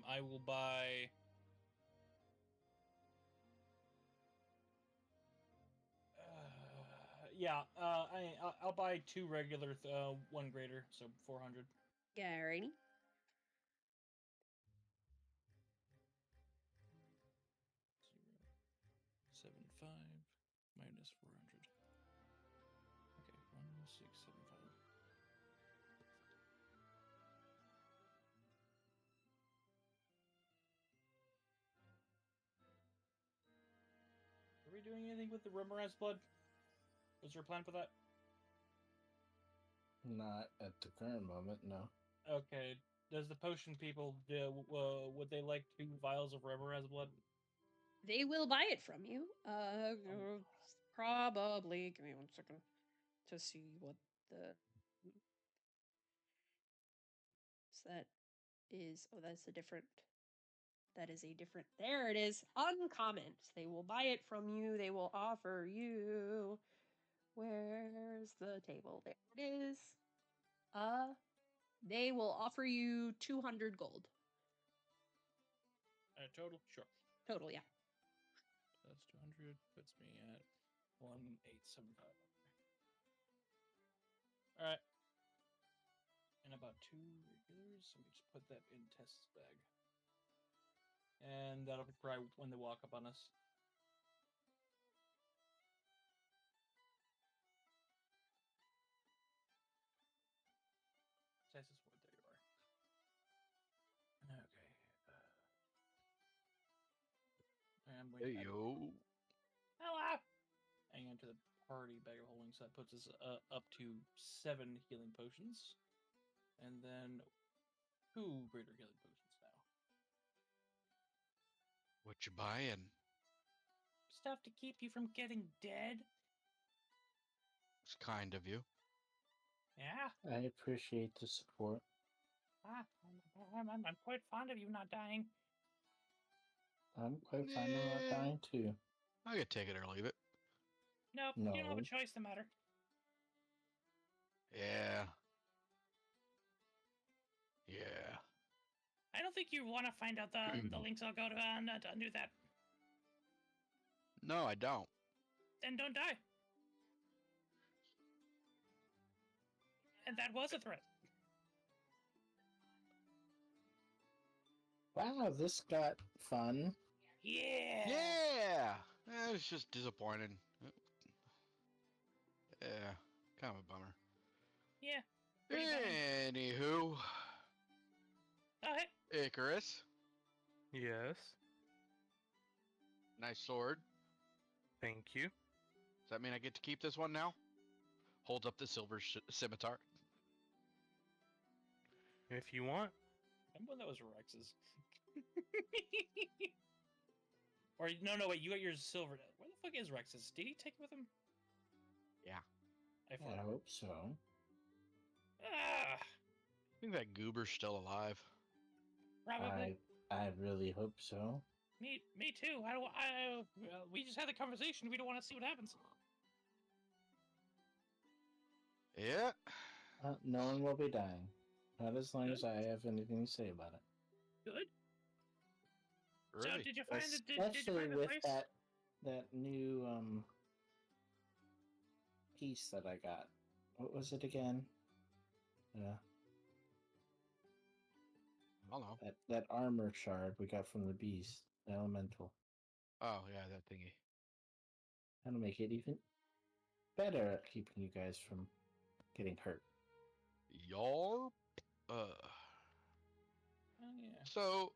[SPEAKER 6] I will buy. Yeah. I'll buy 2 regular, 1 greater, so 400.
[SPEAKER 1] Alrighty.
[SPEAKER 6] -7.5 minus 400. Okay, 1,675. Are we doing anything with the Remoraz blood? Was there a plan for that?
[SPEAKER 3] Not at the current moment, no.
[SPEAKER 6] Okay. Does the potion people would they like 2 vials of Remoraz blood?
[SPEAKER 1] They will buy it from you. Probably. Give me 1 second to see what the. So that is. Oh, that's a different. That is a different. There it is. Uncommon. They will buy it from you. They will offer you. Where's the table? There it is. They will offer you 200 gold.
[SPEAKER 6] Total? Sure.
[SPEAKER 1] Total, yeah.
[SPEAKER 6] That's 200. Puts me at 1,875. All right. And about 2 regulars. Let me just put that in Test's bag. And that'll be right when they walk up on us. Dice-aster sword. There you are. Okay. I'm going
[SPEAKER 2] Hey
[SPEAKER 6] to add
[SPEAKER 2] yo.
[SPEAKER 6] hello. Hang on to the party bag of holding, so that puts us up to 7 healing potions, and then 2 greater healing potions now.
[SPEAKER 2] What you buying?
[SPEAKER 6] Stuff to keep you from getting dead.
[SPEAKER 2] It's kind of you.
[SPEAKER 6] Yeah.
[SPEAKER 3] I appreciate the support.
[SPEAKER 6] I'm quite fond of you not dying.
[SPEAKER 3] I'm quite fond of not
[SPEAKER 2] Yeah.
[SPEAKER 3] dying too.
[SPEAKER 2] I could take it or leave it.
[SPEAKER 6] Nope, you don't have a
[SPEAKER 3] No.
[SPEAKER 6] choice in the matter.
[SPEAKER 2] Yeah. Yeah.
[SPEAKER 6] I don't think you want to find out the links I'll go to undo that.
[SPEAKER 2] No, I don't.
[SPEAKER 6] Then don't die. And that was a threat.
[SPEAKER 3] Wow, this got fun.
[SPEAKER 6] Yeah.
[SPEAKER 2] Yeah. It's just disappointing. Yeah. Kind of a bummer.
[SPEAKER 6] Yeah. Pretty bad.
[SPEAKER 2] Anywho,
[SPEAKER 6] Oh, hey.
[SPEAKER 2] Icarus,
[SPEAKER 5] Yes.
[SPEAKER 2] nice sword.
[SPEAKER 5] Thank you.
[SPEAKER 2] Does that mean I get to keep this one now? Holds up the silver scimitar.
[SPEAKER 5] If you want.
[SPEAKER 6] Remember when that was Rex's? Or no, wait, you got your silver. Where the fuck is Rex's? Did he take it with him?
[SPEAKER 2] Yeah.
[SPEAKER 6] I
[SPEAKER 3] I
[SPEAKER 6] forgot.
[SPEAKER 3] hope so.
[SPEAKER 6] Ah,
[SPEAKER 2] I think that goober's still alive.
[SPEAKER 6] probably.
[SPEAKER 3] I really hope so.
[SPEAKER 6] Me too. We just had the conversation. We don't want to see what happens.
[SPEAKER 2] Yeah.
[SPEAKER 3] No one will be dying. Not as long
[SPEAKER 6] Good.
[SPEAKER 3] as I have anything to say about it.
[SPEAKER 6] Good. So
[SPEAKER 2] Really?
[SPEAKER 6] did you find it? Did you
[SPEAKER 3] Especially
[SPEAKER 6] find the
[SPEAKER 3] with
[SPEAKER 6] place?
[SPEAKER 3] that new piece that I got. What was it again? Yeah,
[SPEAKER 2] I don't know.
[SPEAKER 3] that armor shard we got from the beast, the elemental.
[SPEAKER 2] Oh, yeah, that thingy.
[SPEAKER 3] That'll make it even better at keeping you guys from getting hurt.
[SPEAKER 2] Yarp.
[SPEAKER 6] Oh yeah.
[SPEAKER 2] So,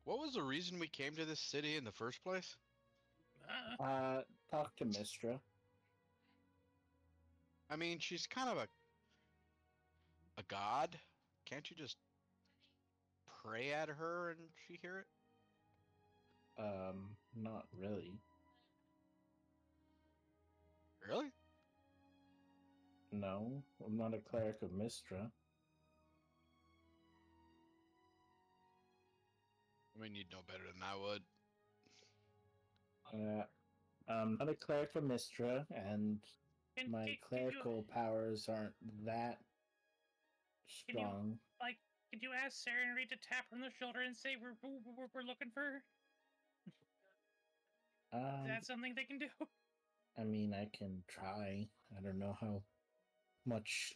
[SPEAKER 2] what was the reason we came to this city in the first place?
[SPEAKER 3] Talk to Mistra.
[SPEAKER 2] I mean, she's kind of a god. Can't you just pray at her and she hear it?
[SPEAKER 3] Not really.
[SPEAKER 2] Really?
[SPEAKER 3] No, I'm not a cleric of Mistra.
[SPEAKER 2] I mean, you'd know better than I would.
[SPEAKER 3] I'm not a cleric of Mistra, and my
[SPEAKER 6] Can
[SPEAKER 3] clerical powers aren't that strong.
[SPEAKER 6] could you ask Sarah and Reed to tap her on the shoulder and say we're looking for her? Is that something they can do?
[SPEAKER 3] I mean, I can try. I don't know how much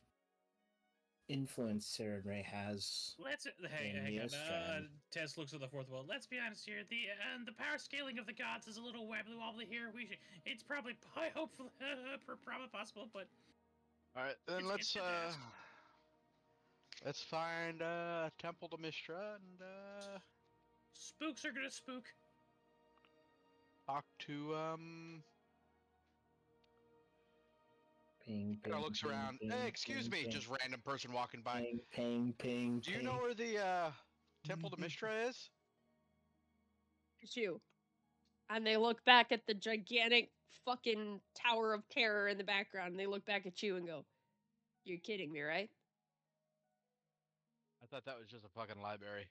[SPEAKER 3] influence Sarah Ray has.
[SPEAKER 6] Hang on.
[SPEAKER 3] Strand.
[SPEAKER 6] Tess looks at the fourth wall. Let's be honest here. The power scaling of the gods is a little wobbly wobbly here. It's probably hopefully probably possible, but
[SPEAKER 2] All right, then
[SPEAKER 6] It's good to ask.
[SPEAKER 2] let's find Temple to Mistra and
[SPEAKER 6] spooks are gonna spook.
[SPEAKER 2] talk to
[SPEAKER 3] Ping,
[SPEAKER 2] Kind of looks
[SPEAKER 3] ping,
[SPEAKER 2] around.
[SPEAKER 3] ping,
[SPEAKER 2] Hey, excuse
[SPEAKER 3] ping,
[SPEAKER 2] me,
[SPEAKER 3] ping,
[SPEAKER 2] just random person walking by.
[SPEAKER 3] ping, ping, ping,
[SPEAKER 2] Do you know where the Temple to Mistra is?
[SPEAKER 1] It's you. And they look back at the gigantic fucking tower of terror in the background, and they look back at you and go, "You're kidding me, right?"
[SPEAKER 2] I thought that was just a fucking library.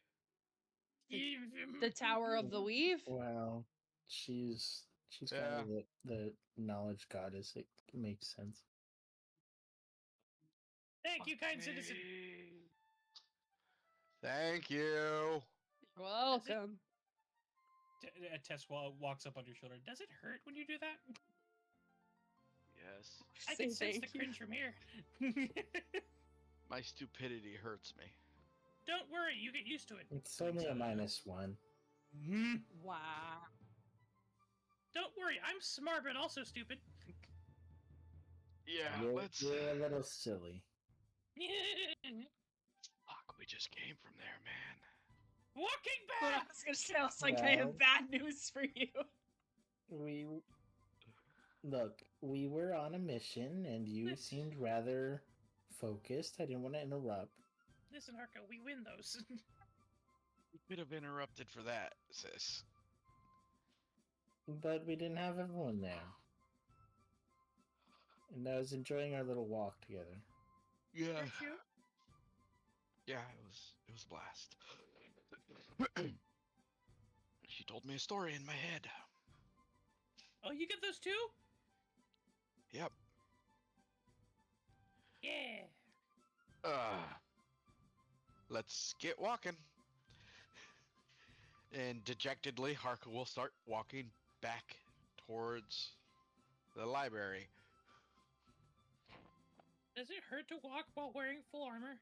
[SPEAKER 1] The Tower of the Weave?
[SPEAKER 3] Well, she's kind
[SPEAKER 2] Yeah.
[SPEAKER 3] of the knowledge goddess. It makes sense.
[SPEAKER 6] Thank you, kind citizen.
[SPEAKER 2] Thank you.
[SPEAKER 1] You're welcome.
[SPEAKER 6] Tess walks up on your shoulder. Does it hurt when you do that?
[SPEAKER 2] Yes.
[SPEAKER 6] I
[SPEAKER 1] Say
[SPEAKER 6] can sense the
[SPEAKER 1] thank you.
[SPEAKER 6] cringe from here.
[SPEAKER 2] My stupidity hurts me.
[SPEAKER 6] Don't worry, you get used to it.
[SPEAKER 3] It's only a -1.
[SPEAKER 1] Wow.
[SPEAKER 6] Don't worry, I'm smart but also stupid.
[SPEAKER 2] Yeah,
[SPEAKER 3] You're a little silly.
[SPEAKER 2] Fuck, we just came from there, man.
[SPEAKER 6] Walking
[SPEAKER 1] But I
[SPEAKER 6] back.
[SPEAKER 1] was gonna say, I was like, I
[SPEAKER 3] Well-
[SPEAKER 1] have bad news for you.
[SPEAKER 3] We were on a mission, and you seemed rather focused. I didn't want to interrupt.
[SPEAKER 4] Listen, Harko, we win those.
[SPEAKER 2] We could have interrupted for that, sis.
[SPEAKER 3] But we didn't have everyone there. And I was enjoying our little walk together.
[SPEAKER 2] Yeah.
[SPEAKER 4] Aren't you?
[SPEAKER 2] Yeah, it was a blast. She told me a story in my head.
[SPEAKER 4] Oh, you get those too?
[SPEAKER 2] Yep.
[SPEAKER 4] Yeah.
[SPEAKER 2] Let's get walking. And dejectedly, Harka will start walking back towards the library.
[SPEAKER 4] Does it hurt to walk while wearing full armor?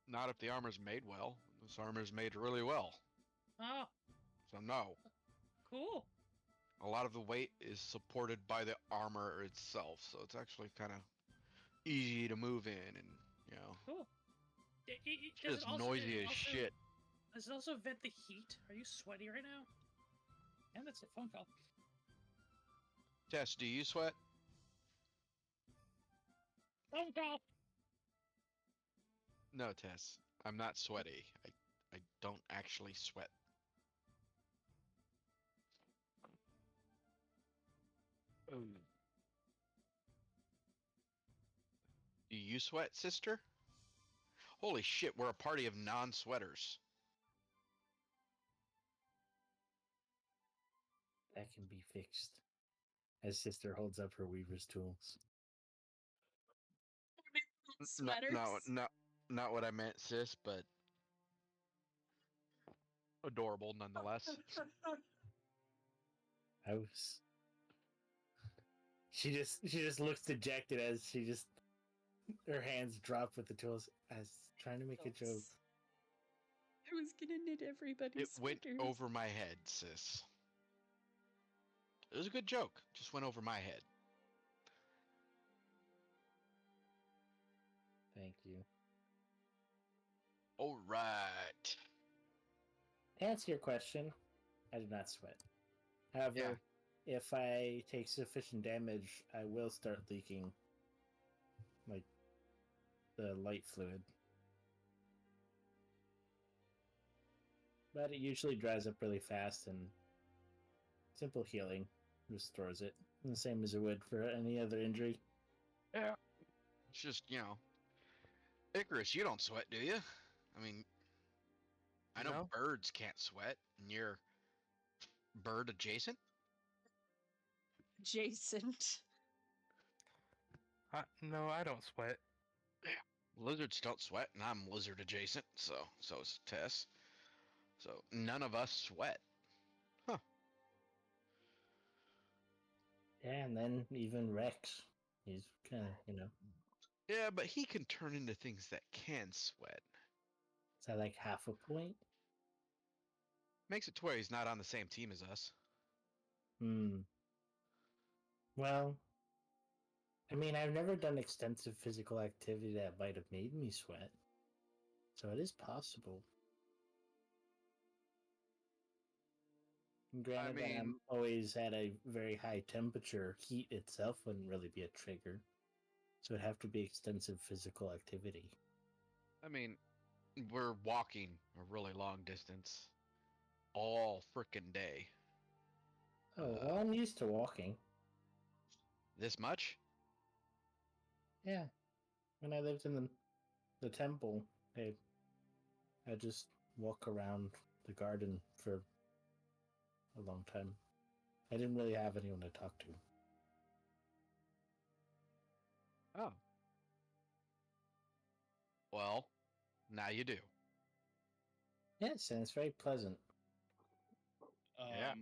[SPEAKER 2] Not if the armor's made well. This armor's made really well.
[SPEAKER 4] Oh,
[SPEAKER 2] So no.
[SPEAKER 4] cool.
[SPEAKER 2] A lot of the weight is supported by the armor itself, so it's actually kind of easy to move in, and
[SPEAKER 4] Cool.
[SPEAKER 2] it's
[SPEAKER 4] Does
[SPEAKER 2] just
[SPEAKER 4] it also,
[SPEAKER 2] noisy as shit.
[SPEAKER 4] Does it also vent the heat? Are you sweaty right now? And that's a phone call.
[SPEAKER 2] Tess, do you sweat?
[SPEAKER 4] Phone call.
[SPEAKER 2] No, Tess. I'm not sweaty. I don't actually sweat. Do you sweat, sister? Holy shit, we're a party of non-sweaters.
[SPEAKER 3] That can be fixed. As Sister holds up her weaver's tools.
[SPEAKER 1] Sweaters.
[SPEAKER 2] Not what I meant, sis, but adorable nonetheless.
[SPEAKER 3] I was. She just looks dejected as her hands drop with the tools. I was trying to make a joke.
[SPEAKER 1] I was gonna knit everybody's
[SPEAKER 2] It went
[SPEAKER 1] sweaters.
[SPEAKER 2] over my head, sis. It was a good joke. Just went over my head.
[SPEAKER 3] Thank you.
[SPEAKER 2] All right.
[SPEAKER 3] To answer your question, I do not sweat. However, if I take sufficient damage, I will start leaking, like, the light fluid. But it usually dries up really fast, and simple healing restores it. The same as it would for any other injury.
[SPEAKER 2] Yeah. It's just, Icarus, you don't sweat, do you? I mean, I know
[SPEAKER 5] No.
[SPEAKER 2] birds can't sweat, and you're bird adjacent?
[SPEAKER 1] Adjacent.
[SPEAKER 5] No, I don't sweat.
[SPEAKER 2] Lizards don't sweat, and I'm lizard adjacent, so is Tess. So none of us sweat. Huh.
[SPEAKER 3] Yeah, and then even Rex. He's kind of,
[SPEAKER 2] Yeah, but he can turn into things that can sweat.
[SPEAKER 3] is that like half a point?
[SPEAKER 2] Makes it to where he's not on the same team as us.
[SPEAKER 3] Well, I mean, I've never done extensive physical activity that might have made me sweat. So it is possible. Granted, that I'm always at a very high temperature, heat itself wouldn't really be a trigger. So it'd have to be extensive physical activity.
[SPEAKER 2] I mean, we're walking a really long distance all frickin' day.
[SPEAKER 3] Oh, well, I'm used to walking.
[SPEAKER 2] This much?
[SPEAKER 3] Yeah. When I lived in the temple, I just walk around the garden for a long time. I didn't really have anyone to talk to.
[SPEAKER 2] Oh. Well, now you do.
[SPEAKER 3] Yes, and it's very pleasant.
[SPEAKER 2] Yeah.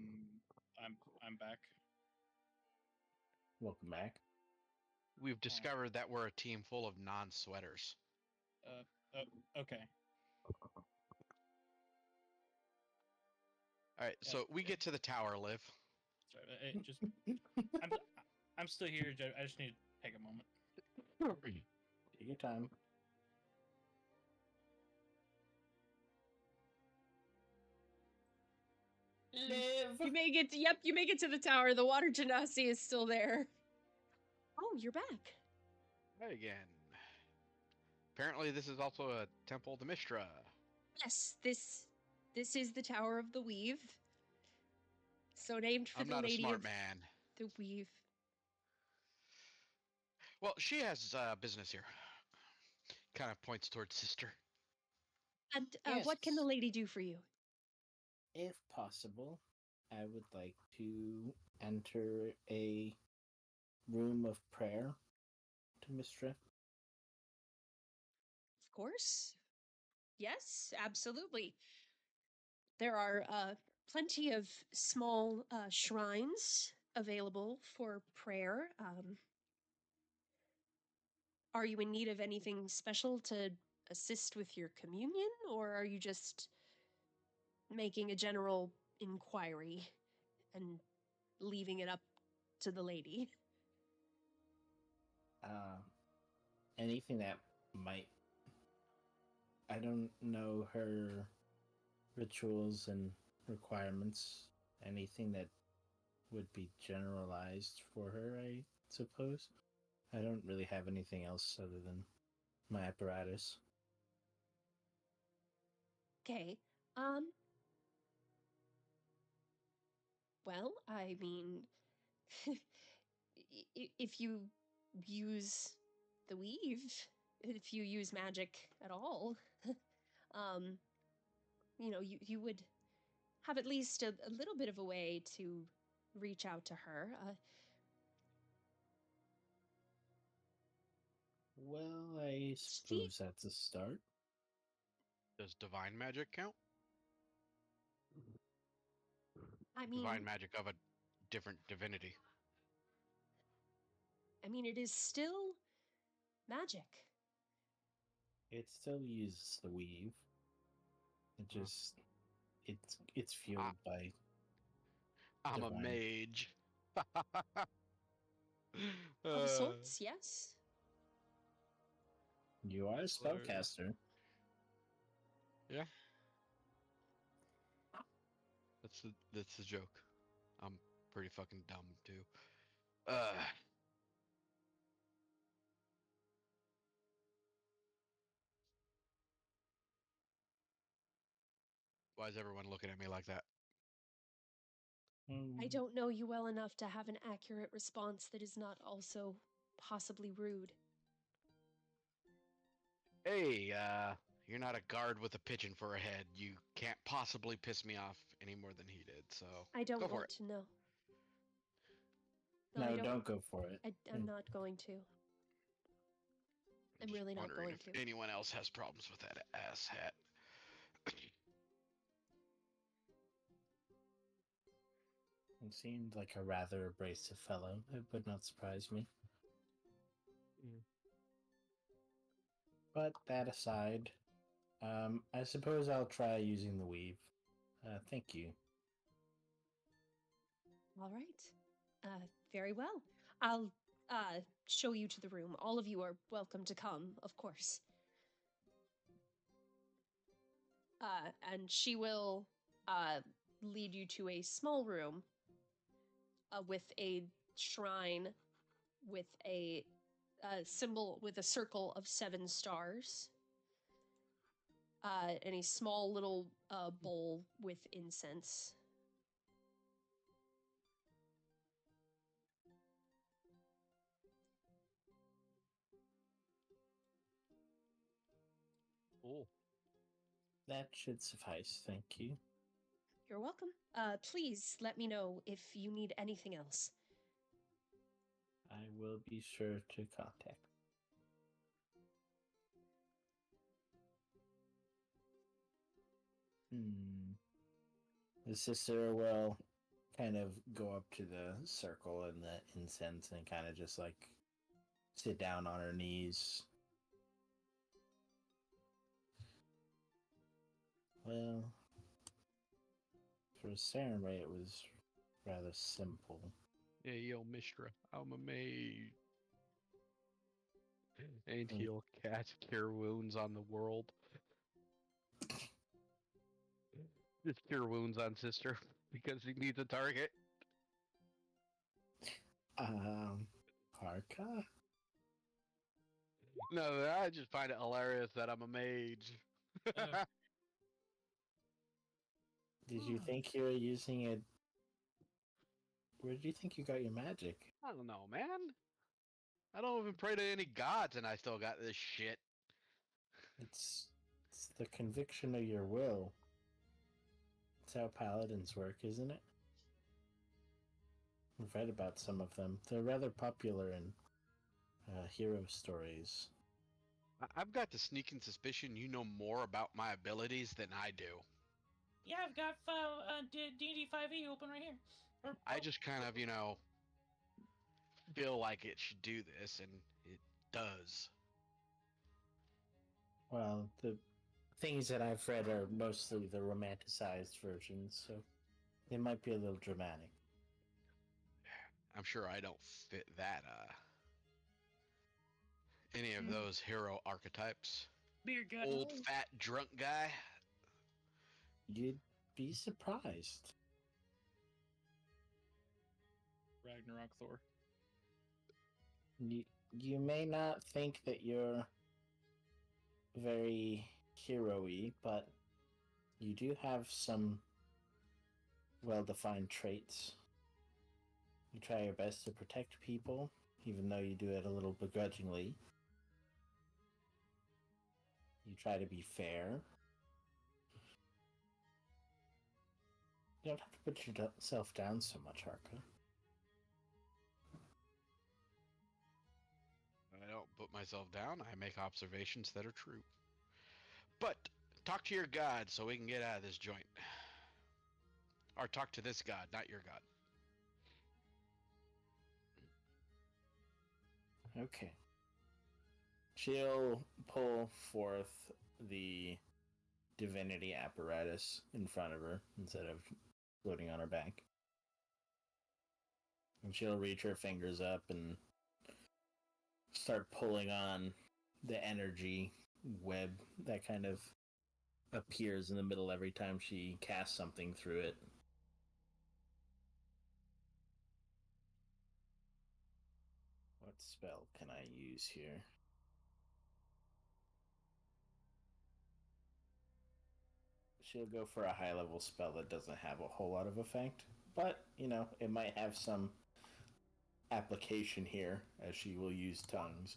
[SPEAKER 6] I'm back.
[SPEAKER 3] Welcome back.
[SPEAKER 2] We've discovered that we're a team full of non-sweaters.
[SPEAKER 6] Okay.
[SPEAKER 2] All right, so we get to the tower, Liv.
[SPEAKER 6] Sorry, I'm still here. I just need to take a moment.
[SPEAKER 3] your time. Live.
[SPEAKER 1] You make it. Yep, you make it to the tower. The water genasi is still there. Oh, you're back.
[SPEAKER 2] Right again. Apparently, this is also a temple to Mistra.
[SPEAKER 1] Yes, this is the Tower of the Weave. So named for
[SPEAKER 2] I'm
[SPEAKER 1] the
[SPEAKER 2] not a
[SPEAKER 1] Lady
[SPEAKER 2] smart
[SPEAKER 1] of
[SPEAKER 2] man.
[SPEAKER 1] the Weave.
[SPEAKER 2] Well, she has business here. Kind of points towards sister.
[SPEAKER 1] And
[SPEAKER 3] Yes.
[SPEAKER 1] what can the lady do for you?
[SPEAKER 3] If possible, I would like to enter a room of prayer to Mistra.
[SPEAKER 1] Of course. Yes, absolutely. There are plenty of small shrines available for prayer. Are you in need of anything special to assist with your communion, or are you just making a general inquiry and leaving it up to the lady?
[SPEAKER 3] Anything that might. I don't know her rituals and requirements. Anything that would be generalized for her, I suppose. I don't really have anything else other than my apparatus.
[SPEAKER 1] Okay. Well, I mean, if you use the weave, if you use magic at all, um, you would have at least a little bit of a way to reach out to her.
[SPEAKER 3] Well, I
[SPEAKER 1] She,
[SPEAKER 3] suppose that's a start.
[SPEAKER 2] Does divine magic count?
[SPEAKER 1] I
[SPEAKER 2] Divine
[SPEAKER 1] mean,
[SPEAKER 2] magic of a different divinity.
[SPEAKER 1] it is still magic.
[SPEAKER 3] It still uses the weave. It
[SPEAKER 2] Hmm.
[SPEAKER 3] just it's fueled by
[SPEAKER 2] I'm a
[SPEAKER 3] divine.
[SPEAKER 2] mage.
[SPEAKER 1] Of sorts, yes.
[SPEAKER 3] You are a
[SPEAKER 2] Hilarious.
[SPEAKER 3] spellcaster.
[SPEAKER 2] Yeah. That's the joke. I'm pretty fucking dumb too. Why is everyone looking at me like that?
[SPEAKER 1] I don't know you well enough to have an accurate response that is not also possibly rude.
[SPEAKER 2] Hey, you're not a guard with a pigeon for a head. You can't possibly piss me off any more than he did, so
[SPEAKER 1] I don't
[SPEAKER 2] go for
[SPEAKER 1] want
[SPEAKER 2] it.
[SPEAKER 1] to know.
[SPEAKER 3] No,
[SPEAKER 1] I don't.
[SPEAKER 3] don't go for it.
[SPEAKER 1] I'm not going to. I'm
[SPEAKER 2] Just
[SPEAKER 1] really not
[SPEAKER 2] wondering
[SPEAKER 1] going
[SPEAKER 2] if
[SPEAKER 1] to.
[SPEAKER 2] anyone else has problems with that ass hat.
[SPEAKER 3] He seemed like a rather abrasive fellow. It would not surprise me. But that aside, I suppose I'll try using the weave. Thank you.
[SPEAKER 1] All right. Very well. I'll show you to the room. All of you are welcome to come, of course. And she will lead you to a small room with a shrine with a symbol with a circle of 7 stars. And a small little bowl with incense.
[SPEAKER 2] Cool.
[SPEAKER 3] That should suffice. Thank you.
[SPEAKER 1] You're welcome. Please let me know if you need anything else.
[SPEAKER 3] I will be sure to contact. The sister will kind of go up to the circle and the incense and kind of just like sit down on her knees. Well, for Sarenrae, it was rather simple.
[SPEAKER 2] Yeah, yo, Mistra, I'm a mage. And he'll cast Cure Wounds on the world. Just Cure Wounds on Sister because he needs a target.
[SPEAKER 3] Harka?
[SPEAKER 2] No, I just find it hilarious that I'm a mage.
[SPEAKER 3] Did you think you were using it? Where did you think you got your magic?
[SPEAKER 2] I don't know, man. I don't even pray to any gods and I still got this shit.
[SPEAKER 3] It's the conviction of your will. It's how paladins work, isn't it? I've read about some of them. They're rather popular in hero stories.
[SPEAKER 2] I've got the sneaking suspicion you know more about my abilities than I do.
[SPEAKER 4] Yeah, I've got D&D 5e open right here.
[SPEAKER 2] I just kind of, feel like it should do this, and it does.
[SPEAKER 3] Well, the things that I've read are mostly the romanticized versions, so they might be a little dramatic.
[SPEAKER 2] I'm sure I don't fit that, any of those hero archetypes.
[SPEAKER 4] Beer gut.
[SPEAKER 2] Old, fat, drunk guy.
[SPEAKER 3] You'd be surprised.
[SPEAKER 6] Ragnarok Thor.
[SPEAKER 3] You may not think that you're very hero-y, but you do have some well-defined traits. You try your best to protect people, even though you do it a little begrudgingly. You try to be fair. You don't have to put yourself down so much, Harka.
[SPEAKER 2] I don't put myself down. I make observations that are true. But talk to your god so we can get out of this joint. Or talk to this god, not your god.
[SPEAKER 3] Okay. She'll pull forth the divinity apparatus in front of her instead of floating on her back. And she'll reach her fingers up and start pulling on the energy web that kind of appears in the middle every time she casts something through it. What spell can I use here? She'll go for a high-level spell that doesn't have a whole lot of effect, but, it might have some application here, as she will use tongues.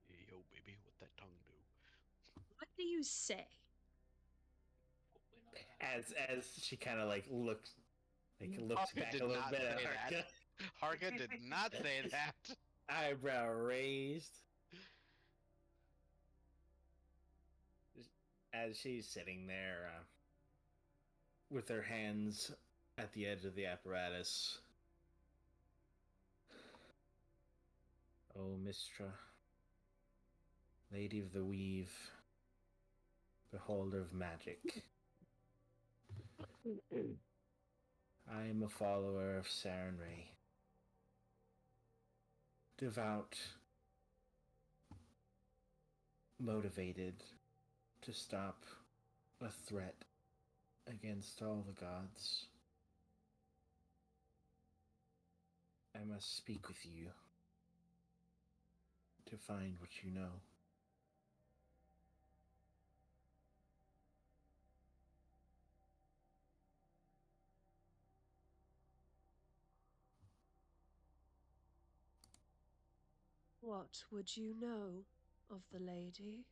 [SPEAKER 2] Yo, baby, what that tongue do?
[SPEAKER 1] What do you say?
[SPEAKER 3] As she kind of looks
[SPEAKER 2] Harka
[SPEAKER 3] back
[SPEAKER 2] did
[SPEAKER 3] a little
[SPEAKER 2] not
[SPEAKER 3] bit at
[SPEAKER 2] say
[SPEAKER 3] Harka.
[SPEAKER 2] that. Harka did not say that.
[SPEAKER 3] Eyebrow raised. As she's sitting there with her hands at the edge of the apparatus. Oh, Mistra, Lady of the Weave, Beholder of Magic. I am a follower of Saren Ray. Devout, motivated to stop a threat against all the gods. I must speak with you to find what you know.
[SPEAKER 1] What would you know of the lady?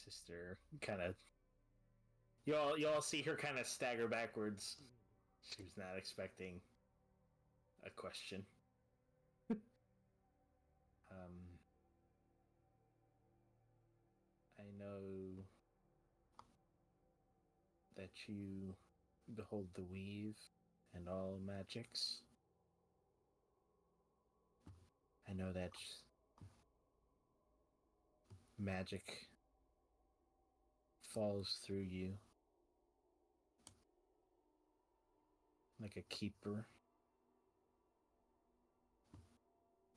[SPEAKER 3] Sister kind of y'all see her kind of stagger backwards. She was not expecting a question. I know that you behold the weave and all magics. I know that magic falls through you like a keeper,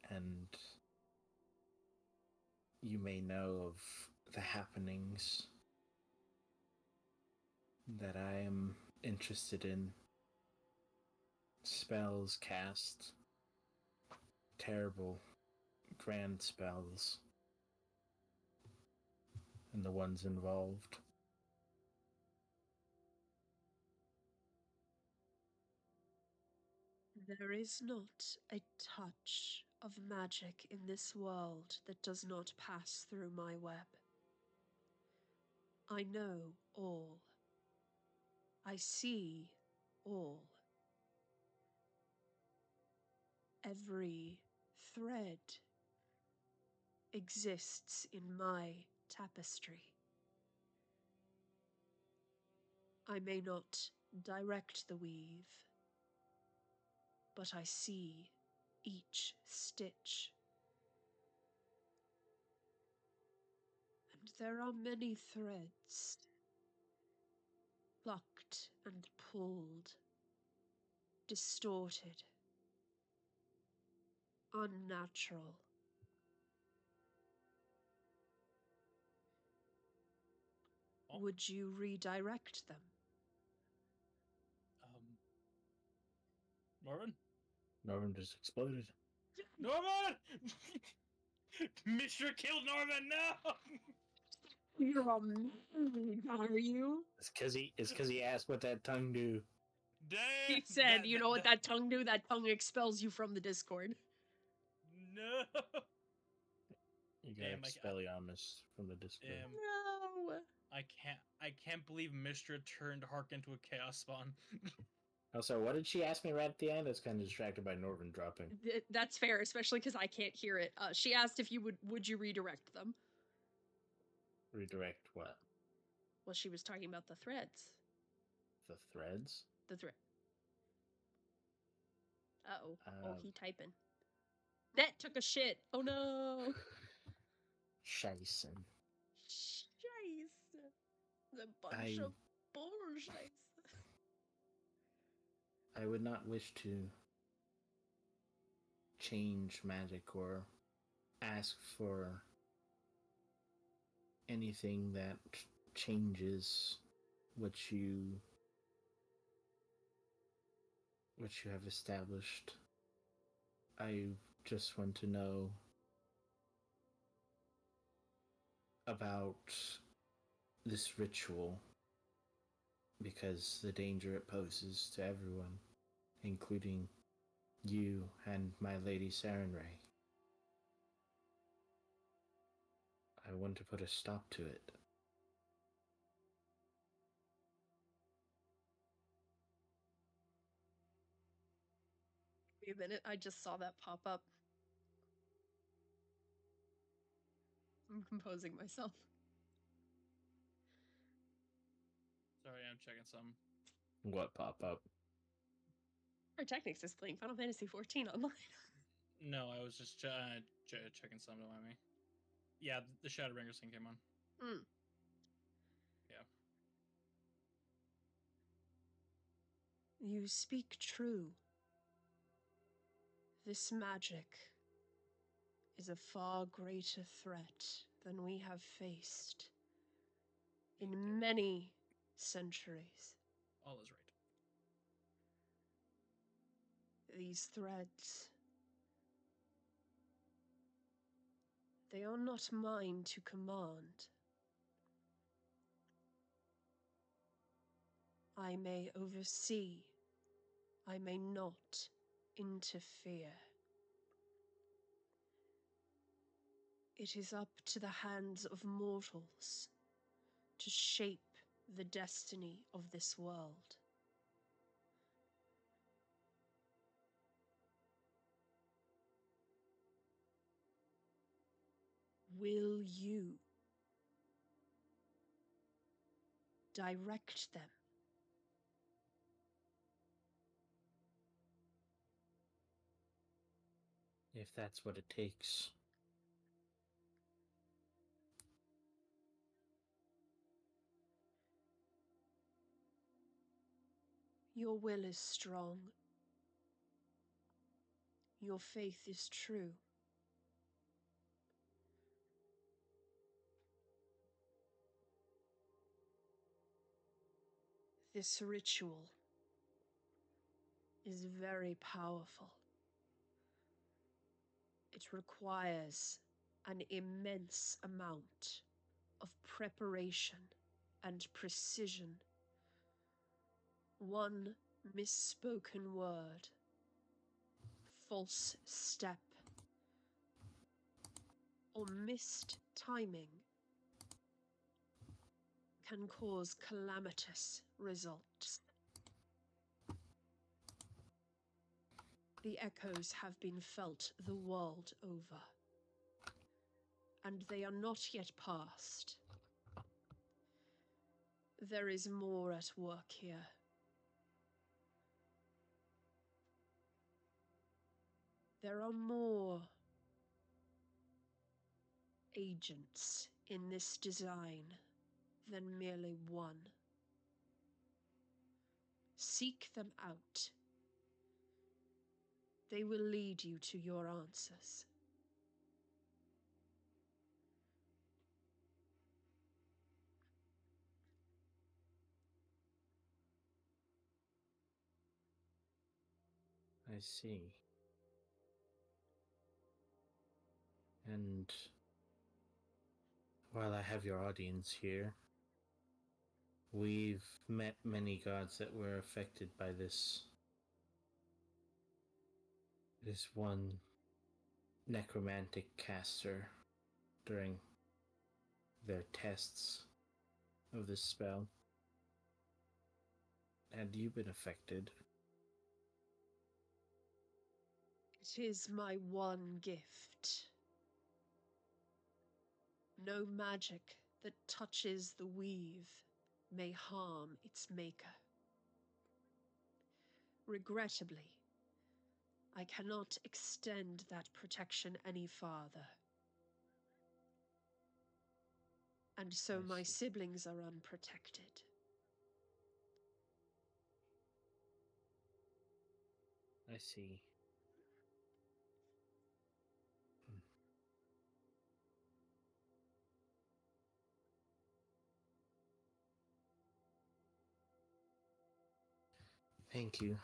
[SPEAKER 3] and you may know of the happenings that I am interested in. Spells cast, terrible, grand spells, and the ones involved.
[SPEAKER 1] There is not a touch of magic in this world that does not pass through my web. I know all. I see all. Every thread exists in my tapestry. I may not direct the weave, but I see each stitch. And there are many threads, plucked and pulled, distorted, unnatural.
[SPEAKER 6] Oh.
[SPEAKER 1] Would you redirect them?
[SPEAKER 6] Norman?
[SPEAKER 3] Norman just exploded.
[SPEAKER 6] Norman! Mr. killed Norman, no!
[SPEAKER 1] You're a maid, are you?
[SPEAKER 3] It's because he asked what that tongue do.
[SPEAKER 6] Damn!
[SPEAKER 1] He said, you know what that tongue do? That tongue expels you from the Discord.
[SPEAKER 6] No!
[SPEAKER 3] You got
[SPEAKER 6] Damn,
[SPEAKER 3] Expelliarmus from the Discord.
[SPEAKER 1] No!
[SPEAKER 6] I can't believe Mistra turned Hark into a chaos spawn.
[SPEAKER 3] Also, what did she ask me right at the end? I was kind of distracted by Norman dropping.
[SPEAKER 1] That's fair, especially because I can't hear it. She asked if you would you redirect them?
[SPEAKER 3] Redirect what?
[SPEAKER 1] Well, she was talking about the threads.
[SPEAKER 3] The threads?
[SPEAKER 1] The thread. Uh-oh. Oh, he typing. Net took a shit. Oh no.
[SPEAKER 3] Scheisse.
[SPEAKER 1] Scheiße. The bunch of bullshit.
[SPEAKER 3] I would not wish to change magic or ask for anything that changes what you have established. I just want to know about this ritual because the danger it poses to everyone, including you and my lady Sarenrae. I want to put a stop to it.
[SPEAKER 1] Wait a minute, I just saw that pop up. I'm composing myself.
[SPEAKER 6] Sorry, I'm checking some.
[SPEAKER 3] What pop up?
[SPEAKER 1] Our Technics is playing Final Fantasy XIV online.
[SPEAKER 6] No, I was just checking some, don't mind me. Yeah, the Shadowbringers thing came on.
[SPEAKER 1] Mm.
[SPEAKER 6] Yeah.
[SPEAKER 1] You speak true. This magic is a far greater threat than we have faced in many centuries.
[SPEAKER 6] All is right.
[SPEAKER 1] These threads, they are not mine to command. I may oversee, I may not interfere. It is up to the hands of mortals to shape the destiny of this world. Will you direct them?
[SPEAKER 3] If that's what it takes.
[SPEAKER 1] Your will is strong. Your faith is true. This ritual is very powerful. It requires an immense amount of preparation and precision. One misspoken word, false step, or missed timing can cause calamitous results. The echoes have been felt the world over, and they are not yet past. There is more at work here. There are more agents in this design than merely one. Seek them out. They will lead you to your answers.
[SPEAKER 3] I see. And while I have your audience here, we've met many gods that were affected by this one necromantic caster during their tests of this spell. Had you been affected?
[SPEAKER 1] It is my one gift. No magic that touches the weave may harm its maker. Regrettably, I cannot extend that protection any farther. And so my siblings are unprotected.
[SPEAKER 3] I see. Thank you,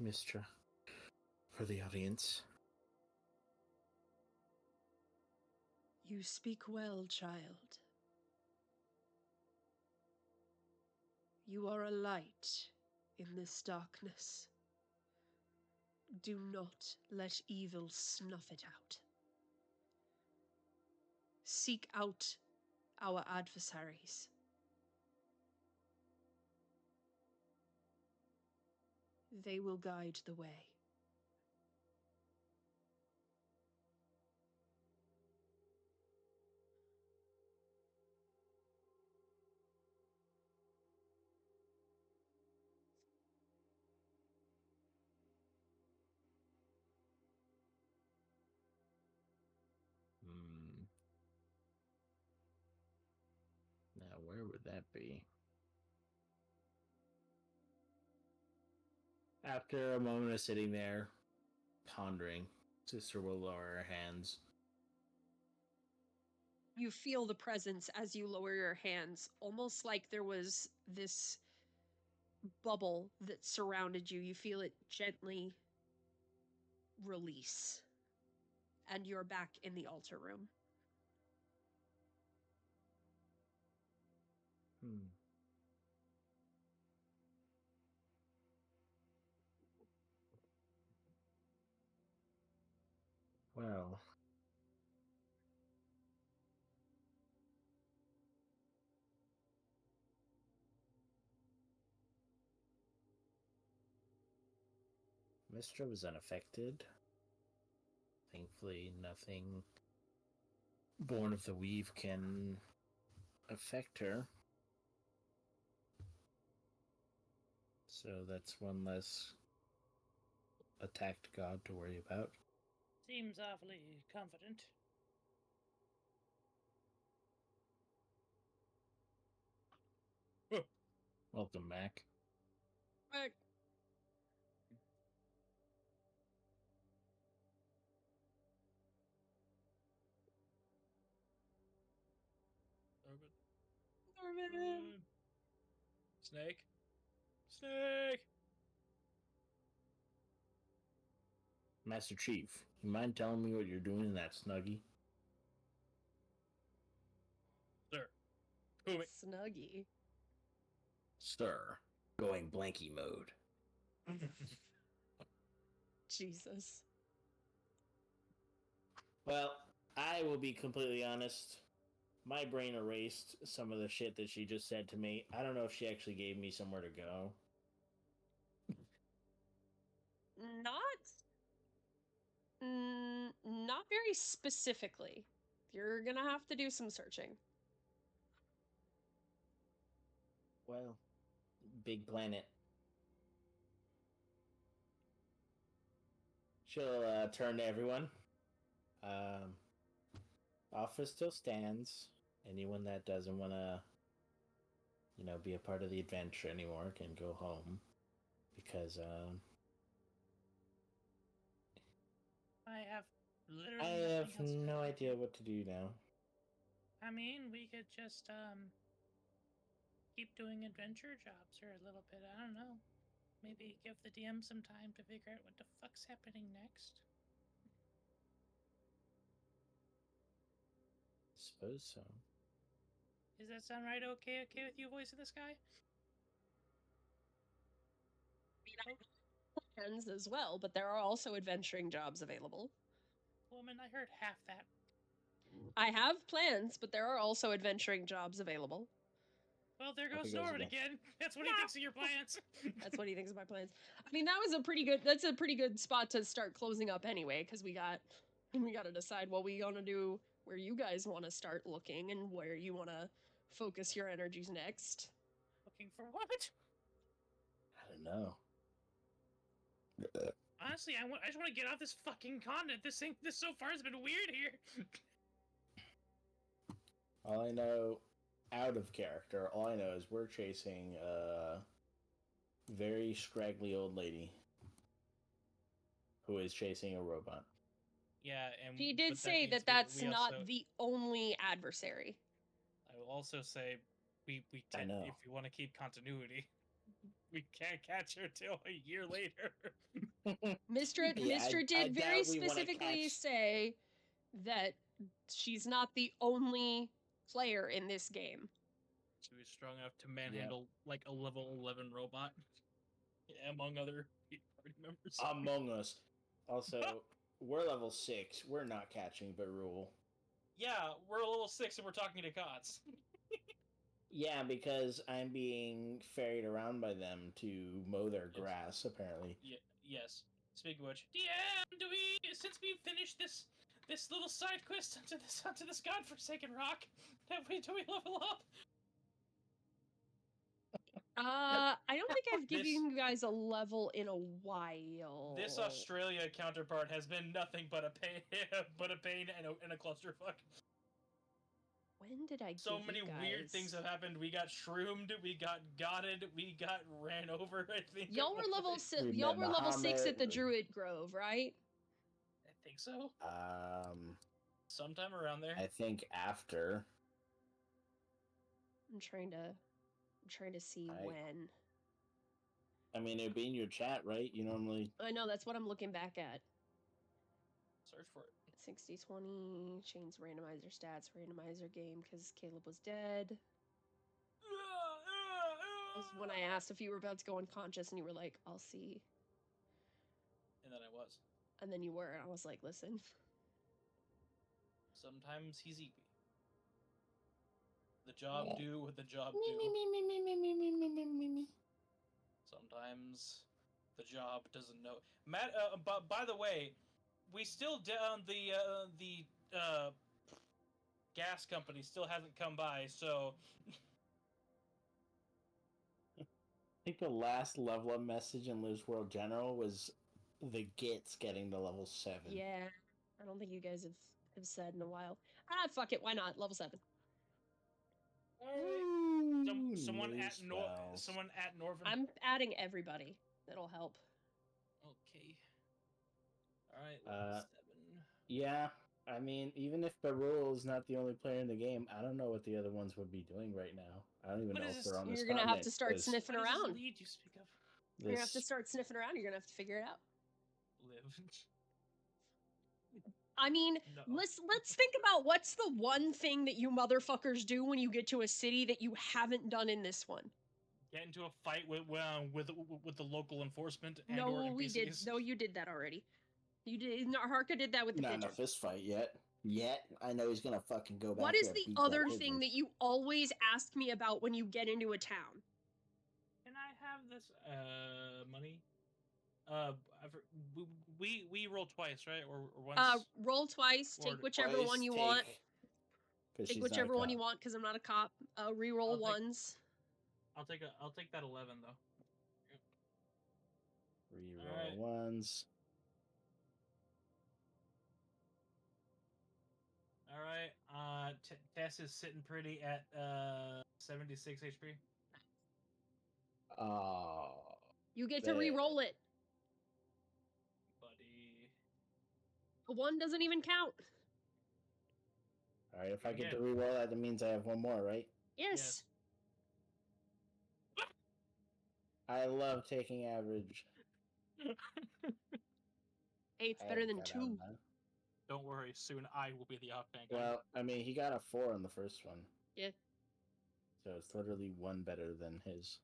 [SPEAKER 3] Mistra, for the audience.
[SPEAKER 1] You speak well, child. You are a light in this darkness. Do not let evil snuff it out. Seek out our adversaries. They will guide the way.
[SPEAKER 3] Now, where would that be? After a moment of sitting there, pondering, Sister will lower her hands.
[SPEAKER 1] You feel the presence as you lower your hands, almost like there was this bubble that surrounded you. You feel it gently release. And you're back in the altar room.
[SPEAKER 3] Well, Mistra was unaffected. Thankfully, nothing born of the weave can affect her. So that's one less attacked god to worry about.
[SPEAKER 4] Seems awfully confident.
[SPEAKER 3] Welcome back.
[SPEAKER 1] Quick. Norman.
[SPEAKER 6] Snake. Snake.
[SPEAKER 3] Master Chief, you mind telling me what you're doing in that Snuggie?
[SPEAKER 6] Sir. Who?
[SPEAKER 1] Snuggie.
[SPEAKER 3] Sir, going blanky mode.
[SPEAKER 1] Jesus.
[SPEAKER 3] Well, I will be completely honest. My brain erased some of the shit that she just said to me. I don't know if she actually gave me somewhere to go.
[SPEAKER 1] Not very specifically. You're gonna have to do some searching.
[SPEAKER 3] Well, big planet. She'll turn to everyone. Office still stands. Anyone that doesn't want to, be a part of the adventure anymore can go home. Because,
[SPEAKER 4] I have literally
[SPEAKER 3] I
[SPEAKER 4] nothing
[SPEAKER 3] have
[SPEAKER 4] else to
[SPEAKER 3] no
[SPEAKER 4] do.
[SPEAKER 3] idea what to do now.
[SPEAKER 4] I mean, we could just keep doing adventure jobs for a little bit. I don't know. Maybe give the DM some time to figure out what the fuck's happening next.
[SPEAKER 3] Suppose so.
[SPEAKER 4] Does that sound right? Okay with you, voice of the sky?
[SPEAKER 1] I have plans as well, but there are also adventuring jobs available.
[SPEAKER 4] Woman, I heard half that.
[SPEAKER 1] I have plans, but there are also adventuring jobs available.
[SPEAKER 4] Well, there
[SPEAKER 3] Up
[SPEAKER 4] goes
[SPEAKER 3] he goes
[SPEAKER 4] Norman
[SPEAKER 3] again.
[SPEAKER 4] again. That's what he thinks of your plans.
[SPEAKER 1] That's what he thinks of my plans. I mean, that's a pretty good spot to start closing up anyway, because we got to decide what we gonna do, where you guys want to start looking, and where you want to focus your energies next.
[SPEAKER 4] Looking for what?
[SPEAKER 3] I don't know.
[SPEAKER 4] Honestly, I just want to get off this fucking continent. This so far has been weird here.
[SPEAKER 3] All I know, out of character, all I know is we're chasing a very scraggly old lady who is chasing a robot.
[SPEAKER 6] Yeah, and
[SPEAKER 1] He did say that that's not the only adversary.
[SPEAKER 6] I will also say, we
[SPEAKER 3] I know.
[SPEAKER 6] if we want to keep continuity, we can't catch her till a year later.
[SPEAKER 1] Mr. did very specifically say that she's not the only player in this game.
[SPEAKER 6] She was strong enough to manhandle like a level 11 robot, among other party members.
[SPEAKER 3] Among Us. Also, we're level 6. We're not catching Barul.
[SPEAKER 6] Yeah, we're level 6 and we're talking to gods.
[SPEAKER 3] Yeah, because I'm being ferried around by them to mow their grass, apparently.
[SPEAKER 6] Yes. Speaking of which, DM, since we finished this little side quest onto this godforsaken rock, do we level up?
[SPEAKER 1] I don't think I've given you guys a level in a while.
[SPEAKER 6] This Australia counterpart has been nothing but a pain, and a clusterfuck.
[SPEAKER 1] When did I
[SPEAKER 6] So
[SPEAKER 1] give
[SPEAKER 6] many
[SPEAKER 1] you guys...
[SPEAKER 6] weird things have happened. We got shroomed, we got gotted, we got ran over, I think.
[SPEAKER 1] Y'all were level 6 at the Druid Grove, right?
[SPEAKER 6] I think so.
[SPEAKER 3] Sometime
[SPEAKER 6] around there.
[SPEAKER 3] I think after.
[SPEAKER 1] I'm trying to see when.
[SPEAKER 3] I mean, it'd be in your chat, right? You normally...
[SPEAKER 1] I know, that's what I'm looking back at.
[SPEAKER 6] Search for it.
[SPEAKER 1] 60-20, change randomizer stats, randomizer game, because Caleb was dead. That was when I asked if you were about to go unconscious, and you were like, I'll see.
[SPEAKER 6] And then I was.
[SPEAKER 1] And then you were, and I was like, listen.
[SPEAKER 6] Sometimes he's eepy. The job do what the job do. Sometimes the job doesn't know. Matt, by the way, we still down the gas company still hasn't come by, so
[SPEAKER 3] I think the last level up message in Liz World General was the Gits getting to level 7.
[SPEAKER 1] Yeah, I don't think you guys have said in a while. Ah, fuck it, why not? Level 7.
[SPEAKER 6] Alright. Someone
[SPEAKER 3] new
[SPEAKER 6] at
[SPEAKER 3] spells.
[SPEAKER 6] someone at Norvin.
[SPEAKER 1] I'm adding everybody. That'll help.
[SPEAKER 6] Okay. All right.
[SPEAKER 3] Uh,
[SPEAKER 6] 7.
[SPEAKER 3] Yeah, I mean, even if Barul is not the only player in the game, I don't know what the other ones would be doing right now. I don't even
[SPEAKER 6] What
[SPEAKER 3] know
[SPEAKER 6] is
[SPEAKER 3] if
[SPEAKER 6] this?
[SPEAKER 3] they're on this
[SPEAKER 1] You're gonna have
[SPEAKER 3] continent.
[SPEAKER 1] to start sniffing
[SPEAKER 6] What is this
[SPEAKER 1] around.
[SPEAKER 6] lead you speak of?
[SPEAKER 1] You're gonna have to
[SPEAKER 3] This
[SPEAKER 1] start sniffing around. You're gonna have to figure it out.
[SPEAKER 6] Live.
[SPEAKER 1] I mean,
[SPEAKER 6] No.
[SPEAKER 1] let's think about what's the one thing that you motherfuckers do when you get to a city that you haven't done in this one.
[SPEAKER 6] Get into a fight with the local enforcement and or
[SPEAKER 1] No, we did.
[SPEAKER 6] NPCs.
[SPEAKER 1] No, you did that already. You did. Harka did that with the
[SPEAKER 3] not in a
[SPEAKER 1] pigeon.
[SPEAKER 3] fist fight yet. I know he's gonna fucking go back
[SPEAKER 1] What is
[SPEAKER 3] there
[SPEAKER 1] the
[SPEAKER 3] and beat
[SPEAKER 1] other
[SPEAKER 3] that
[SPEAKER 1] thing
[SPEAKER 3] pigeon.
[SPEAKER 1] that you always ask me about when you get into a town?
[SPEAKER 6] Can I have this money? We roll twice, right? Or once?
[SPEAKER 1] Roll twice.
[SPEAKER 6] Or
[SPEAKER 1] Take whichever one you want. Take whichever one you want, because I'm not a cop. Reroll ones.
[SPEAKER 6] I'll take that 11 though.
[SPEAKER 3] Reroll
[SPEAKER 6] Alright.
[SPEAKER 3] ones.
[SPEAKER 6] All right. Tess is sitting pretty at 76 HP.
[SPEAKER 3] Oh,
[SPEAKER 1] You get to
[SPEAKER 3] There.
[SPEAKER 1] re-roll it.
[SPEAKER 6] Buddy.
[SPEAKER 1] A 1 doesn't even count.
[SPEAKER 3] all right. If I get
[SPEAKER 6] Yeah.
[SPEAKER 3] to reroll that, that means I have one more, right?
[SPEAKER 1] Yes.
[SPEAKER 3] I love taking average.
[SPEAKER 1] Hey, it's better than 2.
[SPEAKER 6] Don't worry, soon I will be the op tank.
[SPEAKER 3] Well, I mean, he got a 4 on the first one.
[SPEAKER 1] Yeah.
[SPEAKER 3] So it's literally 1 better than his.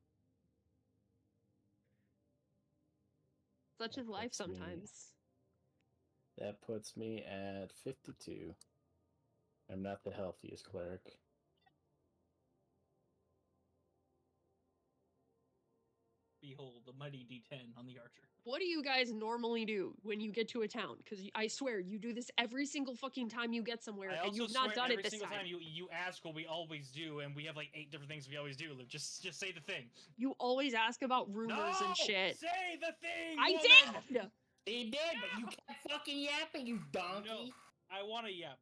[SPEAKER 1] Such
[SPEAKER 3] That
[SPEAKER 1] is life
[SPEAKER 3] puts me-
[SPEAKER 1] sometimes.
[SPEAKER 3] That puts me at 52. I'm not the healthiest cleric.
[SPEAKER 6] Behold, the mighty D10 on the archer.
[SPEAKER 1] What do you guys normally do when you get to a town? Because I swear, you do this every single fucking time you get somewhere,
[SPEAKER 6] I
[SPEAKER 1] and
[SPEAKER 6] also
[SPEAKER 1] you've not
[SPEAKER 6] swear
[SPEAKER 1] done
[SPEAKER 6] every
[SPEAKER 1] it this
[SPEAKER 6] single
[SPEAKER 1] time.
[SPEAKER 6] time you ask what we always do, and we have like 8 different things we always do. Liv. Just say the thing.
[SPEAKER 1] You always ask about rumors
[SPEAKER 6] No!
[SPEAKER 1] and shit.
[SPEAKER 6] Say the thing!
[SPEAKER 1] I
[SPEAKER 6] woman!
[SPEAKER 1] did!
[SPEAKER 3] He did, but you kept fucking yapping, you donkey.
[SPEAKER 6] No, I want to yap.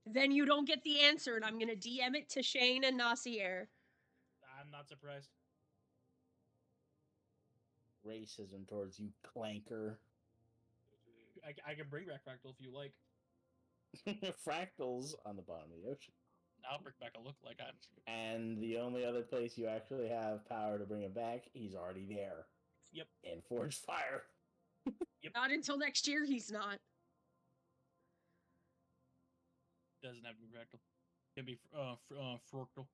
[SPEAKER 1] Then you don't get the answer, and I'm gonna DM it to Shane and Nassier.
[SPEAKER 6] I'm not surprised.
[SPEAKER 3] Racism towards you, clanker.
[SPEAKER 6] I can bring back Fractal if you like.
[SPEAKER 3] Fractals on the bottom of the ocean.
[SPEAKER 6] I'll bring back a look-like I'm.
[SPEAKER 3] And the only other place you actually have power to bring him back, he's already there.
[SPEAKER 6] Yep.
[SPEAKER 3] In Forge Fire.
[SPEAKER 1] Not until next year, he's not.
[SPEAKER 6] Doesn't have to be Fractal. Can be Fractal.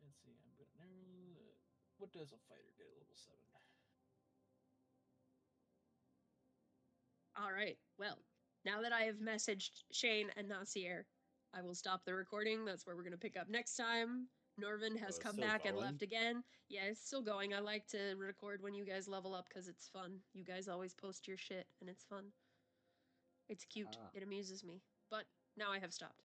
[SPEAKER 6] Let's see. I'm gonna narrow. What does a fighter get at level 7?
[SPEAKER 1] All right. Well, now that I have messaged Shane and Nassier, I will stop the recording. That's where we're going to pick up next time. Norvin has
[SPEAKER 3] it's
[SPEAKER 1] come
[SPEAKER 3] still
[SPEAKER 1] back and
[SPEAKER 3] going?
[SPEAKER 1] left again. Yeah, it's still going. I like to record when you guys level up because it's fun. You guys always post your shit, and it's fun. It's cute.
[SPEAKER 3] Ah.
[SPEAKER 1] It amuses me. But now I have stopped.